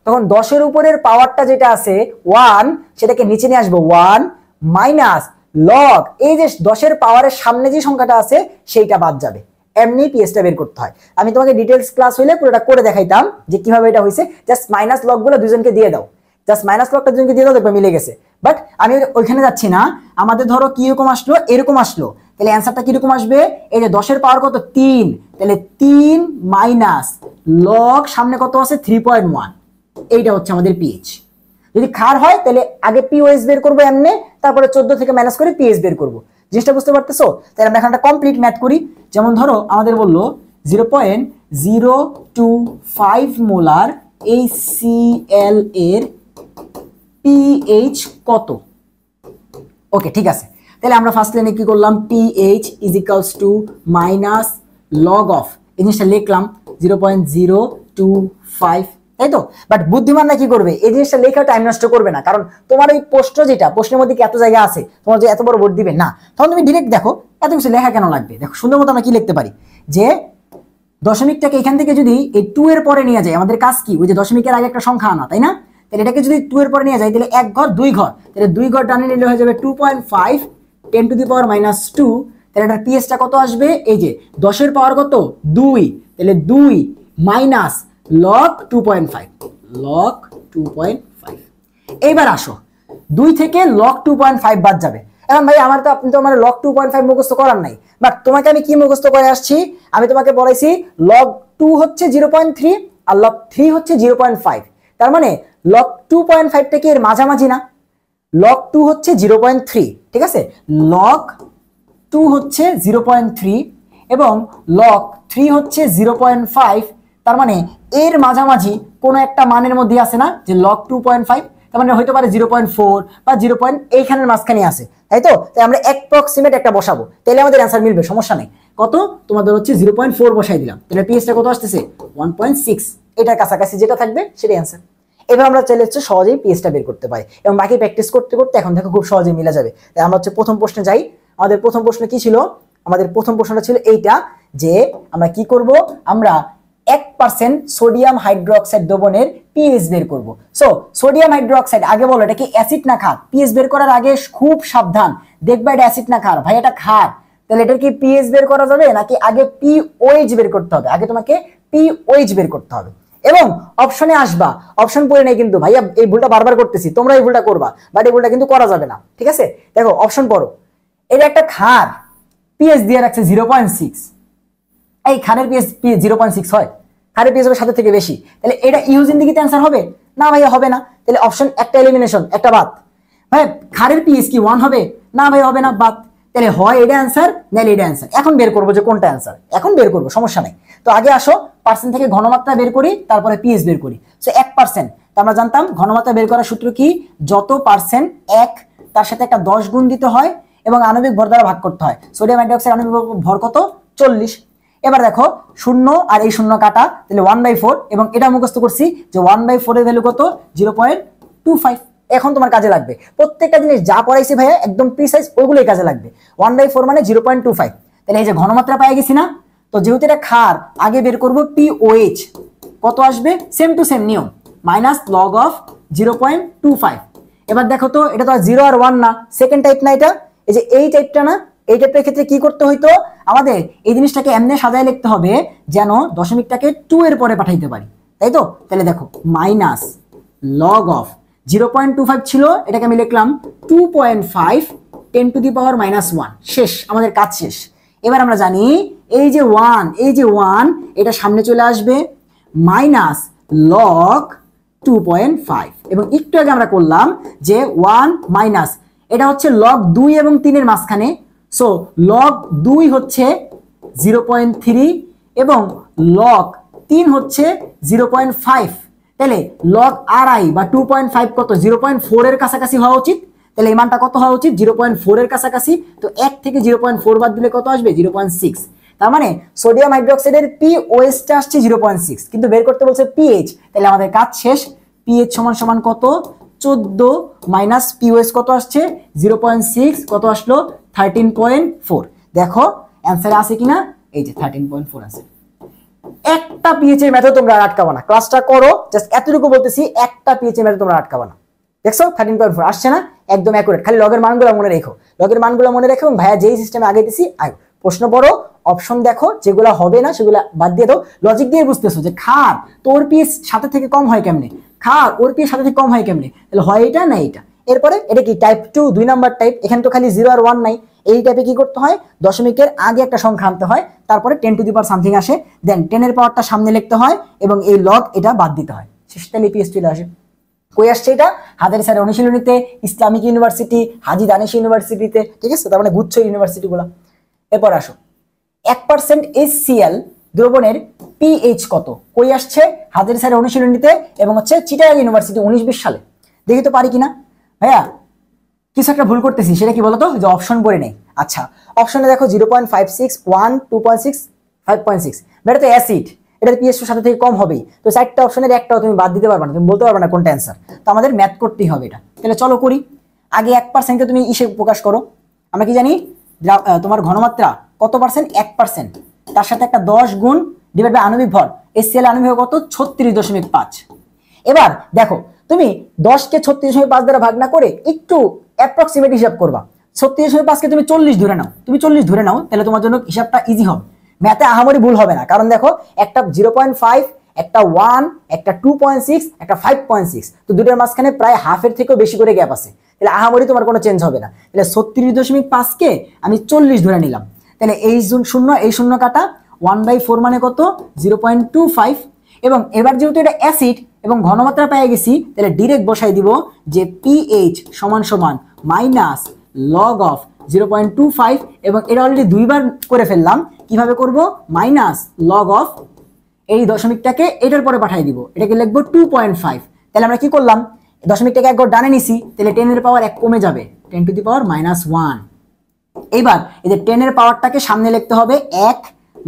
তখন 10-এর উপরের পাওয়ারটা যেটা আছে 1, সেটাকে নিচে নিয়ে আসবো 1 মাইনাস লগ এই যে 10-এর পাওয়ারের সামনে যে সংখ্যাটা আছে সেইটা বাদ যাবে। এমনি পিএসটা বের করতে হয়। আমি তোমাকে ডিটেইলস ক্লাস হইলে পুরোটা করে দেখাইতাম যে কিভাবে এটা হয়েছে। জাস্ট মাইনাস লগ গুলো দুজনকে দিয়ে দাও, জাস্ট মাইনাস লগটা দুজনকে দিয়ে দাও, দেখবে মিলে গেছে। বাট আমি ওইখানে যাচ্ছি না, আমাদের ধরো কি রকম আসলো, এরকম আসলো, তাহলে অ্যান্সারটা কিরকম আসবে, এই যে 10-এর পাওয়ার কত 3, তাহলে 3 মাইনাস লগ সামনে কত আছে 3.1, এইটা হচ্ছে আমাদের পিএইচ। যদি খার হয় তাহলে আগে পিওএস বের করবো এমনি, তারপরে 14 থেকে মাইনাস করে পিএইচ বের করবো। জিনিসটা বুঝতে পারতেছো? তাহলে আমরা এখন একটা কমপ্লিট ম্যাথ করি। যেমন ধরো আমাদের বললো 0.025 মোলার HCl এর পিএইচ কত। ওকে, ঠিক আছে। তাহলে আমরা ফার্স্ট লাইনে কি করলাম, pH is equals to minus log of, এই জিনিসটা লিখলাম 0.025, তাই তো। বাট বুদ্ধিমানরা কি করবে, এই জিনিসটা লেখা টাইম নষ্ট করবে না, কারণ তোমার এই প্রশ্ন যেটা, প্রশ্নের মধ্যে কি এত জায়গা আছে, তোমার যে এত বড় বোর্ড দিবে না, তখন তুমি ডিরেক্ট দেখো এত কিছু লেখা কেন লাগবে। দেখো সুন্দর মতো আমরা কি লিখতে পারি, যে দশমিকটাকে এখান থেকে যদি এই 2 এর পরে নিয়ে যায়, আমাদের কাজ কি, ওই যে দশমিকের আগে একটা সংখ্যা আনা, তাই না। তাহলে এটাকে যদি 2 এর পরে নিয়ে যায় তাহলে এক ঘর দুই ঘর, তাহলে দুই ঘর ডানে নিলে হয়ে যাবে 2.5 10 টু দি পাওয়ার -2। তাহলে এটার পিএসটা কত আসবে, এই যে 10-এর পাওয়ার কত 2, তাহলে 2 মাইনাস লগ 2.5, লগ 2.5। এইবার আসো 2 থেকে লগ 2.5 বাদ যাবে। এখন ভাই আমার তো, আপনি তো আমার লগ 2.5 মুখস্থ করার নাই, বাট তোমাকে আমি কি মুখস্থ করে আসছি, আমি তোমাকে বলেছি লগ 2 হচ্ছে 0.3 আর লগ 3 হচ্ছে 0.5, তার মানে লগ 2.5টা কি এর মাঝামাঝি না, লগ 2 হচ্ছে 0.3, ঠিক আছে। লগ 2 হচ্ছে 0.3 এবং লগ 3 হচ্ছে 0.5, তার মানে এর মাঝামাঝি কোনো একটা মানের মধ্যে আছে না, যে লগ 2.5, তার মানে হইতে পারে 0.4 বা 0. এইখানের মাঝখানে আছে, তাই তো। তাই আমরা অ্যাপ্রক্সিমেট একটা বসাবো, তাহলে আমাদের অ্যান্সার মিলবে, সমস্যা নেই। কত, তোমাদের হচ্ছে 0.4 বসাই দিলাম, তাহলে পিএসটা কত আসতেছে 1.6, এটার কাছাকাছি যেটা থাকবে সেটাই অ্যান্সার। এবার আমরা চাইলে হচ্ছে সহজেই পিএসটা বের করতে পারি, এবং বাকি প্র্যাকটিস করতে করতে এখন দেখো খুব সহজেই মিলা যাবে। তাই আমরা হচ্ছে প্রথম প্রশ্নে যাই। আমাদের প্রথম প্রশ্ন কি ছিল, আমাদের প্রথম প্রশ্নটা ছিল এইটা, যে আমরা কি করব, আমরা 1% সোডিয়াম হাইড্রোক্সাইড দ্রবণের পিএইচ বের করব। সো সোডিয়াম হাইড্রোক্সাইড, আগে বলো এটা কি অ্যাসিড না ক্ষার, পিএইচ বের করার আগে খুব সাবধান, দেখবা এটা অ্যাসিড না ক্ষার, ভাই এটা ক্ষার, তাহলে এটার কি পিএইচ বের করা যাবে নাকি আগে পিওএইচ বের করতে হবে, আগে তোমাকে পিওএইচ বের করতে হবে। এবং অপশনে আসবা, অপশন পড়ে নেই কিন্তু, ভাইয়া এই ভুলটা বারবার করতেছি, তোমরা এই ভুলটা করবা, বাট এই ভুলটা কিন্তু করা যাবে না, ঠিক আছে। দেখো অপশন পড়ো, এটা একটা ক্ষার, পিএইচ দিয়ে রাখছে 0.6, এই ক্ষারের পিএইচ 0.6 হয়, ক্ষারের পিএইচ হবে 7 থেকে বেশি, তাহলে এটা ইউজিন দিকে অ্যান্সার হবে না, ভাইয়া হবে না, তাহলে অপশন একটা এলিমিনেশন, একটা বাদ। ভাই ক্ষারের পিএইচ কি 1 হবে না, ভাই হবে না, বাদ। তাহলে হয় এটা অ্যান্সার, নাহলে এটা অ্যান্সার। এখন বের করবো যে কোনটা অ্যান্সার, এখন বের করবো, সমস্যা নেই। তো আগে আসো পার্সেন্ট থেকে ঘনমাত্রা বের করি, তারপরে পিএইচ বের করি। সো 1%, তো আমরা জানতাম ঘনমাত্রা বের করার সূত্র কি, যত পার্সেন্ট 1 তার সাথে একটা 10 গুণ দিতে হয় এবং আণবিক ভর দ্বারা ভাগ করতে হয়। সোডিয়াম হাইড্রোক্সাইড আণবিক ভর কত 40। এবার দেখো শূন্য আর এই শূন্য কাটা, তাহলে 1/4, এবং এটা মুখস্থ করছি যে 1/4 এর ভ্যালু কত 0.25। এখন তোমার কাজে লাগবে প্রত্যেকটা জিনিস যা পড়াইছি ভাইয়া একদম প্রিসাইজ, ওইগুলোই কাজে লাগবে। 1/4 মানে 0.25, তাহলে এই যে ঘনমাত্রা পাই গেছি না, তো যেহেতু এটা ক্ষার আগে বের করব পিওএইচ, কত আসবে, সেম টু সেম নিয়ম, মাইনাস লগ অফ 0.25। এবার দেখো তো এটা তো আর 0 আর 1 না, সেকেন্ড টাইপ না এটা, এই যে এই টাইপটা না, এই টাইপের ক্ষেত্রে কি করতে হইতো আমাদের, এই জিনিসটাকে এমনি সাজায় লিখতে হবে যেন দশমিকটাকে 2 এর পরে পাঠাইতে পারি, তাই তো? তাহলে দেখো মাইনাস লগ অফ 0.25 ছিল, এটাকে আমি লিখলাম 2.5 10 টু দি পাওয়ার -1। শেষ, আমাদের কাজ শেষ। এবার আমরা জানি এই যে 1, এই যে 1 এটা সামনে চলে আসবে মাইনাস লগ 2.5, এবং একটু আগে আমরা করলাম যে 1 মাইনাস, এটা হচ্ছে লগ 2 এবং 3 এর মাঝখানে, সো লগ 2 হচ্ছে 0.3 এবং লগ 3 হচ্ছে 0.5। তাহলে লগ আড়াই বা 2.5 কত, 0.4 এর কাছাকাছি হওয়া উচিত। তাহলে এই মানটা কত হওয়া উচিত, 0.4 এর কাছাকাছি। তো 1 থেকে 0.4 বাদ দিলে কত আসবে, 0.6। তার মানে সোডিয়াম হাইড্রোক্সাইডের POH টা আসছে 0.6, কিন্তু বের করতে বলছে PH। তাহলে আমাদের কাজ শেষ। PH সমান সমান কত, 14 মাইনাস POH কত আসছে 0.6, কত আসলো 13.4। দেখো অ্যান্সারে আছে কিনা, এই যে 13.4 আছে। একটা পিএইচ এর মেথড তোমরা আটকাবা না, ক্লাসটা করো, জাস্ট এতটুকু বলতেছি, একটা পিএইচ এর মেথড তোমরা আটকাবা না। দেখছো 13.4 আসছে না, একদম অ্যাকুরেট। খালি লগের মানগুলো মনে রেখো, লগের মানগুলো মনে রেখো, এবং ভাইয়া যেই সিস্টেমে আগে দিছি আয় প্রশ্ন পড়ো, অপশন দেখো, যেগুলো হবে না সেগুলো বাদ দিয়ে দাও। লজিক দিয়ে বুঝতেছো যে খার তোর পিএইচ সাথে থেকে কম হয় কেমনে, খার ওর পিএইচ সাথে থেকে কম হয় কেমনে, তাহলে হয় এটা না এটা। এরপরে এটা কি টাইপ 2, 2 নাম্বার টাইপ, এখানে তো খালি 0 আর 1 নাই। এই টাইপে কি করতে হয়, দশমিকের আগে একটা সংখ্যা আনতে হয়, তারপরে 10 টু দি পাওয়ার সামথিং আসে, দেন 10 এর পাওয়ারটা সামনে লিখতে হয়, এবং এই লগ এটা বাদ দিতে হয়। শেষটা পিএইচ চলে আসে। কই আসছে এটা, হাজারী স্যারের অনুশীলনীতে, ইসলামিক ইউনিভার্সিটি, হাজি দানেশ ইউনিভার্সিটিতে, ঠিক আছে? তার মানে গুচ্ছ ইউনিভার্সিটিগুলো। এরপর আসো 1% HCl দ্রবণের পিএইচ কত, কই আসছে, হাজারী স্যারের অনুশীলনীতে এবং হচ্ছে চিটাগাং ইউনিভার্সিটি 19-20 সালে। দেখি তো পারি কিনা। ভাইয়া কিছু একটা ভুল করতেছি, সেটা কি বলতো, যে অপশন পড়ে নেই। আচ্ছা অপশনে দেখো 0.56, 1, 2.6, 5.6, এটা তো অ্যাসিড, এটার পিএইচ সাথে থেকে কম হবেই। তো 4টা অপশনের একটাও তুমি বাদ দিতে পারবে না, তুমি বলতে পারবে না কোনটা অ্যান্সার। তো আমাদের ম্যাথ করতেই হবে এটা। তাহলে চলো করি। আগে 1%কে তুমি ইসে প্রকাশ করো। আমরা কি জানি, তোমার ঘনমাত্রা কত পার্সেন্ট, 1%, তার সাথে একটা 10 গুণ ডিভাইড বাই আণবিক ভর, HCl আণবিক ভর কত 36.5। এবার দেখো তুমি 10কে 36.5 দ্বারা ভাগ না করে একটু অ্যাপ্রক্সিমেট হিসাব করবা। 36.5কে তুমি 40 ধরে নাও, তুমি 40 ধরে নাও, তাহলে তোমার জন্য হিসাবটা ইজি হবে। ম্যাথে আহামরি ভুল হবে না, কারণ দেখো একটা 0.5, একটা 1, একটা 2.6, একটা 5.6, তো দুটোর মাঝখানে প্রায় হাফের থেকেও বেশি করে গ্যাপ আছে। তাহলে আহামরি তোমার কোনো চেঞ্জ হবে না। তাহলে 36.5কে আমি 40 ধরে নিলাম, তাহলে এই শূন্য এই শূন্য কাটা, 1/4 মানে কত 0.25। এবং এবার যেহেতু এটা অ্যাসিড এবং ঘনমাত্রা পেয়ে গেছি, তাহলে ডিরেক্ট বসাই দিব যে পিএইচ সমান সমান মাইনাস লগ অফ 0.25, এবং এটা অলরেডি 2বার করে ফেললাম। কিভাবে করব, মাইনাস লগ অফ এই দশমিকটাকে এটার পরে পাঠিয়ে দিব, এটাকে লিখবো 2.5। তাহলে আমরা কি করলাম, দশমিকটাকে একবার ডানে নিছি, তাহলে 10 এর পাওয়ার 1 কমে যাবে, 10 টু দি পাওয়ার -1। এবার এই যে 10 এর পাওয়ারটাকে সামনে লিখতে হবে 1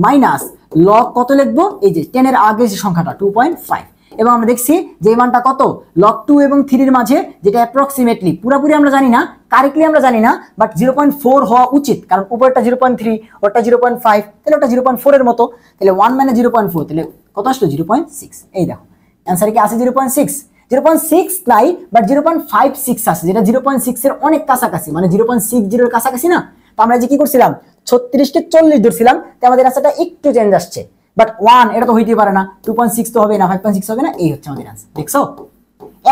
মাইনাস লগ কত লিখবো, এই যে 10 এর আগে যে সংখ্যাটা 2.5। এবং আমরা দেখছি যে এই মানটা কত, লগ 2 এবং 3 এর মাঝে, যেটা অ্যাপ্রক্সিমেটলি, পুরোপুরি আমরা জানি না, কারেক্টলি আমরা জানি না, বাট 0.4 হওয়া উচিত, কারণ উপরটা 0.3, ওটা 0.5, তাহলে ওটা 0.4 এর মতো। তাহলে 1 মানে 0.4, তাহলে কত আসলো 0.6। এই দেখো অ্যান্সারে কি আছে 0.6, 0.6 নাই, বাট 0.56 আছে, যেটা 0.6 এর অনেক কাছাকাছি, মানে 0.60 এর কাছাকাছি না। তো আমরা যে কি করছিলাম, 36কে 40 ধরছিলাম, তাই আমাদের আনসারটা একটু চেঞ্জ আসছে, বাট 1 এটা তো হইতে পারে না, 2.6 তো হবে না, 5.6 হবে না, এই হচ্ছে আমাদের আনসার। দেখছো,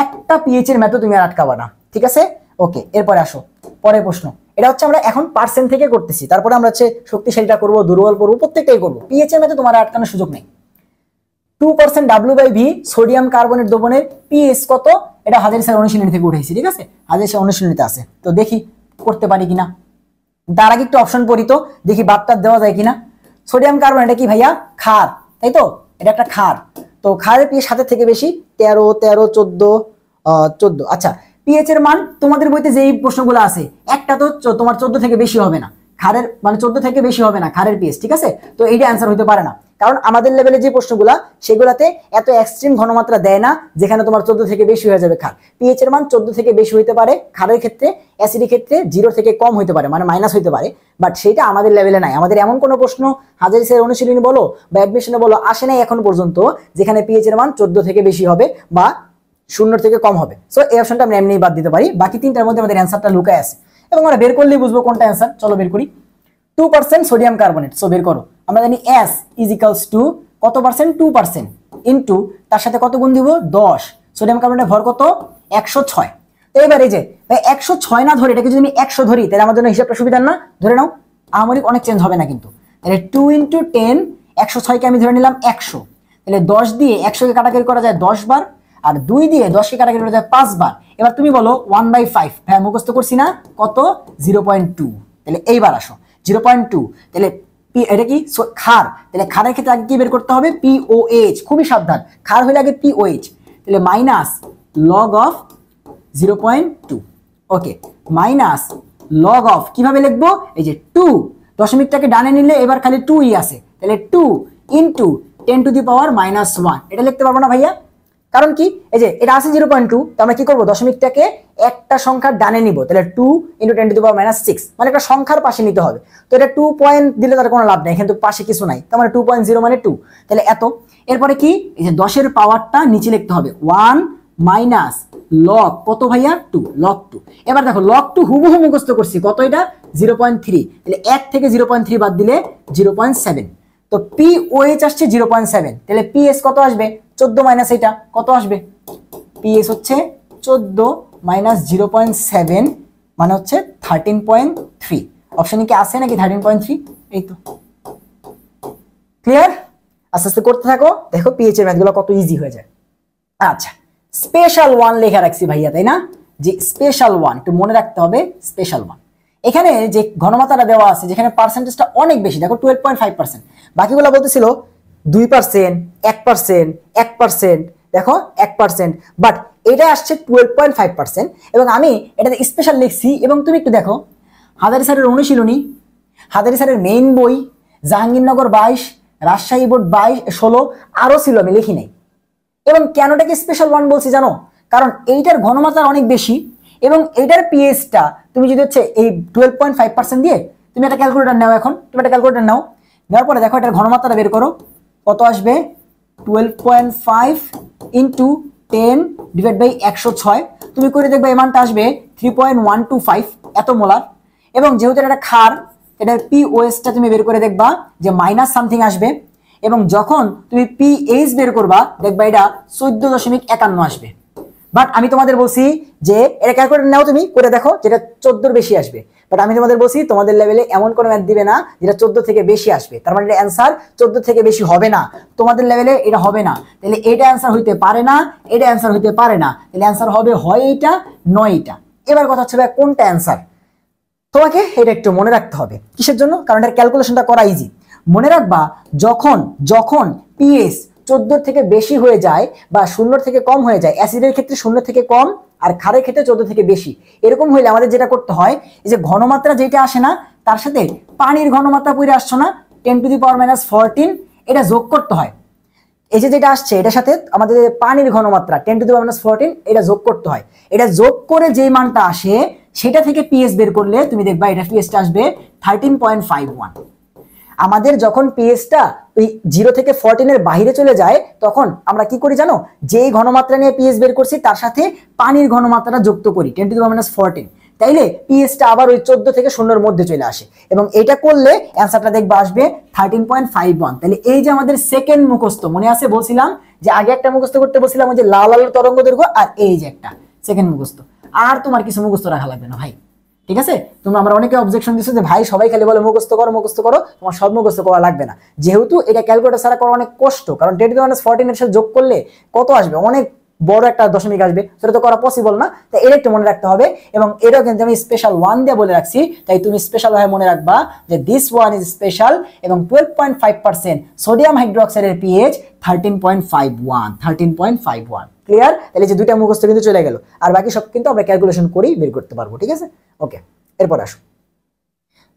একটা পিএইচ এর মেথড তুমি আর আটকাবা না, ঠিক আছে? ওকে, এরপরে আসো পরের প্রশ্ন। এটা হচ্ছে আমরা এখন পার্সেন্ট থেকে করতেছি, তারপরে আমরা হচ্ছে শক্তিশালীটা করবো, দুর্বল করবো, প্রত্যেকটাই করবো। পিএইচ এর মেথড তোমার আটকানোর সুযোগ নেই। 2% W/V সোডিয়াম কার্বনেট দ্রবণের পিএইচ কত, এটা হাজারী স্যার অনুশীলনী থেকে উঠেছি, ঠিক আছে? হাজারী স্যার অনুশীলনীতে আছে, তো দেখি করতে পারি কিনা। তার আগে একটু অপশন পড়ি, তো দেখি বাদটা দেওয়া যায় কিনা। সোডিয়াম কার্বন এটা কি ভাইয়া, ক্ষার, তাই তো? এটা একটা ক্ষার, তো ক্ষারের পিএইচ 7 থেকে বেশি, 13, 13, 14। আচ্ছা পিএইচ এর মান তোমাদের বইতে যেই প্রশ্নগুলো আছে, একটা তো তোমার 14 থেকে বেশি হবে না, ক্ষারের মানে 14 থেকে বেশি হবে না ক্ষারের পিএইচ, ঠিক আছে? তো এইটা অ্যান্সার হতে পারে না, কারণ আমাদের লেভেলে যে প্রশ্নগুলো, সেগুলাতে এত এক্সট্রিম ঘনমাত্রা দেয় না যেখানে তোমার 14 থেকে বেশি হয়ে যাবে ক্ষার। পিএইচ এর মান 14 থেকে বেশি হতে পারে ক্ষারের ক্ষেত্রে, অ্যাসিডের ক্ষেত্রে 0 থেকে কম হতে পারে, মানে মাইনাস হতে পারে, বাট সেটা আমাদের লেভেলে নাই। আমাদের এমন কোনো প্রশ্ন হাজারী স্যারের অনুশীলনী বলো বা অ্যাডমিশনে বলো আসে নাই এখন পর্যন্ত যেখানে পিএইচ এর মান 14 থেকে বেশি হবে বা শূন্যর থেকে কম হবে। সো এই অপশনটা আমরা এমনিই বাদ দিতে পারি, বাকি তিনটার মধ্যে আমাদের অ্যান্সারটা লুকায় আছে এবং আমরা বের করলেই বুঝবো কোনটা অ্যান্সার। চলো বের করি। 2% সোডিয়াম কার্বনেট, সো বের করো। আমরা জানি S ইজ ইকুয়ালস টু কত পার্সেন্ট, 2% ইন্টু তার সাথে কত গুণ দিব 10, সোডিয়াম কার্বনেটের ভর কত 106। তো এবার এই যে ভাই 106 না ধরে এটাকে যদি আমি 100 ধরি তাহলে আমার জন্য হিসাবটা সুবিধা না, ধরে নাও আমারই অনেক চেঞ্জ হবে না কিন্তু। তাহলে 2 × 10, 106 কে আমি ধরে নিলাম 100, তাহলে 10 দিয়ে 100 কে কাটাকাটি করা যায় 10 বার, আর 2 দিয়ে 10 কে কাটাকাটি করা যায় 5 বার। এবার তুমি বলো 1/5, হ্যাঁ মুখস্থ করছি না, কত 0.2। তাহলে এইবার আসো 0.2, তাহলে এটা কি ক্ষার, তাহলে ক্ষারের ক্ষেত্রে আগে কি বের করতে হবে POH, খুবই সাবধান, ক্ষার হলে আগে POH, তাহলে minus log of 0.2। Okay, minus log of কিভাবে লিখবো, এই যে 2 দশমিকটাকে ডানে নিলে এবার খালি 2ই আছে, তাহলে 2 ইন্টু 10⁻⁻1, এটা লিখতে পারবো না ভাইয়া? কারণ কি, এই যে এটা আছে 0.2, তো আমরা কি করবো দশমিকটাকে একটা সংখ্যার ডানে নিব, তাহলে 2 × 10⁻6, মানে একটা সংখ্যার পাশে নিতে হবে। তো এটা 2 পয়েন্ট দিলে তার কোনো লাভ নেই, কিন্তু পাশে কিছু নাই, তার মানে 2.0 মানে 2, তাহলে এত। এরপরে কি, এই যে 10-এর পাওয়ারটা নিচে লিখতে হবে 1 মাইনাস লগ কত ভাইয়া 2, লগ 2। এবার দেখো লগ 2 হুবহু মুখস্থ করছি, কত এটা 0.3, তাহলে 1 থেকে 0.3 বাদ দিলে 0.7, তো POH আসছে 0.7, তাহলে PS কত আসবে 14 মাইনাস এটা কত আসবে, PS হচ্ছে 14 মাইনাস 0.7 মানে হচ্ছে 13.3। অপশনে কি আছে নাকি 13.3? এই তো, ক্লিয়ার? আস্তে আস্তে করতে থাকো, দেখো PH এর ম্যাথগুলো কত ইজি হয়ে যায়। আচ্ছা, স্পেশাল 1 লেখা রাখছি ভাইয়া, তাই না? যে স্পেশাল 1 একটু মনে রাখতে হবে, স্পেশাল 1। এখানে যে ঘনমাত্রাটা দেওয়া আছে, যেখানে পার্সেন্টেজটা অনেক বেশি, দেখো 12.5%, বাকিগুলো বলতেছিল 2%, 1%, 1%, দেখো 1%, বাট এটা আসছে 12.5%, এবং আমি এটাতে স্পেশাল লিখছি। এবং তুমি একটু দেখো হাজারী স্যারের অনুশীলনী, হাজারী স্যারের মেইন বই, জাহাঙ্গীরনগর 22, রাজশাহী বোর্ড 16 আরও ছিল, আমি লিখি নাই। এবং কেনটাকে স্পেশাল 1 বলছি জানো? কারণ এইটার ঘনমাত্রা অনেক বেশি, এবং এইটার পিএইচটা তুমি যদি হচ্ছে এই 12.5% দিয়ে তুমি একটা ক্যালকুলেটর নাও, এখন তুমি একটা ক্যালকুলেটর নাও, নেওয়ার পরে দেখো এটার ঘনমাত্রাটা বের করো, কত আসবে 12.5 ইন্টু 10/106, তুমি করে দেখবে এই মানটা আসবে 3.125 এত মোলার। এবং যেহেতু এটা ক্ষার, এটার POHটা তুমি বের করে দেখবা যে মাইনাস সামথিং আসবে, এবং যখন তুমি PH বের করবা দেখবা এটা 14.51 আসবে। বাট আমি তোমাদের বলছি যে এটা ক্যালকুলেটর নাও, তুমি করে দেখো যেটা 14 বেশি আসবে। বাট আমি তোমাদের বলছি তোমাদের লেভেলে এমন কোনো ম্যাথ দিবে না যেটা 14 থেকে বেশি আসবে, তার মানে এটা অ্যান্সার 14 থেকে বেশি হবে না, তোমাদের লেভেলে এটা হবে না। তাহলে এটা অ্যান্সার হইতে পারে না, এটা অ্যান্সার হইতে পারে না, তাহলে অ্যান্সার হবে হয় এইটা নয় এটা। এবার কথা হচ্ছে ভাই কোনটা অ্যান্সার, তোমাকে এটা একটু মনে রাখতে হবে। কিসের জন্য? কারণ এর ক্যালকুলেশনটা করা ইজি। মনে রাখবা যখন যখন পিএস 14 থেকে বেশি হয়ে যায় বা 0 থেকে কম হয়ে যায়, অ্যাসিডের ক্ষেত্রে 0 থেকে কম আর ক্ষারের ক্ষেত্রে 14 থেকে বেশি, এরকম হইলে আমাদের যেটা করতে হয়, এই যে ঘনমাত্রা যেটা আসে না তার সাথে পানির ঘনমাত্রা পড়ে আসছে না 10⁻⁻14, এটা যোগ করতে হয়। এই যে যেটা আসছে এটার সাথে আমাদের পানির ঘনমাত্রা 10⁻⁻14 এটা যোগ করতে হয়। এটা যোগ করে যে মানটা আসে সেটা থেকে পিএস বের করলে তুমি দেখবা এটা পিএসটা আসবে 13.51। আমাদের যখন পিএসটা ওই 0 থেকে 14 এর বাইরে চলে যায় তখন আমরা কি করি জানো, যেই ঘনমাত্রা নিয়ে পিএস বের করছি তার সাথে পানির ঘনমাত্রাটা যুক্ত করি 10⁻⁻14, তাইলে পিএসটা আবার ওই 14 থেকে 0 এর মধ্যে চলে আসে, এবং এটা করলে অ্যান্সারটা দেখবা আসবে 13.51। তাহলে এই যে আমাদের সেকেন্ড মুখস্থ, মনে আছে বলছিলাম যে আগে একটা মুখস্থ করতে বলছিলাম ওই যে লাল আলোর তরঙ্গ দৈর্ঘ্য, আর এই যে একটা সেকেন্ড মুখস্থ, আর তোমার কিছু মুখস্থ রাখা লাগবে না ভাই, ঠিক আছে? তোমরা আমরা অনেকে অবজেকশন দিছো যে ভাই সবাই খালি বলে মুখস্থ করো মুখস্থ করো, তোমার সব মুখস্থ করা লাগবে না, যেহেতু এটা ক্যালকুলেটর ছাড়া করা অনেক কষ্ট, কারণ 10⁻14 এর সাথে যোগ করলে কত আসবে, অনেক বড় একটা দশমিক আসবে, সেটা তো করা পসিবল না, তাই এটা একটু মনে রাখতে হবে। এবং এটাও কিন্তু আমি স্পেশাল 1 দিয়ে বলে রাখছি, তাই তুমি স্পেশাল ভাবে মনে রাখবা যে দিস ওয়ান ইজ স্পেশাল, এবং 12.5% সোডিয়াম হাইড্রোক্সাইডের পিএইচ 13.51। ক্লিয়ার? তাহলে যে দুইটা মুখস্থ কিন্তু চলে গেল, আর বাকি সব কিন্তু আমরা ক্যালকুলেশন করেই বের করতে পারবো, ঠিক আছে? ওকে, এরপর আসো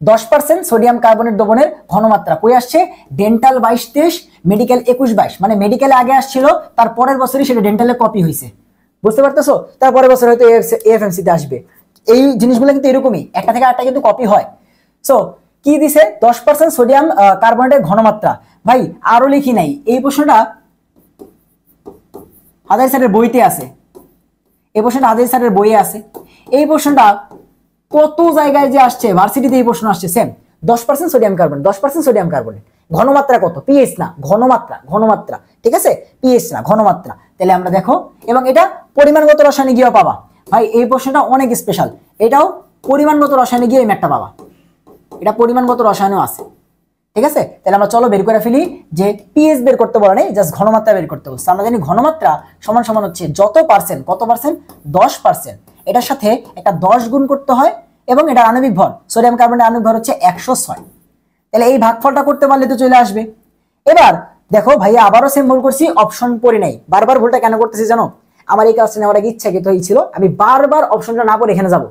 10% সোডিয়াম কার্বনেট দ্রবণের ঘনমাত্রা কই আসছে, ডেন্টাল 22-23, মেডিকেল 21-22, মানে মেডিকেলে আগে আসছিল তার পরের বছরই সেটা ডেন্টালে কপি হয়েছে, বুঝতে পারতেছো? তারপরের বছর হয়তো এএফএমসি তে আসবে। এই জিনিসগুলো কিন্তু এরকমই, একটা থেকে আরেকটা কিন্তু কপি হয়। সো কি দিছে 10% সোডিয়াম কার্বনেটের ঘনমাত্রা, ভাই আরো লিখি নাই, এই প্রশ্নটা হাজার স্যারের বইতে আছে, এই প্রশ্নটা আজই স্যারের বইয়ে আছে। এই প্রশ্নটা কত জায়গায় যে আসছে, ভার্সিটিতে এই প্রশ্ন আসছে same. 10% sodium carbon, 10% sodium carbonate, ঘনমাত্রা কত? পিএইচ না ঘনমাত্রা, ঘনমাত্রা, ঠিক আছে, পিএইচ না ঘনমাত্রা। তাহলে আমরা দেখো, এবং এটা পরিমাণগত রসায়নে গিয়েও পাবা ভাই, এই প্রশ্নটা অনেক স্পেশাল। এটাও পরিমাণগত রসায়নে গিয়ে এই ম্যাথটা পাবা, এটা পরিমাণগত রসায়নেও আছে, ঠিক আছে। তাহলে আমরা চলো বের করে ফেলি যে পিএইচ বের করতে বলা নেই, জাস্ট ঘনমাত্রা বের করতে বলছে। আমরা জানি ঘনমাত্রা সমান সমান হচ্ছে যত পার্সেন্ট, কত পার্সেন্ট? 10%। এটার সাথে একটা 10 গুণ করতে হয়, এবং এটা আণবিক ভর, সোডিয়াম কার্বনের আণবিক ভর হচ্ছে 106। তাহলে এই ভাগফলটা করতে পারলে তো চলে আসবে। এবার দেখো ভাইয়া, আবারও সেম ভুল করছি, অপশন পড়ি নাই। বারবার ভুলটা কেন করতেছি জানো? আমার এই কাজটা নেওয়ার আগে ইচ্ছাকৃত হয়েছিল, আমি বারবার অপশনটা না পড়ে এখানে যাব,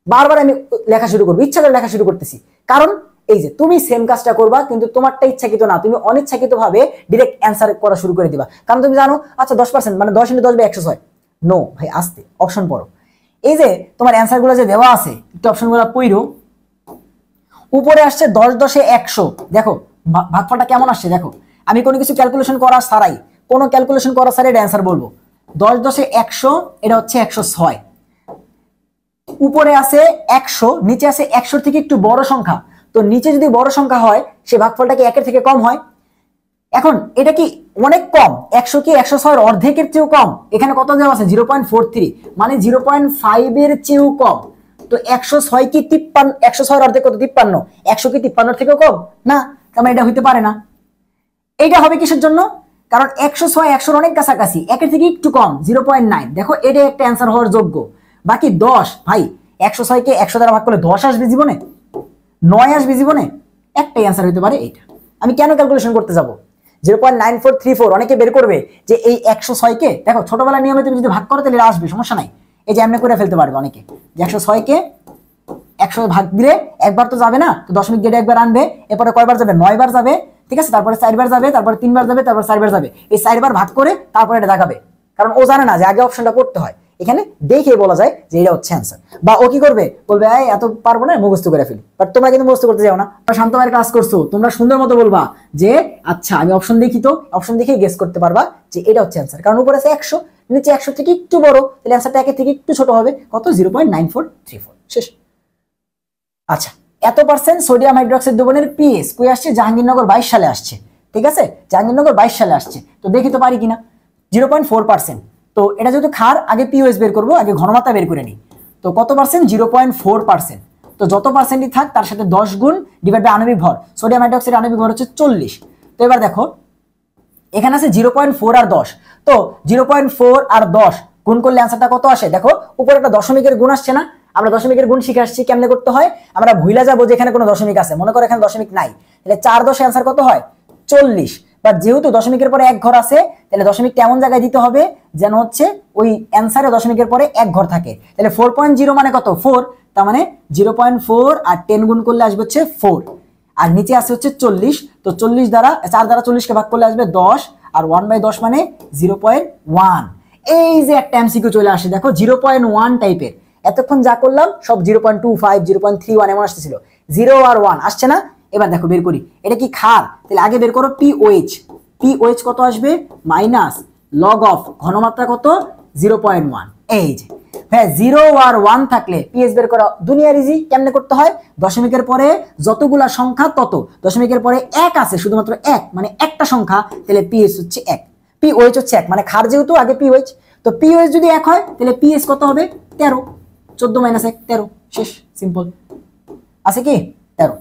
বারবার আমি লেখা শুরু করবো, ইচ্ছা করে লেখা শুরু করতেছি। কারণ এই যে তুমি সেম কাজটা করবা, কিন্তু তোমারটা ইচ্ছাকৃত না, তুমি অনিচ্ছাকৃত ভাবে ডিরেক্ট অ্যান্সার করা শুরু করে দিবা। কারণ তুমি জানো, আচ্ছা 10% মানে 10 × 10 = 106। নো ভাই, আস্তে, অপশন পড়ো। এই যে তোমার অ্যান্সার গুলো যে দেওয়া আছে, একটু অপশন গুলো পড়ো। উপরে আসছে 10 × 10 = 100। দেখো ভাগফলটা কেমন আসছে, দেখো আমি কোনো কিছু ক্যালকুলেশন করা ছাড়াই, কোনো ক্যালকুলেশন করা ছাড়াই এটা অ্যান্সার বলবো। 10 × 10 = 100, এটা হচ্ছে 106। উপরে আছে 100, নিচে আছে 100 থেকে একটু বড় সংখ্যা। তো নিচে যদি বড় সংখ্যা হয়, সে ভাগফলটা কি 1 এর থেকে কম হয়? এখন এটা কি অনেক কম, 100 কি 106 এর অর্ধেকের চেয়েও কম। এখানে কত দেওয়া আছে? 0.43, মানে 0.5 এর চেয়েও কম। তো 106 কি 53? 106 এর অর্ধেক কত? 53। 100 কি 53 এর থেকেও কম? না, তার মানে এটা হইতে পারে না। এটা হবে কিসের জন্য? কারণ 106 100 এর অনেক কাছাকাছি, 1 এর থেকে একটু কম, 0.9। দেখো এটা একটা অ্যান্সার হওয়ার যোগ্য। বাকি 10, ভাই 106 কে 100 দ্বারা ভাগ করলে 10 আসবে জীবনে? 9 আসবে জীবনে? একটাই অ্যান্সার হইতে পারে এইটা। আমি কেন ক্যালকুলেশন করতে যাব? 0.9434 অনেকে বের করবে যে এই 106 কে, দেখো ছোটবেলার নিয়মে তুমি যদি ভাগ করো তাহলে এটা আসবে, সমস্যা নাই। এই যে এমনি করে ফেলতে পারবে অনেকে, যে 106 কে 100 ভাগ দিলে একবার তো যাবে না, তো দশমিক গেটে একবার আনবে, এরপরে কয়বার যাবে? 9 বার যাবে, ঠিক আছে, তারপরে 4 বার যাবে, তারপরে 3 বার যাবে, তারপর 4 বার যাবে। এই 4 বার ভাগ করে তারপরে এটা দেখাবে, কারণ ও জানে না যে আগে অপশনটা করতে হয়। এখানে দেখে বলা যায় যে এটা হচ্ছে অ্যান্সার। বা ও কি করবে? বলবে এই এত পারবো না, মুখস্থ করে ফেলি। বাট তোমরা কিন্তু মুখস্থ করতে যাও না, তোমরা শান্ত ভাইয়ের কাজ করছো। তোমরা সুন্দর মতো বলবা যে আচ্ছা আমি অপশন দেখি, তো অপশন দেখেই গেস করতে পারবা যে এটা হচ্ছে অ্যান্সার। কারণ উপরে আছে 100, নিচে 100 থেকে একটু বড়, তাহলে অ্যান্সারটা 1 এর থেকে একটু ছোট হবে। কত? 0.9434। শেষ। আচ্ছা, এত পার্সেন্ট সোডিয়াম হাইড্রোক্সাইড দ্রবণের পিএইচ কই আসছে? জাহাঙ্গীরনগর 22 সালে আসছে, ঠিক আছে, জাহাঙ্গীরনগর 22 সালে আসছে। তো দেখি তো পারি কিনা। 0.4%। তো এটা যেহেতু ক্ষার, আগে পিওএইচ বের করবো, আগে ঘনমাত্রা বের করে নিই। তো কত পার্সেন্ট? 0.4%। তো যত পার্সেন্টই থাক তার সাথে 10 গুণ ডিভাইড বাই আণবিক ভর। সোডিয়াম হাইড্রোক্সাইড আণবিক ভর হচ্ছে 40। তো এবার দেখো এখানে আছে 0.4 আর 10। তো 0.4 আর 10 গুণ করলে অ্যান্সারটা কত আসে? দেখো উপরে একটা দশমিকের গুণ আসছে না? আমরা দশমিকের গুণ শিখে আসছি কেমনে করতে হয়। আমরা ভুলে যাবো যে এখানে কোনো দশমিক আছে, মনে করো এখানে দশমিক নাই, তাহলে 4 10 অ্যান্সার কত হয়? 40। বাট যেহেতু দশমিকের পরে এক ঘর আছে, তাহলে দশমিকটা এমন জায়গায় দিতে হবে যেন হচ্ছে ওই অ্যান্সারে দশমিকের পরে এক ঘর থাকে। তাহলে 4.0 মানে কত? 4। তার মানে 0.4 আর 10 গুণ করলে আসবে হচ্ছে 4। আর নিচে আসে হচ্ছে 40। তো 40 দ্বারা 4 দ্বারা 40 কে ভাগ করলে আসবে 10, আর 1/10 মানে 0.1। এই যে একটা এমসিকিউ চলে আসে, দেখো 0.1 টাইপের। এতক্ষণ যা করলাম সব 0.25 0.31 এমন আসতেছিল, 0 আর 1 আসছে না। এবার দেখো বের করি, এটা কি ক্ষার? তাহলে আগে বের করো পিওএইচ। পিওএইচ কত আসবে? মাইনাস লগ অফ ঘনমাত্রা কত? 0.1। এই যে হ্যাঁ, 0 আর 1 থাকলে পিএইচ বের করা দুনিয়ার ইজি। কেমনে করতে হয়? দশমিকের পরে যতগুলা সংখ্যা তত, দশমিকের পরে 1 আছে শুধুমাত্র 1, মানে একটা সংখ্যা, তাহলে পিএইচ হচ্ছে 1, পিওএইচ হচ্ছে 1। মানে ক্ষার যেহেতু আগে পিওএইচ, তো পিওএইচ যদি 1 হয় তাহলে পিএইচ কত হবে? 13। 14 - 1 13। শেষ, সিম্পল। আছে কি? 13।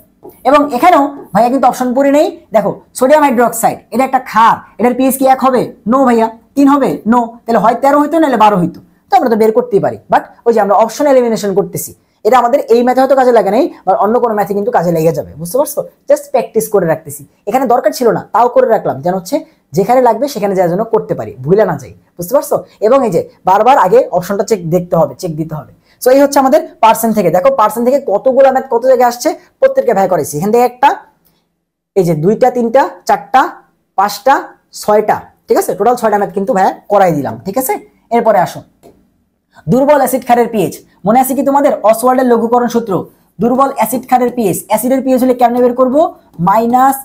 এবং এখানেও ভাইয়া কিন্তু অপশন পড়ে নেই। দেখো সোডিয়াম হাইড্রোক্সাইড এটা একটা ক্ষার, এটার পিএইচ কি 1 হবে? নো ভাইয়া। 3 হবে? নো। তাহলে হয় 13 হইতো, নাহলে 12 হইতো। তো আমরা তো বের করতেই পারি, বাট ওই যে আমরা অপশন এলিমিনেশন করতেছি, এটা আমাদের এই ম্যাথে হয়তো কাজে লাগে নাই, বা অন্য কোনো ম্যাথে কিন্তু কাজে লেগে যাবে, বুঝতে পারছো? জাস্ট প্র্যাকটিস করে রাখতেছি। এখানে দরকার ছিল না, তাও করে রাখলাম যেন হচ্ছে যেখানে লাগবে সেখানে যাওয়ার জন্য করতে পারি, ভুলে না যাই, বুঝতে পারছো? এবং এই যে বারবার আগে অপশনটা চেক দেখতে হবে, চেক দিতে হবে। সো এই হচ্ছে আমাদের পার্সেন্ট থেকে। দেখো পার্সেন্ট থেকে কতগুলো ম্যাথ কত জায়গায় আসছে, প্রত্যেককে ভাই করেছি। এখান থেকে একটা, এই যে 2টা 3টা 4টা 5টা 6টা, ঠিক আছে, টোটাল 6টা ম্যাথ কিন্তু ভাইয়া করাই দিলাম, ঠিক আছে। এরপরে আসো দুর্বল অ্যাসিড ক্ষারের পিএইচ। মনে আছে কি তোমাদের অসওয়াল্ডের লঘুকরণ সূত্র? দুর্বল অ্যাসিড ক্ষারের পিএইচ, অ্যাসিডের পিএইচ হলে কেমনে বের করব? Minus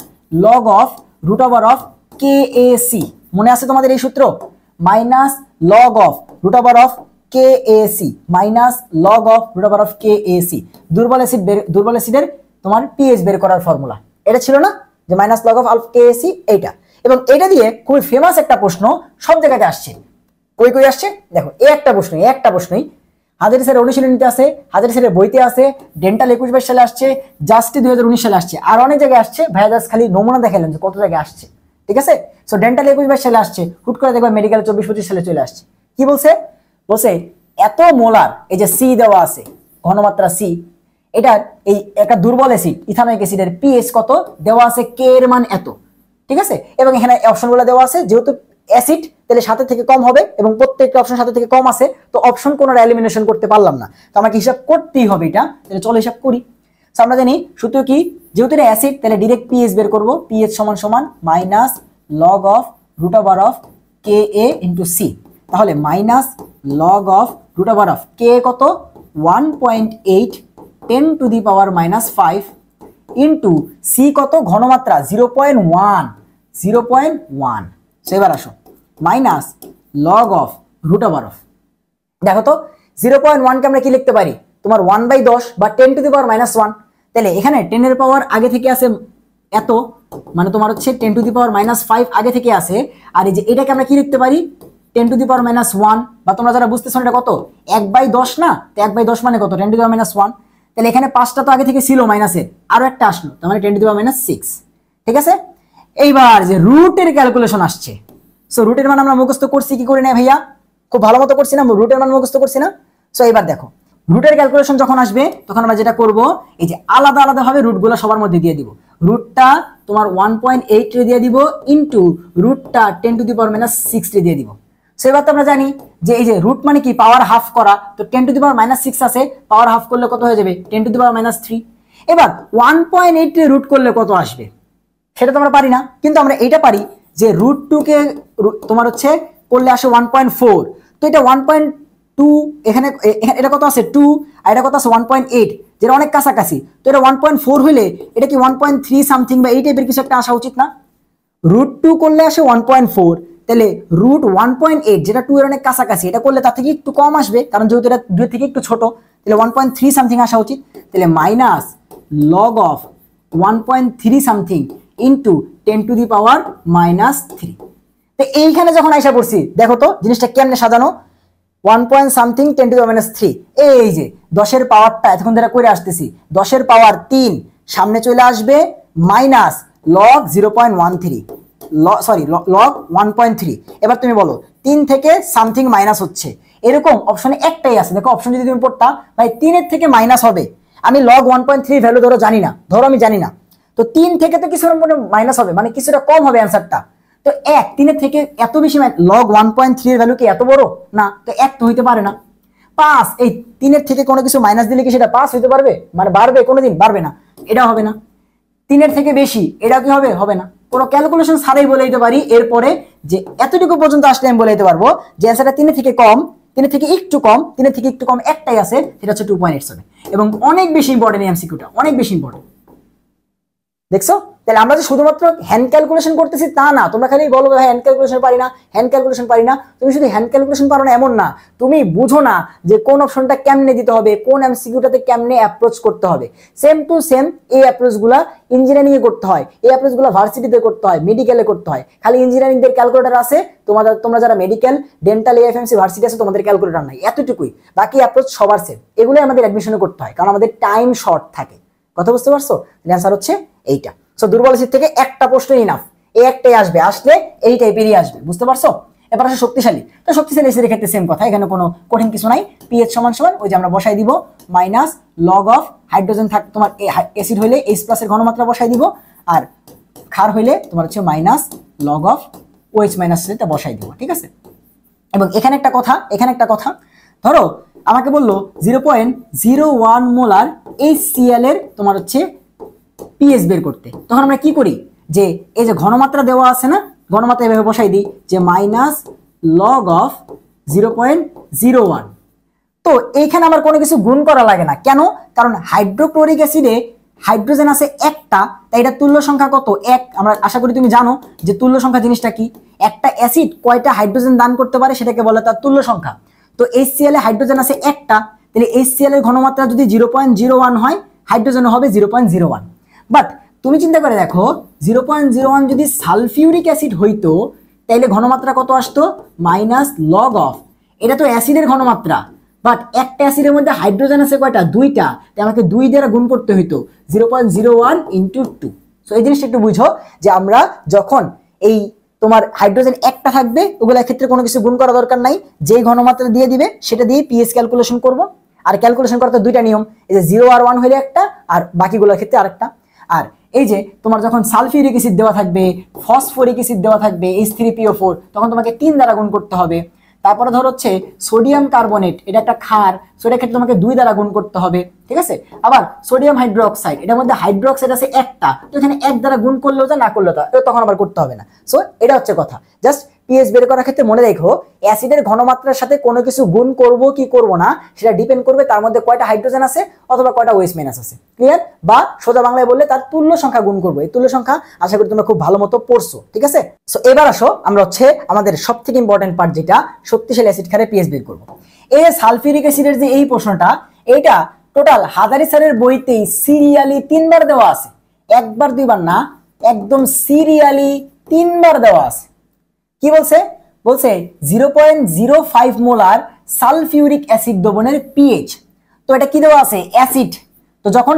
log of root over of KAC। মনে আছে তোমাদের এই সূত্র? Minus log of root over of KAC minus log of root over of KAC, দুর্বল অ্যাসিডের তোমার পিএইচ বের করার ফর্মুলা এটা ছিল না, যে মাইনাস লগ অফ KAC এইটা। এবং এটা দিয়ে খুবই ফেমাস একটা প্রশ্ন সব জায়গাতে আসছে। কই কই আসছে দেখো, এই একটা প্রশ্নই হাজারি স্যারের অনুশীলনীতে আছে, হাজারি স্যারের বইতে আছে, ডেন্টাল 21-22 সালে আসছে, জাস্টি 2019 সালে আসছে, আর অনেক জায়গায় আসছে। ভাইয়া জাস্ট খালি নমুনা দেখালেন যে কত জায়গায় আসছে, ঠিক আছে। সো ডেন্টাল 21-22 সালে আসছে, হুট করে দেখবা মেডিকেল 24-25 সালে চলে আসছে। কি বলছে? বলছে এত মোলার, এই যে সি দেওয়া আছে, ঘনমাত্রা সি, এটা এই একটা দুর্বল অ্যাসিড ইথানোয়িক অ্যাসিডের পিএইচ কত দেওয়া আছে, কে এর মান এত, ঠিক আছে। এবং এখানে অপশনগুলো দেওয়া আছে, যেহেতু অ্যাসিড তাহলে সাথে থেকে কম হবে এবং প্রত্যেকটা অপশন সাথে থেকে কম আছে, তো অপশন কোনো এলিমিনেশন করতে পারলাম না, তো আমাকে হিসাব করতেই হবে এটা। তাহলে চলো হিসাব করি। তো আমরা জানি সূত্র কি, যেহেতু এটা অ্যাসিড তাহলে ডাইরেক্ট পিএইচ বের করব, পিএইচ সমান সমান minus log of root over of KA into C. তাহলে minus log of root over of K কত 1.8 10 to the power minus 5 into C কত ঘনমাত্রা 0.1। সো এবার আসো minus log of root over of, দেখো তো 0.1 কে আমরা কি লিখতে পারি, তোমার 1/10 বা 10 টু দি পাওয়ার মাইনাস 1। তাহলে এখানে 10 এর পাওয়ার আগে থেকে আছে এত, মানে তোমার হচ্ছে 10 টু দি পাওয়ার মাইনাস 5 আগে থেকে আছে। আর এই যে এটাকে আমরা কি লিখতে পারি 10 টু দি পাওয়ার মাইনাস 1, বা তোমরা যারা বুঝতেছো এটা কত 1/10 না, তো 1/10 মানে কত 10 টু দি পাওয়ার মাইনাস 1। তাহলে এখানে 5টা তো আগে থেকে ছিল মাইনাসের, আরো একটা আসলো, তার মানে 10 টু দি পাওয়ার মাইনাস 6, ঠিক আছে। এইবার যে রুটের ক্যালকুলেশন আসছে, সো রুটের মান আমরা মুখস্থ করছি কি করে না ভাইয়া, খুব ভালো মতো করছি না, রুটের মান মুখস্থ করছি না। সো এবার দেখো রুটের ক্যালকুলেশন যখন আসবে তখন আমরা যেটা করব, এই যে আলাদা আলাদা ভাবে রুটগুলো সবার মধ্যে দিয়ে দিব। রুটটা তোমার 1.8 রে দিয়ে দিব ইনটু রুটটা 10 টু দি পাওয়ার মাইনাস 6 রে দিয়ে দিব। সো এবার তো আমরা জানি যে এই যে রুট মানে কি পাওয়ার হাফ করা, তো 10 টু দি পাওয়ার মাইনাস 6 আছে, পাওয়ার হাফ করলে কত হয়ে যাবে 10 টু দি পাওয়ার মাইনাস 3। এবার 1.8 রে রুট করলে কত আসবে সেটা তো আমরা পারি না, কিন্তু আমরা এইটা পারি যে রুট 2 কে তোমার হচ্ছে করলে আসে 1.4, তো এটা 1.2 এখানে এটা কত আছে 2 আর এটা কত আছে 1.8, যেটা অনেক কাছাকাছি। তো এটা 1.4 হইলে এটা কি 1.3 সামথিং বা এই টাইপের কিছু একটা আসা উচিত না। রুট 2 করলে আসে 1.4, তাহলে রুট 1.8 যেটা 2 এর অনেক কাছাকাছি, এটা করলে তার থেকে একটু কম আসবে, কারণ যেহেতু এটা 2 থেকে একটু ছোট, তাহলে 1.3 সামথিং আসা উচিত। তাহলে minus log of 1.3 something into 10 to the power minus 3। তো এইখানে যখন আইসা পড়ছি দেখো তো জিনিসটা কেমনে সাজানো, 1 point something 10 to the minus 3, এই যে 10 এর পাওয়ারটা এতক্ষণ ধরে করে আসতেছি, 10 এর পাওয়ার 3 সামনে চলে আসবে মাইনাস লগ 0.13, সরি লগ 1.3। এবার তুমি বলো 3 থেকে সামথিং মাইনাস হচ্ছে, এরকম অপশনে একটাই আছে। দেখো অপশন যদি তুমি পড়তা ভাই 3 এর থেকে মাইনাস হবে, আমি লগ 1.3 ভ্যালু ধরো জানি না, ধরো আমি জানি না, তো 3 থেকে তো কিছুটা মাইনাস হবে, মানে কিছুটা কম হবে অ্যান্সারটা। তো 1 3 এর থেকে এত বেশি লগ 1.3 এর ভ্যালু কি এত বড় না, তো 1 তো হইতে পারে না। 5 এই 3 এর থেকে কোনো কিছু মাইনাস দিলে কি সেটা 5 হইতে পারবে, মানে বাড়বে কোনোদিন, বাড়বে না, এটা হবে না। 3 এর থেকে বেশি এটা কি হবে, হবে না। কোনো ক্যালকুলেশন ছাড়াই বলে দিতে পারি এরপরে যে এতটুকু পর্যন্ত আসলে আমি বলে দিতে পারবো যে অ্যান্সারটা 3 এর থেকে কম, 3 এর থেকে একটু কম, 3 এর থেকে একটু কম একটাই আছে, সেটা হচ্ছে 2.87। এবং অনেক বেশি ইম্পর্টেন্ট এমসিকিউটা, অনেক বেশি ইম্পর্টেন্ট। দেখছো, তাহলে আমরা যে শুধুমাত্র হ্যান্ড ক্যালকুলেশন করতেছি তা না, তোমরা খালি বলো ভাই হ্যান্ড ক্যালকুলেশন পারি না, হ্যান্ড ক্যালকুলেশন পারি না। তুমি শুধু হ্যান্ড ক্যালকুলেশন পারো না এমন না, তুমি বুঝো না যে কোন অপশনটা কেমনে দিতে হবে, কোন এমসিকিউটাতে কেমনে অ্যাপ্রোচ করতে হবে। সেম টু সেম এই অ্যাপ্রোচগুলো ইঞ্জিনিয়ারিং এ করতে হয়, এই অ্যাপ্রোচগুলো ভার্সিটিতে করতে হয়, মেডিকেলে করতে হয়। খালি ইঞ্জিনিয়ারিং দের ক্যালকুলেটর আছে, তোমরা যারা মেডিকেল, ডেন্টাল, এএফএমসি ভার্সিটি আছে তোমাদের ক্যালকুলেটর নাই, এতটুকুই। বাকি অ্যাপ্রোচ সবার সেম, এগুলোই আমাদের অ্যাডমিশনে করতে হয়, কারণ আমাদের টাইম শর্ট থাকে। কথা বুঝতে পারছো? অ্যান্সার হচ্ছে এইটা। সো দুর্বল অ্যাসিড থেকে একটা প্রশ্ন ইনাফ, এই একটাই আসবে, আসলে এই টাইপেরই আসবে, বুঝতে পারছো? এবার আসে শক্তিশালী। তো শক্তিশালী অ্যাসিডের ক্ষেত্রে সেম কথা, এখানে কোনো কঠিন কিছু নাই। পিএইচ সমান সমান ওই যে আমরা বসাই দিব মাইনাস লগ অফ হাইড্রোজেন থাক, তোমার অ্যাসিড হইলে H+ এর ঘনমাত্রা বসাই দিব, আর ক্ষার হইলে তোমার হচ্ছে মাইনাস লগ অফ OH- এটা বসাই দিব, ঠিক আছে। এবং এখানে একটা কথা, ধরো আমাকে বললো 0.01 মোলার HCl এর তোমার হচ্ছে পিএইচ বের করতে, তখন আমরা কি করি যে এই যে ঘনমাত্রা দেওয়া আছে না, ঘনমাত্রা এভাবে বসাই দিই যে মাইনাস লগ অফ 0.01। তো এইখানে আমার কোনো কিছু গুণ করা লাগে না, কেন? কারণ হাইড্রোক্লোরিক অ্যাসিডে হাইড্রোজেন আছে একটা, তাই এটা তুল্য সংখ্যা কত 1। আমরা আশা করি তুমি জানো যে তুল্য সংখ্যা জিনিসটা কি, একটা অ্যাসিড কয়টা হাইড্রোজেন দান করতে পারে সেটাকে বলে তার তুল্য সংখ্যা। তো HCl এ হাইড্রোজেন আছে একটা, তাহলে HCl এর ঘনমাত্রা যদি 0.01 হয়, হাইড্রোজেন হবে 0.01। বাট তুমি চিন্তা করে দেখো 0.01 যদি সালফিউরিক অ্যাসিড হইতো তাহলে ঘনমাত্রা কত আসতো? মাইনাস লগ অফ, এটা তো অ্যাসিডের ঘনমাত্রা, বাট একটা অ্যাসিডের মধ্যে হাইড্রোজেন আছে কয়টা? দুইটা, তাই আমাকে 2 দ্বারা গুণ করতে হইতো 0.01 × 2। সো এই জিনিসটা একটু বুঝো যে আমরা যখন এই তোমার হাইড্রোজেন একটা থাকবে ওগুলোর ক্ষেত্রে কোনো কিছু গুণ করা দরকার নাই, যেই ঘনমাত্রা দিয়ে দিবে সেটা দিয়ে পিএইচ ক্যালকুলেশন করব। আর ক্যালকুলেশন করতে দুইটা নিয়ম, এই যে 0 আর 1 হলে একটা, আর বাকিগুলোর ক্ষেত্রে আরেকটা। আর এই যে তোমার যখন সালফিউরিক অ্যাসিড দেওয়া থাকবে, ফসফরিক অ্যাসিড দেওয়া থাকবে H3PO4, তখন তোমাকে 3 দ্বারা গুণ করতে হবে। তারপরে ধর হচ্ছে সোডিয়াম কার্বনেট, এটা একটা ক্ষার, সেটার ক্ষেত্রে তোমাকে 2 দ্বারা গুণ করতে হবে, ঠিক আছে। আবার সোডিয়াম হাইড্রোক্সাইড, এটার মধ্যে হাইড্রোক্সাইড আছে একটা, তো এখানে 1 দ্বারা গুণ করলেও তা না করলেও তা, তখন আবার করতে হবে না। সো এটা হচ্ছে কথা। জাস্ট পিএইচ বের করার ক্ষেত্রে মনে রেখো অ্যাসিডের ঘনমাত্রার সাথে কোনো কিছু গুণ করব কি করব না সেটা ডিপেন্ড করবে তার মধ্যে কয়টা হাইড্রোজেন আছে অথবা কয়টা ওএইচ মাইনাস আছে। ক্লিয়ার? বা সোজা বাংলায় বললে তার তুল্য সংখ্যা গুণ করবো। এই তুল্য সংখ্যা আশা করি তোমরা খুব ভালো মতো পড়ছো, ঠিক আছে। সো এবার আসো আমরা হচ্ছে আমাদের সবথেকে ইম্পর্টেন্ট পার্ট, যেটা শক্তিশালী অ্যাসিড ক্ষারে পিএইচ বের করবো। এই সালফিউরিক অ্যাসিডের যে এই প্রশ্নটা, এইটা টোটাল হাজারি স্যারের বইতেই সিরিয়ালি 3 বার দেওয়া আছে, 1 বার 2 বার না, একদম সিরিয়ালি 3 বার দেওয়া আছে। কি বলছে? বলছে 0.05 মোলার সালফিউরিক অ্যাসিড দ্রবণের পিএইচ। তো এটা কি দেওয়া আছে? অ্যাসিড। তো যখন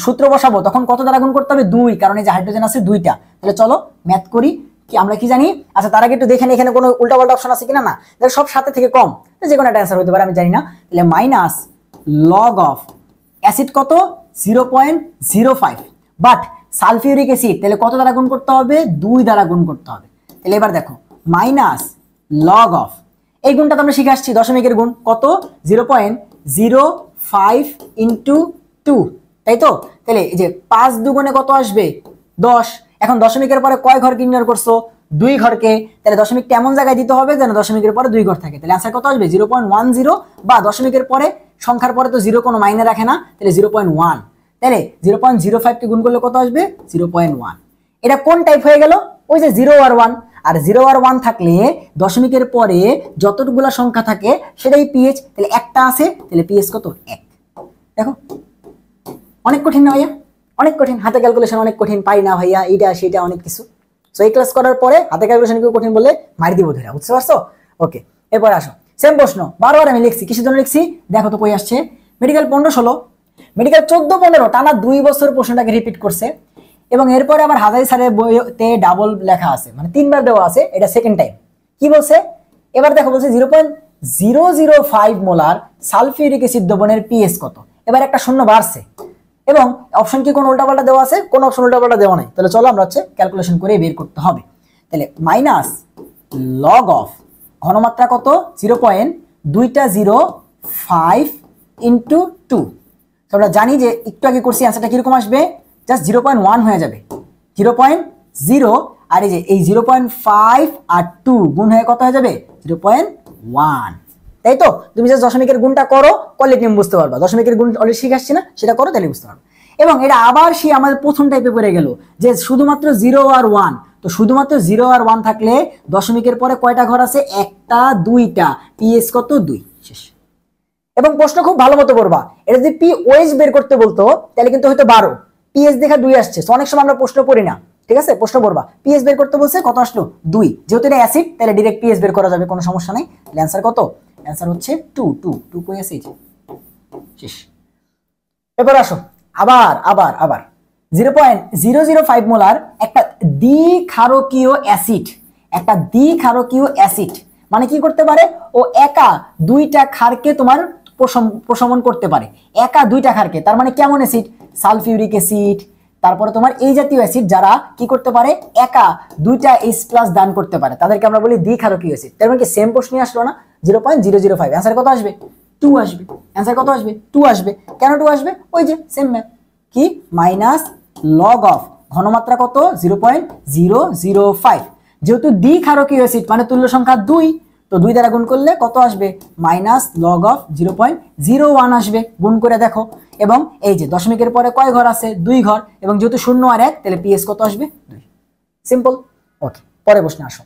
সূত্র বসাবো তখন কত দ্বারা গুণ করতে হবে? 2, কারণ এই যে হাইড্রোজেন আছে 2টা। তাহলে চলো ম্যাথ করি। কি আমরা কি জানি? আচ্ছা তার আগে একটু দেখেন এখানে কোনো উল্টাপাল্টা অপশন আছে কিনা। না, সব 7 থেকে কম, যে কোনো একটা অ্যান্সার হতে পারে, আমি জানি না। তাহলে মাইনাস লগ অফ অ্যাসিড কত? 0.05, বাট সালফিউরিক অ্যাসিড তাহলে কত দ্বারা গুণ করতে হবে? 2 দ্বারা গুণ করতে হবে। তাহলে এবার দেখো মাইনাস লগ অফ, এই গুণটা তো আমরা শিখে আসছি, দশমিকের গুণ কত? 0.05 × 2, তাই তো। তাহলে এই যে 5 দুগুণে কত আসবে? 10। এখন দশমিকের পরে কয় ঘর নির্ণয় করছো? 2 ঘরকে। তাহলে দশমিকটা এমন জায়গায় দিতে হবে যেন দশমিকের পরে 2 ঘর থাকে। তাহলে আনসার কত আসবে? 0.10, বা দশমিকের পরে সংখ্যার পরে তো 0 কোনো মাইনে রাখে না, তাহলে 0.1। তাহলে 0.05 কে গুণ করলে কত আসবে? 0.1। এটা কোন টাইপ হয়ে গেল? ওই যে 0 আর 1। আর 0 আর 1 থাকলে দশমিকের পরে যতগুলা সংখ্যা থাকে সেটাই পিএইচ। তাহলে একটা আছে, তাহলে পিএইচ কত? 1। দেখো অনেক কঠিন না ভাইয়া? অনেক কঠিন, হাতে ক্যালকুলেশন অনেক কঠিন, পাই না ভাইয়া, এইটা সেটা অনেক কিছু। সো এই ক্লাস করার পরে হাতে ক্যালকুলেশন কেউ কঠিন বললে মারি দিব ধরে, বুঝতে পারছো? ওকে, এরপর আসো সেম প্রশ্ন, বারবার আমি লিখছি, কিসের জন্য লিখছি দেখো তো কই আসছে। মেডিকেল 15-16, মেডিকেল 14-15 টানা 2 বছর প্রশ্নটাকে রিপিট করছে, এবং এরপরে আবার হাজারি স্যারের বইতে ডাবল লেখা আছে, মানে 3 বার দেওয়া আছে, এটা সেকেন্ড টাইম। কি বলছে এবার দেখো? বলছে 0.005 মোলার সালফিউরিক অ্যাসিড দ্রবণের পিএইচ কত। এবার একটা শূন্য বাড়ছে, এবং অপশন কি কোনো উল্টাপাল্টা দেওয়া আছে? কোনো অপশন উল্টাপাল্টা দেওয়া নাই। তাহলে চলো আমরা হচ্ছে ক্যালকুলেশন করে বের করতে হবে। তাহলে মাইনাস লগ অফ ঘনমাত্রা কত? 0.205 × 2। তো আমরা জানি যে একটু আগে করছি, অ্যান্সারটা কিরকম আসবে? জাস্ট 0.1 হয়ে যাবে। 0.0 আর এই যে এই 0.5 আর 2 গুণ হয়ে কত হয়ে যাবে? 0.1, তাই তো। তুমি জাস্ট দশমিকের গুণটা করো, করলে তুমি বুঝতে পারবা। দশমিকের গুণ অলরেডি শিখে আসছি না, সেটা করো তাহলে বুঝতে পারবে। এবং এটা আবার সেই আমাদের প্রথম টাইপে পড়ে গেল যে শুধুমাত্র 0 আর 1। তো শুধুমাত্র 0 আর 1 থাকলে দশমিকের পরে কয়টা ঘর আছে? একটা, 2টা, পিএইচ কত? 2, শেষ। এবং প্রশ্ন খুব ভালো মতো করবা। এটা যদি পিওএইচ বের করতে বলতো তাহলে কিন্তু হয়তো 12, পিএইচ দেখা 2 আসছে। অনেক সময় আমরা প্রশ্ন পড়ি না, ঠিক আছে। প্রশ্ন পড়বা, পিএইচ বের করতে বলছে, কত আসলো? 2। যেহেতু এটা অ্যাসিড তাহলে ডাইরেক্ট পিএইচ বের করা যাবে, কোনো সমস্যা নাই। তাহলে অ্যান্সার কত? অ্যান্সার হচ্ছে 2 কই আছে? শেষ। এবার আসো আবার আবার আবার 0.005 মোলার একটা দ্বিক্ষারকীয় অ্যাসিড, একটা দ্বিক্ষারকীয় অ্যাসিড মানে কি করতে পারে? ও একা 2টা ক্ষারকে তোমার প্রশমন করতে পারে, একা 2টা ক্ষারকে। তার মানে কেমন অ্যাসিড? Sulphuric acid. তারপরে তোমার এই জাতীয় অ্যাসিড যারা কি করতে পারে? একা 2টা H+ দান করতে পারে, তাদেরকে আমরা বলি দ্বিক্ষারকীয় অ্যাসিড। তার মানে কি সেম প্রশ্নই আসলো না? 0.005, অ্যান্সার কত আসবে? 2 আসবে। অ্যান্সার কত আসবে? 2 আসবে। কেন 2 আসবে? ওই যে সেম ম্যাথ, কি মাইনাস লগ অফ ঘনমাত্রা কত? 0.005। যেহেতু দ্বিক্ষারকীয় অ্যাসিড মানে তুল্য সংখ্যা 2, তো 2 দ্বারা গুণ করলে কত আসবে? মাইনাস লগ অফ 0.01 আসবে। গুণ করে দেখো, এবং এই যে দশমিকের পরে কয় ঘর আছে? 2 ঘর, এবং যেহেতু 0 আর 1 তাহলে পিএস কত আসবে? 2। সিম্পল। ওকে, পরে প্রশ্ন আসো।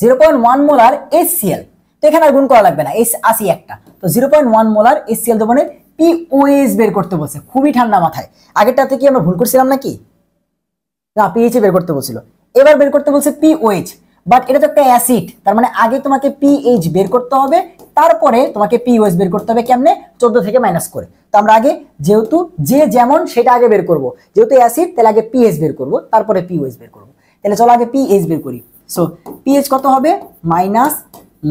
0.1 মোলার HCl তো এখানে আর গুণ করা লাগবে না, এই আসি একটা। তো 0.1 মোলার HCl দ্রবণের পিওএইচ বের করতে বলছে, খুবই ঠান্ডা মাথায়। আগেরটাতে কি আমরা ভুল করছিলাম নাকি? না, পিএইচ বের করতে বলছিল, এবার বের করতে বলছে পিওএইচ। বাট এটা তো একটা অ্যাসিড, তার মানে আগে তোমাকে পিএইচ বের করতে হবে, তারপরে তোমাকে পিওএইচ বের করতে হবে। কেমনে? 14 থেকে মাইনাস করে। তো আমরা আগে যেহেতু যে যেমন সেটা আগে বের করব, যেহেতু অ্যাসিড তাহলে আগে পিএইচ বের করব, তারপরে পিওএইচ বের করব। তাহলে চলো আগে পিএইচ বের করি। সো পিএইচ কত হবে? মাইনাস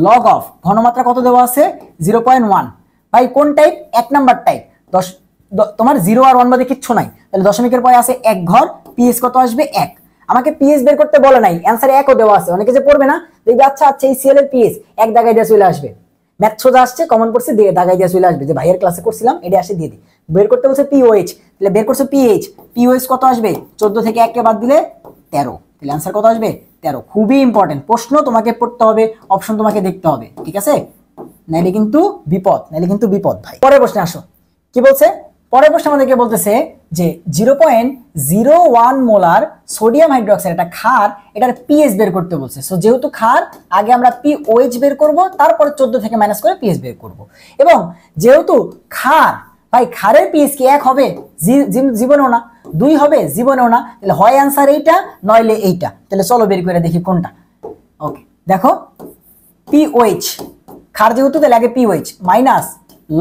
লগ অফ ঘনমাত্রা কত দেওয়া আছে? 0.1। ভাই কোন টাইপ? 1 number type. 10 তোমার 0 আর 1 বাদে কিচ্ছু নাই, তাহলে দশমিকের পরে আছে 1 ঘর, পিএইচ কত আসবে? 1। আমাকে পিএইচ বের করতে বলে নাই, অ্যানসারে 1ও দেওয়া আছে। অনেকে যে পড়বে না দেখবে আচ্ছা আচ্ছা এই সিএল এর পিএইচ 1 দাগায় দিয়ে চলে আসবে, ম্যাথ সোজা আসছে, কমন পড়ছে দিয়ে দাগায় দিয়ে চলে আসবে যে ভাইয়ের ক্লাসে করছিলাম এটা আসে দিয়ে দিই। বের করতে বলছে পিওএইচ, তাহলে বের করছে পিএইচ। পিওএইচ কত আসবে? 14 থেকে 1 কে বাদ দিলে 13, তাহলে অ্যানসার কত আসবে? 13। খুবই ইম্পর্টেন্ট প্রশ্ন, তোমাকে পড়তে হবে, অপশন তোমাকে দেখতে হবে, ঠিক আছে? নাইলে কিন্তু বিপদ, নাইলে কিন্তু বিপদ ভাই। পরের প্রশ্নে আসো, কি বলছে? পরের প্রশ্ন আমাদেরকে বলতেছে যে 0.01 মোলার সোডিয়াম হাইড্রোক্সাইড, এটা ক্ষার, এটার পিএইচ বের করতে বলছে। সো যেহেতু ক্ষার, আগে আমরা পিওএইচ বের করব, তারপরে 14 থেকে মাইনাস করে পিএইচ বের করব। এবং যেহেতু ক্ষার, ভাই ক্ষারের পিএইচ কি 1 হবে? জীবনেও না। 2 হবে? জীবনেও না। তাহলে হয় অ্যান্সার এইটা, নইলে এইটা। তাহলে চলো বের করে দেখি কোনটা। ওকে, দেখো পিওএইচ, ক্ষার যেহেতু তাহলে আগে পিওএইচ মাইনাস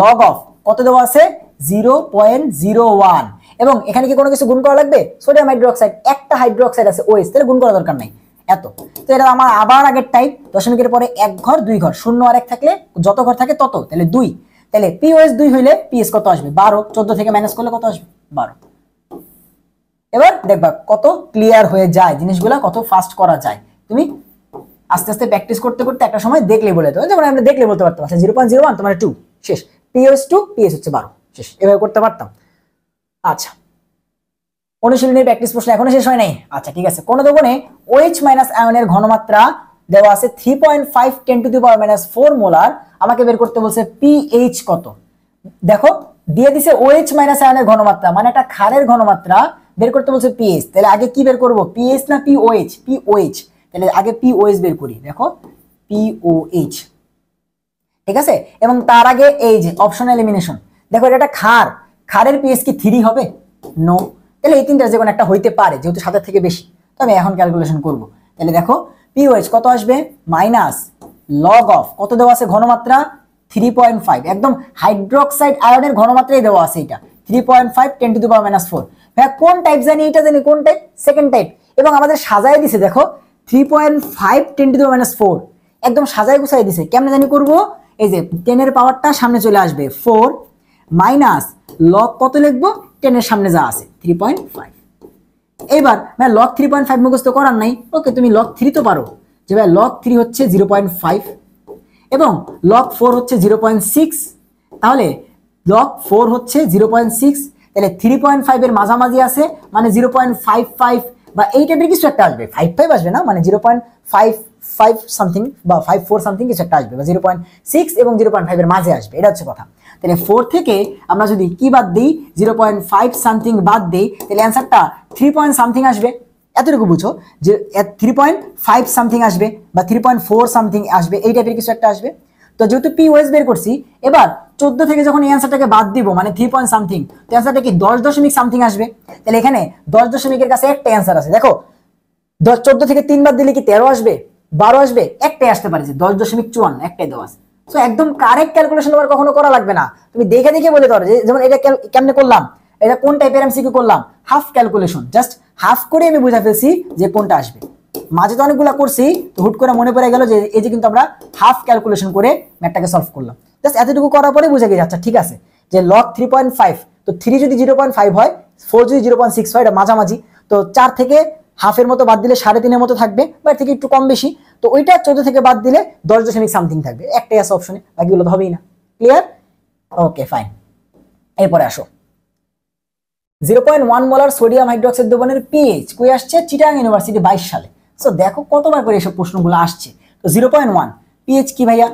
লগ অফ কত দেওয়া আছে? 0.01। এবং এখানে কি কোনো কিছু গুণ করা লাগবে? সোডিয়াম হাইড্রোক্সাইড, একটা হাইড্রোক্সাইড আছে OH, তাহলে গুণ করা দরকার নাই এত। তো এটা আমার আবার আগের টাইপ, দশমিকের পরে 1 ঘর 2 ঘর, 0 আর 1 থাকলে যত ঘর থাকে তত, তাহলে 2। তাহলে পিওএইচ 2 হইলে পিএইচ কত আসবে? 12। 14 থেকে মাইনাস করলে কত আসবে? 12। এবার দেখবা কত ক্লিয়ার হয়ে যায় জিনিসগুলা, কত ফাস্ট করা যায়। তুমি আস্তে আস্তে প্র্যাকটিস করতে করতে একটা সময় দেখলে বলে দেবো, যেমন আমরা দেখলে বলতে পারতাম আচ্ছা 0.01 তোমার 2 শেষ, পিওএইচ 2, পিএইচ হচ্ছে 12 শেষ, এভাবে করতে পারতাম। আচ্ছা, অনুশীলনের প্র্যাকটিস প্রশ্ন এখনো শেষ হয় নাই। আচ্ছা ঠিক আছে, কোন দ্রবণে OH মাইনাস আয়নের ঘনমাত্রা দেওয়া আছে 3.5 10⁻⁴ মোলার, আমাকে বের করতে বলছে পিএইচ কত। দেখো দিয়ে দিছে OH মাইনাস আয়নের ঘনমাত্রা, মানে একটা ক্ষারের ঘনমাত্রা বের করতে বলছে পিএইচ। তাহলে আগে কি বের করব? পিএইচ না পিওএইচ? পিওএইচ। তাহলে আগে পিওএইচ বের করি। দেখো পিওএইচ, ঠিক আছে। এবং তার আগে এই যে অপশন এলিমিনেশন, দেখো এটা একটা ক্ষার, ক্ষারের পিএইচ কি 3 হবে? নো। তাহলে এই তিনটা যে কোনো একটা হইতে পারে, যেহেতু 7 থেকে বেশি। তো আমি এখন ক্যালকুলেশন করব। তাহলে দেখো পিওএইচ কত আসবে? মাইনাস লগ অফ কত দেওয়া আছে? ঘনমাত্রা 3.5, একদম হাইড্রোক্সাইড আয়নের ঘনমাত্রাই দেওয়া আছে এটা 3.5 10⁻⁴। ভাই কোন টাইপ জানি? এটা জানি কোন টাইপ? Second type. এবং আমাদের সাজায় দিছে দেখো 3.5 10⁻⁴, একদম সাজায় গুছাই দিছে। কেমনে জানি করব? এই যে 10 এর পাওয়ারটা সামনে চলে আসবে 4 মাইনাস লগ কত লিখবো? 10 এর সামনে যা আছে 3.5। এবার ভাই লগ 3.5 মুখস্থ করার নাই, ওকে তুমি লগ 3 তো পারো, যে ভাই লগ 3 হচ্ছে 0.5 এবং লগ 4 হচ্ছে 0.6, তাহলে লগ 4 হচ্ছে 0.6, তাহলে 3.5 এর মাঝামাঝি আছে, মানে 0.55 বা এই টাইপের কিছু একটা আসবে। 55 আসবে না, মানে 0.55 সামথিং বা 54 সামথিং কিছু একটা আসবে, বা 0.6 এবং 0.5 এর মাঝে আসবে, এটা হচ্ছে কথা। তাহলে 4 থেকে আমরা যদি কি বাদ দিই? 0.5 সামথিং বাদ দিই, তাহলে অ্যান্সারটা 3 পয়েন্ট সামথিং আসবে। এতটুকু বুঝো যে 3.5 সামথিং আসবে বা 3.4 সামথিং আসবে, এই টাইপের কিছু একটা আসবে। তো যেহেতু পিওএইচ বের করছি, এবার 14 থেকে যখন এই অ্যান্সারটাকে বাদ দিব, মানে 3 পয়েন্ট সামথিং, তো অ্যান্সারটা কি 10 দশমিক সামথিং আসবে। তাহলে এখানে 10 দশমিকের কাছে একটা অ্যান্সার আছে। দেখো 14 থেকে 3 বাদ দিলে কি 13 আসবে? 12 আসবে? একটাই আসতে পারে, যে 10.54, একটাই দেওয়া আছে। সো একদম কারেক্ট ক্যালকুলেশন তোমার কখনো করা লাগবে না, তুমি দেখে দেখে বলে দাও। যেমন এটা কেমনে করলাম, এটা কোন টাইপের এমসিকিউ করলাম? হাফ ক্যালকুলেশন, জাস্ট হাফ করে আমি বুঝা ফেলছি যে কোনটা আসবে। মাঝে তো অনেকগুলো করছি, তো হুট করে মনে পড়ে গেল যে এই যে কিন্তু আমরা হাফ ক্যালকুলেশন করে ম্যাথটাকে সলভ করলাম। জাস্ট এতটুকু করার পরে বুঝে গেছে আচ্ছা ঠিক আছে যে লগ 3.5, তো 3 যদি 0.5 হয়, 4 যদি 0.6 হয়, এটা মাঝামাঝি। তো 4 থেকে হাফের মতো বাদ দিলে 3.5 মতো থাকবে, বা এর থেকে একটু কম বেশি। তো ওইটা 14 থেকে বাদ দিলে 10 দশমিক সামথিং থাকবে, একটাই আছে অপশনে, বাকিগুলো তো হবেই না। ক্লিয়ার? Okay fine. এরপরে আসো 0.1 মোলার সোডিয়াম হাইড্রোক্সাইড দ্রবণের পিএইচ কই আসছে? চিটাগাং ইউনিভার্সিটি 22 সালে। সো দেখো কতবার করে এসব প্রশ্নগুলো আসছে। তো 0.1 পিএইচ কি ভাইয়া?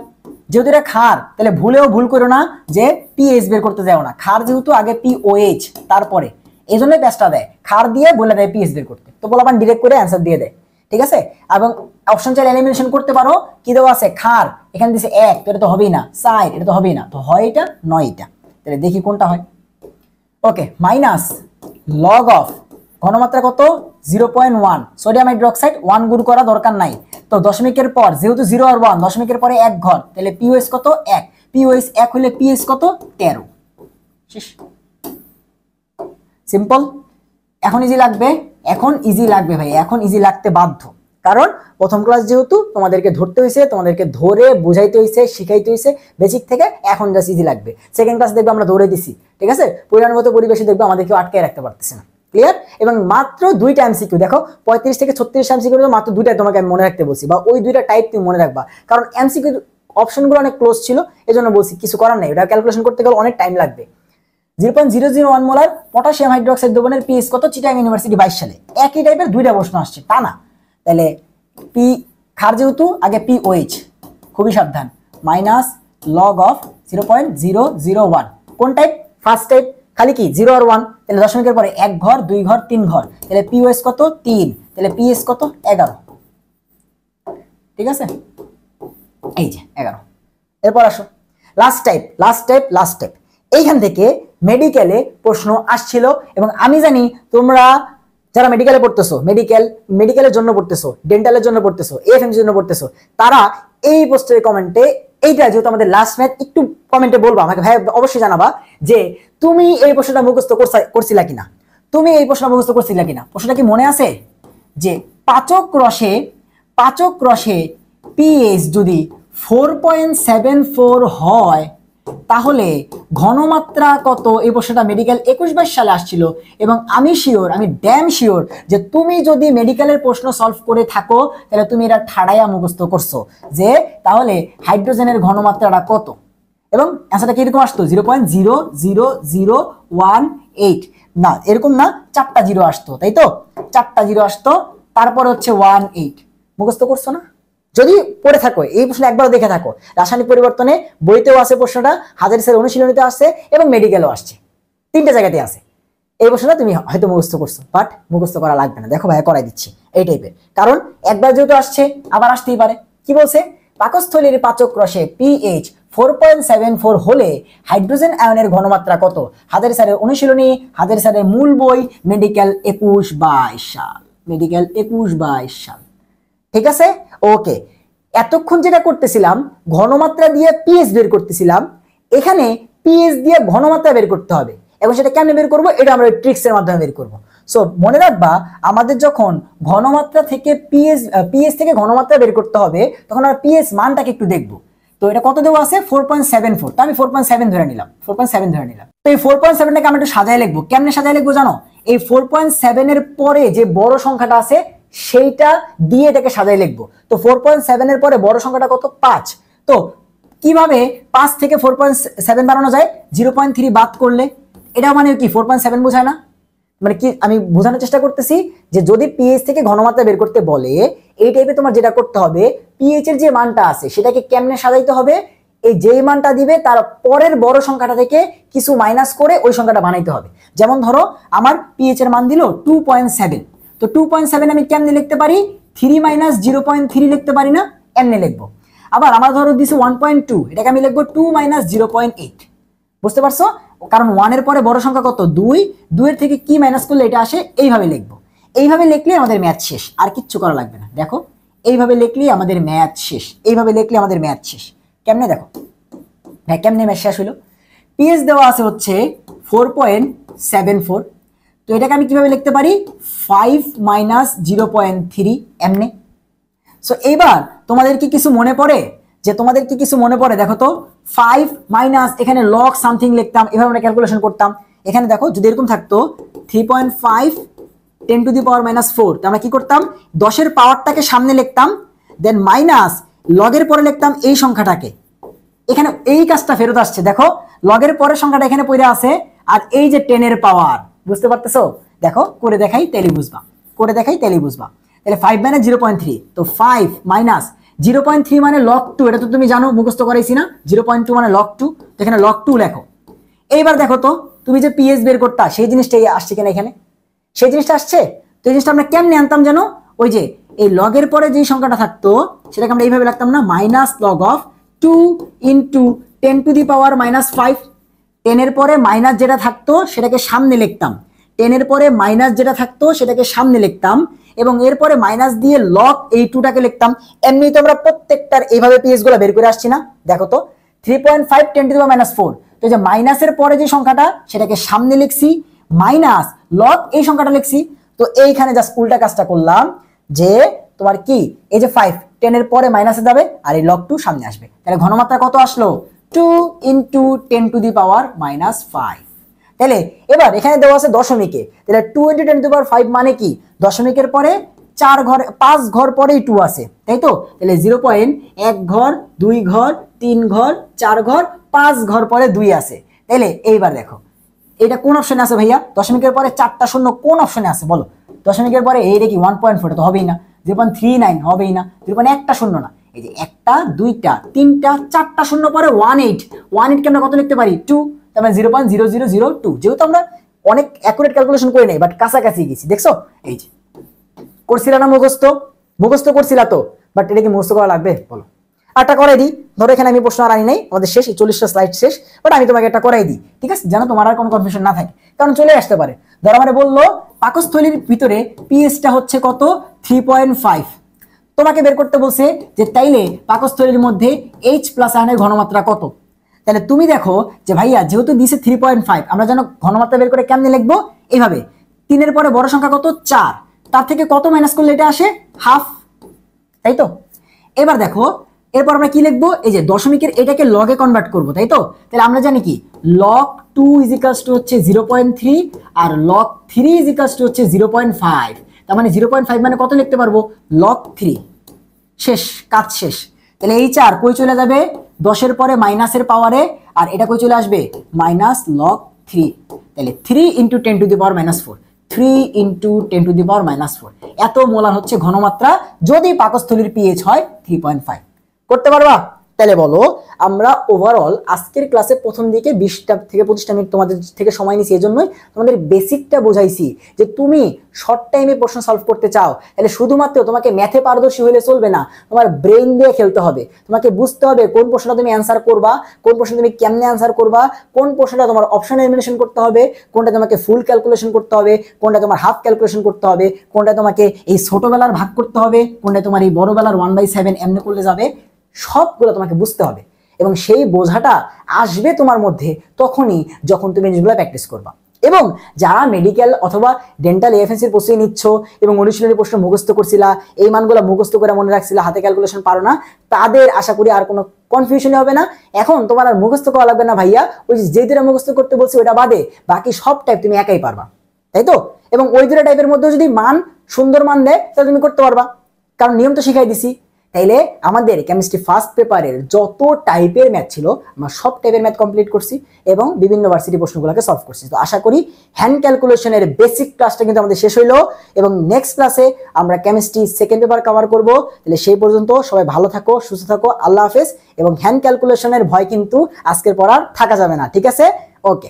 যেহেতু এটা ক্ষার, তাহলে ভুলেও ভুল করো না যে পিএইচ বের করতে যাও না। ক্ষার যেহেতু আগে পিওএইচ, তারপরে এই জন্যই প্যাচটা দেয়, ক্ষার দিয়ে বলে দেয় পিএইচ বের করতে। তো বলাবান ডিরেক্ট করে অ্যান্সার দিয়ে দেয়। ঠিক আছে। এবং অপশন চাইলে এলিমিনেশন করতে পারো, কি দেওয়া আছে ক্ষার, এখানে দিছে 1, তো এটা তো হবেই না, 4 এটা তো হবেই না, তো হয় এটা নয় এটা। তাহলে দেখি কোনটা হয়। ওকে, মাইনাস লগ অফ ঘনমাত্রা কত 0.1 সোডিয়াম হাইড্রোক্সাইড 1 গুণ করা দরকার নাই, তো দশমিকের পর যেহেতু 0 আর 1 দশমিকের পরে 1 ঘর, তাহলে পিওএস কত 1, পিওএস 1 হলে পিএস কত 13। শেষ, সিম্পল। এখন ইজি লাগবে, এখন ইজি লাগবে ভাই, এখন ইজি লাগতে বাধ্য, কারণ প্রথম ক্লাস যেহেতু তোমাদেরকে ধরতে হয়েছে, তোমাদেরকে ধরে বুঝাইতে হয়েছে, শিখাইতে হয়েছে বেসিক থেকে, এখন জাস্ট ইজি লাগবে। সেকেন্ড ক্লাস দেখবে আমরা দৌড়ে দিছি, ঠিক আছে, পরিমাণগত পরিবেশে দেখবে আমাদেরকে আটকে রাখতে পারতেছে না, ক্লিয়ার। এবং মাত্র 2টা এমসিকিউ, দেখো 35 থেকে 36 এমসিকিউ মাত্র 2টাই তোমাকে আমি মনে রাখতে বলছি, বা ওই 2টা টাইপ তুমি মনে রাখবা, কারণ এমসিকিউ অপশনগুলো অনেক ক্লোজ ছিল, এজন্য বলছি কিছু করার নেই, এটা ক্যালকুলেশন করতে গেলে অনেক টাইম লাগবে। 0.001 মোলার পটাশিয়াম হাইড্রোক্সাইড দ্রবণের পিএইচ কত চিটাগাং ইউনিভার্সিটি 22 সালে, একই টাইপের 2টা প্রশ্ন আসছে, তা না। তাহলে পি ক্ষার যেহেতু আগে পিওএইচ, খুবই সাবধান, মাইনাস লগ অফ 0.001, কোন টাইপ ফার্স্ট টাইপ, খালি কি 0 আর 1, তাহলে দশমিকের পরে 1 ঘর 2 ঘর 3 ঘর, তাহলে পিওএস কত 3, তাহলে পিএস কত 11, ঠিক আছে, এই যে 11। এরপর আসো last type, last type, last type. এইখান থেকে মেডিকেলে প্রশ্ন আসছিল, এবং আমি জানি তোমরা যারা মেডিকেলে পড়তেছো, মেডিকেলের জন্য পড়তেছো, ডেন্টালের জন্য পড়তেছো, এএফএমসির জন্য পড়তেছো, তারা এই পোস্টের কমেন্টে এইটা যেহেতু আমাদের লাস্ট ম্যাথ, একটু কমেন্টে বলবা আমাকে, ভাই অবশ্যই জানাবা যে তুমি এই প্রশ্নটা মুখস্থ করছিলা কিনা, তুমি এই প্রশ্ন মুখস্থ করছিলা কিনা। প্রশ্নটা কি মনে আছে যে পাচক রসে পিএইচ যদি 4.74 হয় তাহলে ঘনমাত্রা কত, এই প্রশ্নটা মেডিকেল 21-22 সালে আসছিল, এবং আমি শিওর, আমি ড্যাম শিওর যে তুমি যদি মেডিকেলের প্রশ্ন সলভ করে থাকো তাহলে তুমি এটা ঠাড়াইয়া মুখস্থ করছো, যে তাহলে হাইড্রোজেনের ঘনমাত্রাটা কত, এবং অ্যান্সারটা কিরকম আসতো 0.00018, না এরকম না, 4টা জিরো আসতো, তাই তো 4টা জিরো আসতো, তারপর হচ্ছে 18, মুখস্থ করছো না? যদি পড়ে থাকো এই প্রশ্ন একবার দেখে থাকো, রাসায়নিক পরিবর্তনে বইতেও আছে প্রশ্নটা, হাজার স্যার অনুশীলনীতে আসছে, এবং মেডিকেলও আসছে, 3টে জায়গাতে আছে। এই প্রশ্নটা তুমি হয়তো মুখস্থ করছো, বাট মুখস্থ করা লাগবে না, দেখো ভাইয়া করাই দিচ্ছি এই টাইপের, কারণ একবার যেহেতু আসছে আবার আসতেই পারে। কি বলছে, পাকস্থলীর পাচক রসে পিএইচ 4.74 হলে হাইড্রোজেন আয়নের ঘনমাত্রা কত, হাজার স্যারের অনুশীলনী, হাজার স্যারের মূল বই, মেডিকেল 21-22 সাল, মেডিকেল 21-22 সাল, ঠিক আছে। ওকে, এতক্ষণ যেটা করতেছিলাম ঘনমাত্রা দিয়ে পিএইচ বের করতেছিলাম, এখানে পিএইচ দিয়ে ঘনমাত্রা বের করতে হবে, এবং সেটা কেমনে বের করব, এটা আমরা ট্রিক্সের মাধ্যমে বের করব। সো মনে রাখবা, আমাদের যখন ঘনমাত্রা থেকে পিএইচ থেকে ঘনমাত্রা বের করতে হবে, তখন আমরা পিএইচ মানটাকে একটু দেখব। তো এটা কত দেওয়া আছে 4.74, তো আমি 4.7 ধরে নিলাম, 4.7 ধরে নিলাম। তো এই 4.7টাকে আমরা একটু সাজায় লিখবো, কেমনে সাজায় লিখবো জানো, এই 4.7 এর পরে যে বড় সংখ্যাটা আছে সেইটা দিয়ে এটাকে সাজাই লিখবো। তো 4.7 এর পরে বড় সংখ্যাটা কত 5, তো কিভাবে 5 থেকে 4.7 বানানো যায়, 0.3 বাদ করলে, এটা মানে কি 4.7 বোঝায় না, মানে কি আমি বোঝানোর চেষ্টা করতেছি যে যদি পিএইচ থেকে ঘনমাত্রা বের করতে বলে, এই টাইপে তোমার যেটা করতে হবে, পিএইচ এর যে মানটা আছে সেটাকে কেমনে সাজাইতে হবে, এই যেই মানটা দিবে তার পরের বড় সংখ্যাটা থেকে কিছু মাইনাস করে ওই সংখ্যাটা বানাইতে হবে। যেমন ধরো আমার পিএইচ এর মান দিল 2.7, তো 2.7 আমি কেমনে লিখতে পারি, 3 - 0.3 লিখতে পারি না, এমনি লিখবো। আবার আমার ধরো দিছে 1.2, এটাকে আমি লিখবো 2 - 0.8, বুঝতে পারছো, কারণ 1 এর পরে বড় সংখ্যা কত 2, 2 এর থেকে কি মাইনাস করলে এটা আসে, এইভাবে লিখবো। এইভাবে লিখলে আমাদের ম্যাথ শেষ, আর কিচ্ছু করা লাগবে না। দেখো এইভাবে লিখলেই আমাদের ম্যাথ শেষ, এইভাবে লিখলে আমাদের ম্যাথ শেষ। কেমনে দেখো ভাই, কেমনে ম্যাথ শেষ হলো, পিএইচ দেওয়া আছে হচ্ছে 4.74, তো এটাকে আমি কিভাবে লিখতে পারি 5 - 0.3 এমনি। সো এইবার তোমাদের কি কিছু মনে পড়ে, দেখো তো 5 মাইনাস এখানে লগ সামথিং লিখতাম, এভাবে আমরা ক্যালকুলেশন করতাম। এখানে দেখো যদি এরকম থাকতো 3.5 10⁻⁻4, তো আমরা কি করতাম 10 এর পাওয়ারটাকে সামনে লিখতাম, দেন মাইনাস লগের পরে লিখতাম এই সংখ্যাটাকে, এখানে এই কাজটা ফেরত আসছে, দেখো লগের পরের সংখ্যাটা এখানে পড়ে আছে, আর এই যে 10 এর পাওয়ার, বুঝতে পারতেছো, দেখো করে দেখাই তাহলে বুঝবা, তাহলে 5 - 0.3, তো 5 - 0.3 মানে log 2, এটা তো তুমি জানো, মুখস্থ করাইছি না, 0.2 মানে log 2, তো এখানে log 2 লেখো। এইবার দেখো তো তুমি যে পিএইচ বের করতা সেই জিনিসটাই আসছে কিনা, এখানে সেই জিনিসটা আসছে। তো এই জিনিসটা আমরা কেমনে আনতাম জানো, ওই যে এই লগের পরে যে সংখ্যাটা থাকতো সেটাকে আমরা এইভাবে লিখতাম না, মাইনাস লগ অফ 2 ইন্টু 10⁻⁻5। 10 এর পরে মাইনাস যেটা থাকতো সেটাকে সামনে লিখতাম, 10 এর পরে মাইনাস যেটা থাকতো সেটাকে সামনে লিখতাম, এবং এরপরে মাইনাস দিয়ে লগ এই 2টাকে লিখতাম। এমনি তো আমরা প্রত্যেকটার এইভাবে পিএস গুলো বের করে আসছি না, দেখো তো 3.5 10⁻⁴। তো যে মাইনাসের পরে যে সংখ্যাটা সেটাকে সামনে লিখছি, মাইনাস লগ এই সংখ্যাটা লিখছি। তো এইখানে জাস্ট উল্টা কাজটা করলাম, যে তোমার কি এই যে 5 10 এর পরে মাইনাসে যাবে আর এই লগ 2 সামনে আসবে, তাহলে ঘনমাত্রা কত আসলো 2 ইন্টু 10⁻⁵। তাহলে এবার এখানে দেওয়া আছে দশমিকে, তাহলে 2 ইন্টু 10⁵ মানে কি, দশমিকের পরে 5 ঘর পরেই 2 আছে, তাই তো? তাহলে 0.1 ঘর 2 ঘর 3 ঘর 4 ঘর 5 ঘর পরে 2 আছে। তাহলে এইবার দেখো এটা কোন অপশনে আছে ভাইয়া, দশমিকের পরে 4টা শূন্য কোন অপশনে আছে বলো? দশমিকের পরে এইটা কি 1.4 তো হবেই না, 0.39 হবেই না, 0.1টা শূন্য না, এই যে 1টা 2টা 3টা 4টা শূন্য পরে 18 কে আমরা কত লিখতে পারি 2, তার মানে 0.0002। যেহেতু আমরা অনেক অ্যাকুরেট ক্যালকুলেশন করে নেই বাট কাছাকাছি গেছি, দেখছো? এই যে করছিলা না মুখস্থ করছিলা তো, বাট এটা কি মুখস্থ করা লাগবে বলো? আরটা করাই দিই, ধরো এখানে আমি প্রশ্ন আর আনি নাই, আমাদের শেষ 40টা স্লাইড শেষ, বাট আমি তোমাকে একটা করাই দিই, ঠিক আছে? যেন তোমার আর কোনো কনফিউশন না থাকে, কারণ চলে আসতে পারে। ধরো মানে বললো পাকস্থলীর ভিতরে পিএইচটা হচ্ছে কত 3.5, তোমাকে বের করতে বলছে যে তাইলে পাকস্থলীর মধ্যে H প্লাস আয়নের ঘনমাত্রা কত। তাহলে তুমি দেখো যে ভাইয়া যেহেতু দিছে 3.5, আমরা যেন ঘনমাত্রা বের করে কেমনে লিখবো, এইভাবে 3 এর পরে বড় সংখ্যা কত 4, তার থেকে কত মাইনাস করলে এটা আসে হাফ, তাই তো? এবার দেখো এরপর আমরা কি লিখবো, এই যে দশমিকের এটাকে লগে কনভার্ট করব, তাই তো? তাহলে আমরা জানি কি log 2 হচ্ছে 0.3 আর log 3 হচ্ছে 0.5, তার মানে 0.5 মানে কত লিখতে পারবো log 3। শেষ, কাজ শেষ। তাহলে এই 4 কই চলে যাবে 10 এর পরে মাইনাসের পাওয়ারে, আর এটা কই চলে আসবে মাইনাস log 3। তাহলে 3 ইন্টু 10⁻⁴, 3 ইন্টু 10⁻⁴, এত মোলার হচ্ছে ঘনমাত্রা যদি পাকস্থলীর পিএইচ হয় 3.5। করতে পারবা? তাহলে বলো আমরা ওভারঅল আজকের ক্লাসে প্রথম দিকে 20টা থেকে 25টা মিনিট তোমাদের থেকে সময় নিয়েছি, এজন্যই তোমাদের বেসিকটা বোঝাইছি যে তুমি শর্ট টাইমে প্রশ্ন সলভ করতে চাও, তাহলে শুধুমাত্র তোমাকে ম্যাথে পারদর্শী হলে চলবে না, তোমার ব্রেইন দিয়ে খেলতে হবে। তোমাকে বুঝতে হবে কোন প্রশ্নটা তুমি অ্যান্সার করবা, কোন প্রশ্ন তুমি কেমনে অ্যান্সার করবা, কোন প্রশ্নটা তোমার অপশন এলিমিনেশন করতে হবে, কোনটা তোমাকে ফুল ক্যালকুলেশন করতে হবে, কোনটা তোমার হাফ ক্যালকুলেশন করতে হবে, কোনটা তোমাকে এই ছোটবেলার ভাগ করতে হবে, কোনটা তোমার এই বড়বেলার 1/7 এমনি করলে যাবে, সবগুলো তোমাকে বুঝতে হবে। এবং সেই বোঝাটা আসবে তোমার মধ্যে তখনই যখন তুমি জিনিসগুলো প্র্যাকটিস করবা। এবং যারা মেডিকেল অথবা ডেন্টাল এএফএনসির প্রস্তুতি নিচ্ছ এবং অনুশীলনী প্রশ্ন মুখস্থ করছিলা, এই মানগুলো মুখস্থ করে মনে রাখছিলা, হাতে ক্যালকুলেশন পারো না, তাদের আশা করি আর কোনো কনফিউশনই হবে না। এখন তোমার আর মুখস্থ করা লাগবে না ভাইয়া, ওই যে দুটা মুখস্থ করতে বলছি ওটা বাদে বাকি সব টাইপ তুমি একাই পারবা, তাই তো? এবং ওই দুটা টাইপের মধ্যে যদি মান সুন্দর মান দেয় তাহলে তুমি করতে পারবা, কারণ নিয়ম তো শিখাই দিছি। তাইলে আমাদের কেমিস্ট্রি ফার্স্ট পেপারের যত টাইপের ম্যাথ ছিল আমরা সব টাইপের ম্যাথ কমপ্লিট করছি এবং বিভিন্ন ভার্সিটি প্রশ্নগুলোকে সলভ করছি। তো আশা করি হ্যান্ড ক্যালকুলেশনের বেসিক ক্লাসটা কিন্তু আমাদের শেষ হইলো, এবং নেক্সট ক্লাসে আমরা কেমিস্ট্রি সেকেন্ড পেপার কভার করব। তাহলে সেই পর্যন্ত সবাই ভালো থাকো, সুস্থ থাকো, আল্লাহ হাফেজ। এবং হ্যান্ড ক্যালকুলেশনের ভয় কিন্তু আজকের পর আর থাকা যাবে না, ঠিক আছে? ওকে।